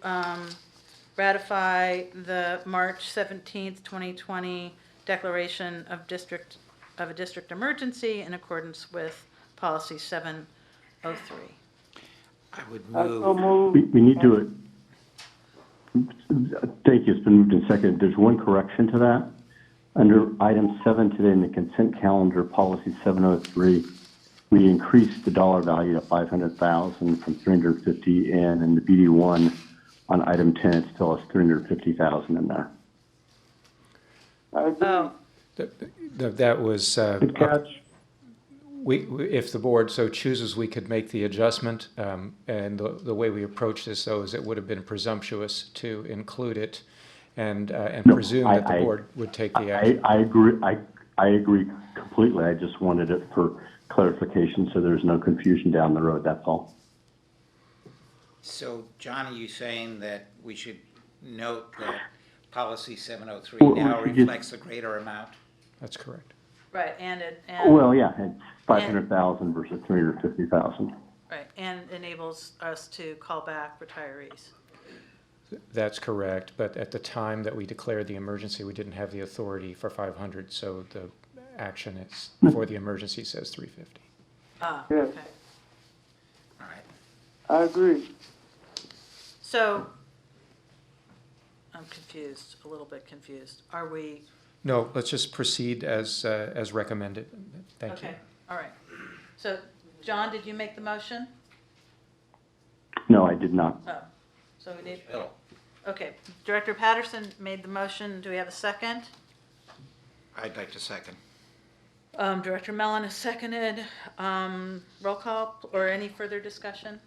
ratify the March 17th, 2020 declaration of a district emergency in accordance with policy 703. I would move. We need to, thank you, it's been moved and seconded. There's one correction to that. Under item 7 today in the consent calendar, policy 703, we increased the dollar value to $500,000 from $350,000 in the BD1 on item 10, it still has $350,000 in there. Oh. That was, Good catch. if the board so chooses, we could make the adjustment. And the way we approach this, though, is it would have been presumptuous to include it and presume that the board would take the action. I agree completely. I just wanted it for clarification so there's no confusion down the road, that's all. So, John, are you saying that we should note that policy 703 Well, now we should reflects a greater amount? That's correct. Right, and Well, yeah, it's 500,000 versus 350,000. right, and enables us to call back retirees. That's correct, but at the time that we declared the emergency, we didn't have the authority for 500, so the action is for the emergency says 350. Ah, Yes. okay. All right. I agree. So, I'm confused, a little bit confused. Are we, No, let's just proceed as recommended. Thank you. okay, all right. So, John, did you make the motion? No, I did not. Oh, so we need, Bill. okay. Director Patterson made the motion. Do we have a second? I'd like to second. Director Mellon has seconded. Roll call or any further discussion?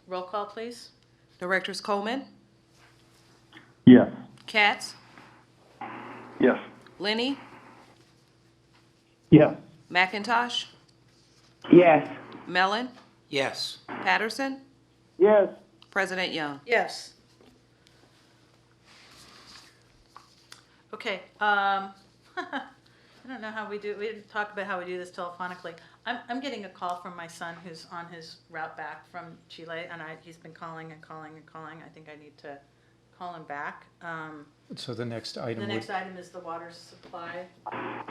Roll call, please. Directors Coleman, Yes. Katz, Yes. Lenny, Yes. McIntosh, Yes. Mellon, Yes. Patterson, Yes. President Young. Yes. Okay, I don't know how we do, we didn't talk about how we do this telephonically. I'm getting a call from my son who's on his route back from Chile, and he's been calling and calling and calling. I think I need to call him back. So the next item The would next item is the water supply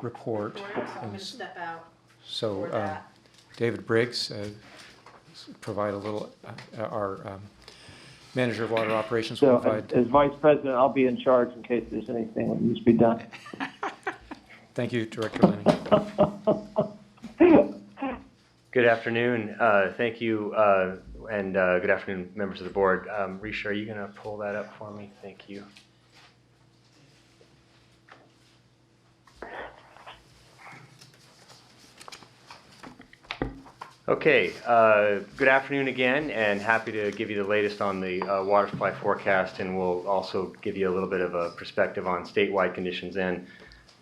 report. report, so I'm and gonna step out So for that. David Briggs, provide a little, our manager of water operations will So provide. as vice president, I'll be in charge in case there's anything that needs to be done. Thank you, Director Lenny. Good afternoon. Thank you, and good afternoon, members of the board. Risha, are you going to pull that up for me? Thank you. Okay, good afternoon again, and happy to give you the latest on the water supply forecast, and we'll also give you a little bit of a perspective on statewide conditions. And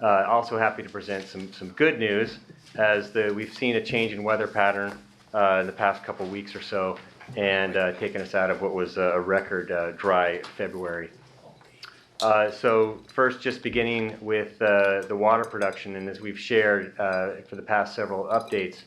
also happy to present some good news, as we've seen a change in weather pattern in the past couple weeks or so, and taken us out of what was a record dry February. So first, just beginning with the water production, and as we've shared for the past several updates,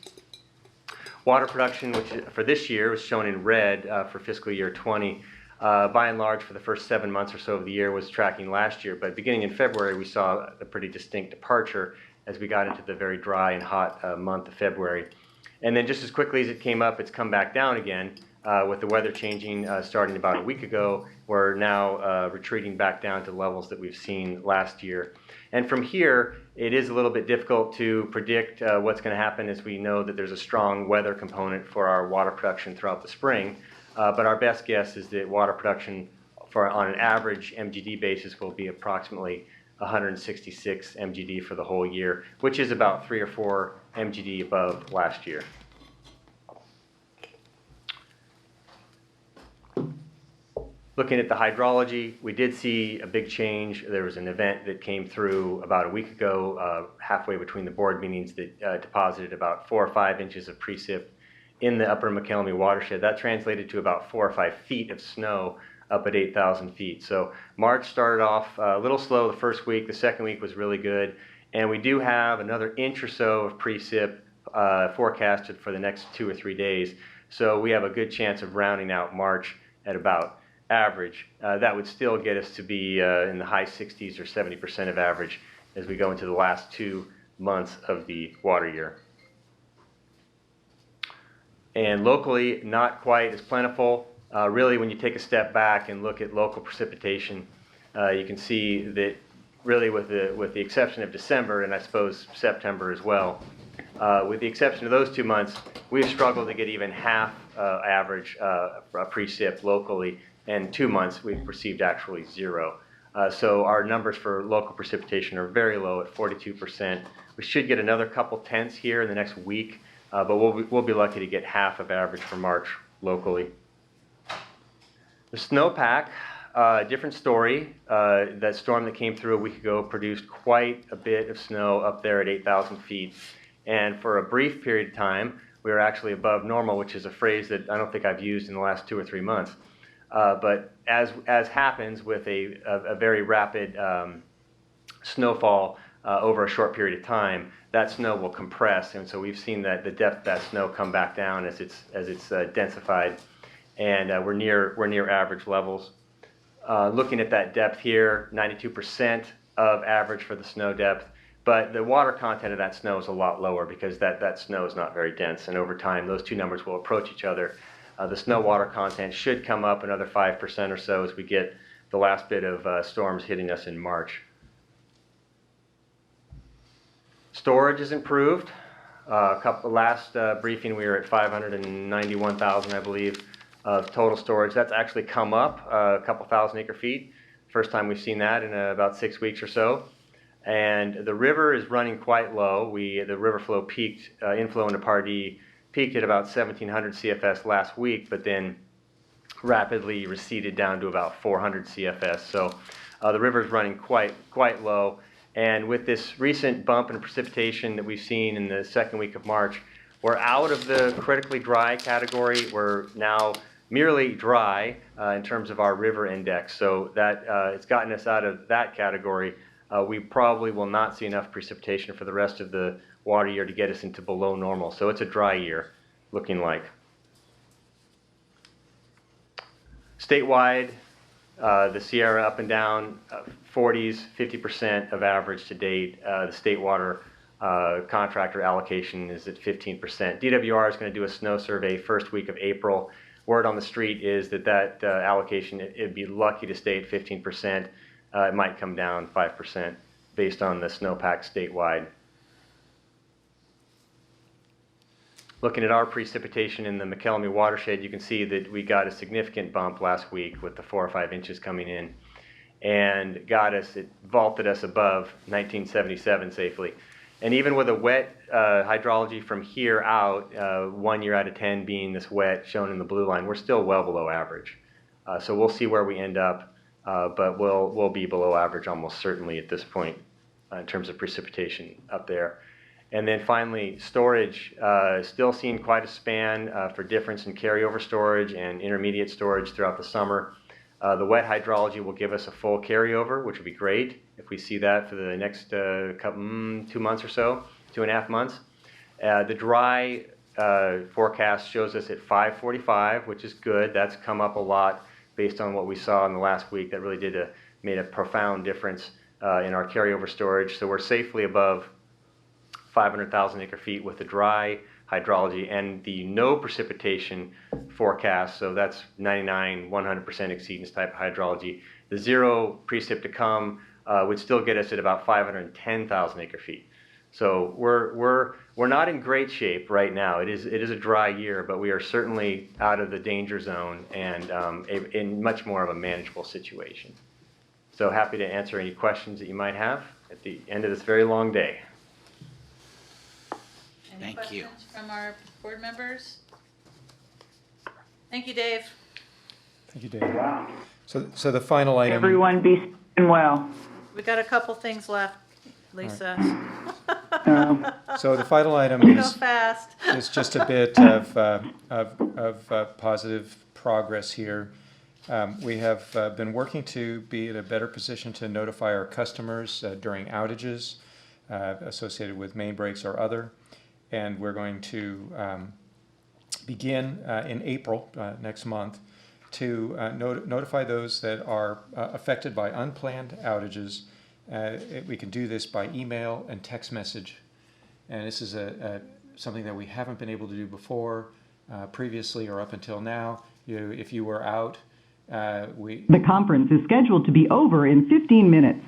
water production, which for this year was shown in red for fiscal year 20, by and large for the first 7 months or so of the year was tracking last year. But beginning in February, we saw a pretty distinct departure as we got into the very dry and hot month of February. And then just as quickly as it came up, it's come back down again with the weather changing starting about a week ago. We're now retreating back down to levels that we've seen last year. And from here, it is a little bit difficult to predict what's going to happen, as we know that there's a strong weather component for our water production throughout the spring. But our best guess is that water production on an average MGD basis will be approximately 166 MGD for the whole year, which is about 3 or 4 MGD above last year. Looking at the hydrology, we did see a big change. There was an event that came through about a week ago, halfway between the board meetings, that deposited about 4 or 5 inches of precip in the upper McElmy watershed. That translated to about 4 or 5 feet of snow up at 8,000 feet. So March started off a little slow the first week. The second week was really good. And we do have another inch or so of precip forecasted for the next 2 or 3 days. So we have a good chance of rounding out March at about average. That would still get us to be in the high 60s or 70% of average as we go into the last 2 months of the water year. And locally, not quite as plentiful. Really, when you take a step back and look at local precipitation, you can see that really with the exception of December, and I suppose September as well, with the exception of those 2 months, we've struggled to get even half average precip locally. And 2 months, we've received actually 0. So our numbers for local precipitation are very low at 42%. We should get another couple tenths here in the next week, but we'll be lucky to get half of average for March locally. The snowpack, different story. That storm that came through a week ago produced quite a bit of snow up there at 8,000 feet. And for a brief period of time, we were actually above normal, which is a phrase that I don't think I've used in the last 2 or 3 months. But as happens with a very rapid snowfall over a short period of time, that snow will compress, and so we've seen that the depth of that snow come back down as it's densified, and we're near average levels. Looking at that depth here, 92% of average for the snow depth. But the water content of that snow is a lot lower because that snow is not very dense, and over time those two numbers will approach each other. The snow water content should come up another 5% or so as we get the last bit of storms hitting us in March. Storage is improved. Last briefing we were at 591,000, I believe, of total storage. That's actually come up a couple thousand acre feet. First time we've seen that in about 6 weeks or so. And the river is running quite low. The river flow peaked, inflow into Pardee peaked at about 1,700 CFS last week, but then rapidly receded down to about 400 CFS. So the river is running quite low. And with this recent bump in precipitation that we've seen in the second week of March, we're out of the critically dry category. We're now merely dry in terms of our river index. So that it's gotten us out of that category. We probably will not see enough precipitation for the rest of the water year to get us into below normal. So it's a dry year looking like. Statewide, the Sierra up and down, 40s, 50% of average to date. The state water contractor allocation is at 15%. DWR is going to do a snow survey first week of April. Word on the street is that allocation, it'd be lucky to stay at 15%. It might come down 5% based on the snowpack statewide. Looking at our precipitation in the McElmy watershed, you can see that we got a significant bump last week with the 4 or 5 inches coming in, and it vaulted us above 1977 safely. And even with a wet hydrology from here out, 1 year out of 10 being this wet, shown in the blue line, we're still well below average. So we'll see where we end up. But we'll be below average almost certainly at this point in terms of precipitation up there. And then finally, storage, still seeing quite a span for difference in carryover storage and intermediate storage throughout the summer. The wet hydrology will give us a full carryover, which would be great if we see that for the next 2 months or so, 2.5 months. The dry forecast shows us at 545, which is good. That's come up a lot based on what we saw in the last week. That really made a profound difference in our carryover storage. So we're safely above 500,000 acre feet with the dry hydrology and the no precipitation forecast. So that's 99, 100% exceedance type of hydrology. The zero precip to come would still get us at about 510,000 acre feet. So we're not in great shape right now. It is a dry year, but we are certainly out of the danger zone and in much more of a manageable situation. So happy to answer any questions that you might have at the end of this very long day. Any questions from our board members? Thank you, Dave. Thank you, Dave. So the final item. Everyone be staying well. We got a couple things left, Lisa. So the final item Go fast. is just a bit of positive progress here. We have been working to be in a better position to notify our customers during outages associated with main breaks or other. And we're going to begin in April next month to notify those that are affected by unplanned outages. We can do this by email and text message. And this is something that we haven't been able to do before, previously or up until now. If you were out, The conference is scheduled to be over in 15 minutes.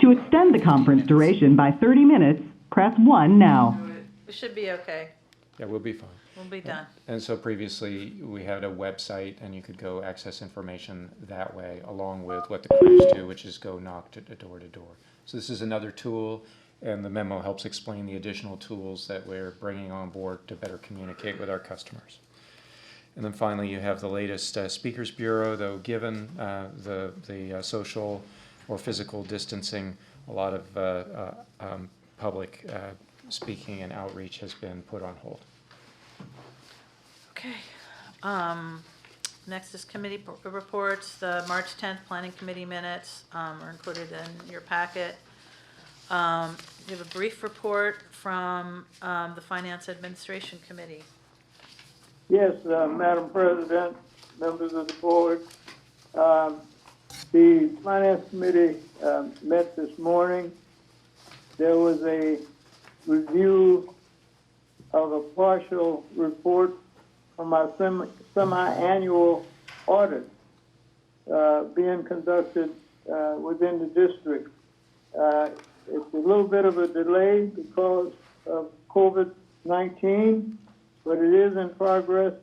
To extend the conference duration by 30 minutes, press 1 now. We should be okay. Yeah, we'll be fine. We'll be done. And so previously we had a website and you could go access information that way along with what the crews do, which is go knock door to door. So this is another tool, and the memo helps explain the additional tools that we're bringing on board to better communicate with our customers. And then finally, you have the latest Speakers Bureau, though given the social or physical distancing, a lot of public speaking and outreach has been put on hold. Okay. Next is committee reports. The March 10th Planning Committee minutes are included in your packet. You have a brief report from the Finance Administration Committee. Yes, Madam President, members of the board. The Finance Committee met this morning. There was a review of a partial report from our semi-annual audit being conducted within the district. It's a little bit of a delay because of COVID-19, but it is in progress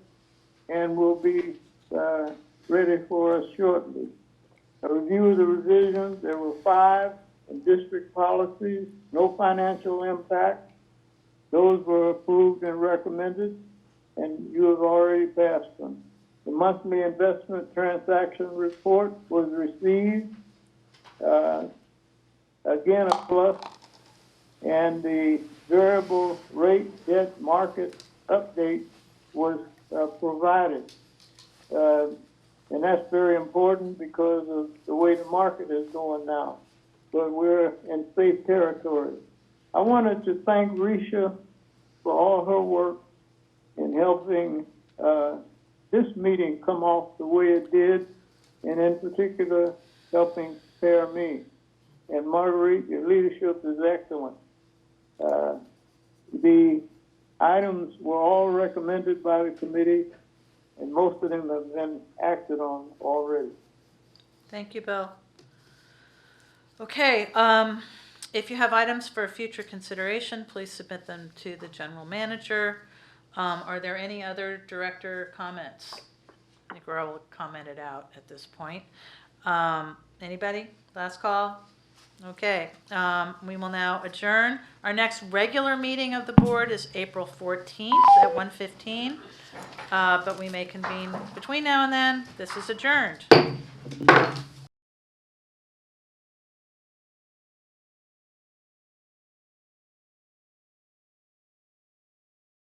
and will be ready for us shortly. A review of the revisions, there were 5 district policies, no financial impact. Those were approved and recommended, and you have already passed them. The monthly investment transaction report was received, again a plus, and the variable rate debt market update was provided. And that's very important because of the way the market is going now. But we're in safe territory. I wanted to thank Risha for all her work in helping this meeting come off the way it did, and in particular, helping prepare me. And Marguerite, your leadership is excellent. The items were all recommended by the committee, and most of them have been acted on already. Thank you, Bill. Okay, if you have items for future consideration, please submit them to the general manager. Are there any other director comments? I think we're all commented out at this point. Anybody? Last call? Okay, we will now adjourn. Our next regular meeting of the board is April 14th at 1:15, but we may convene between now and then. This is adjourned.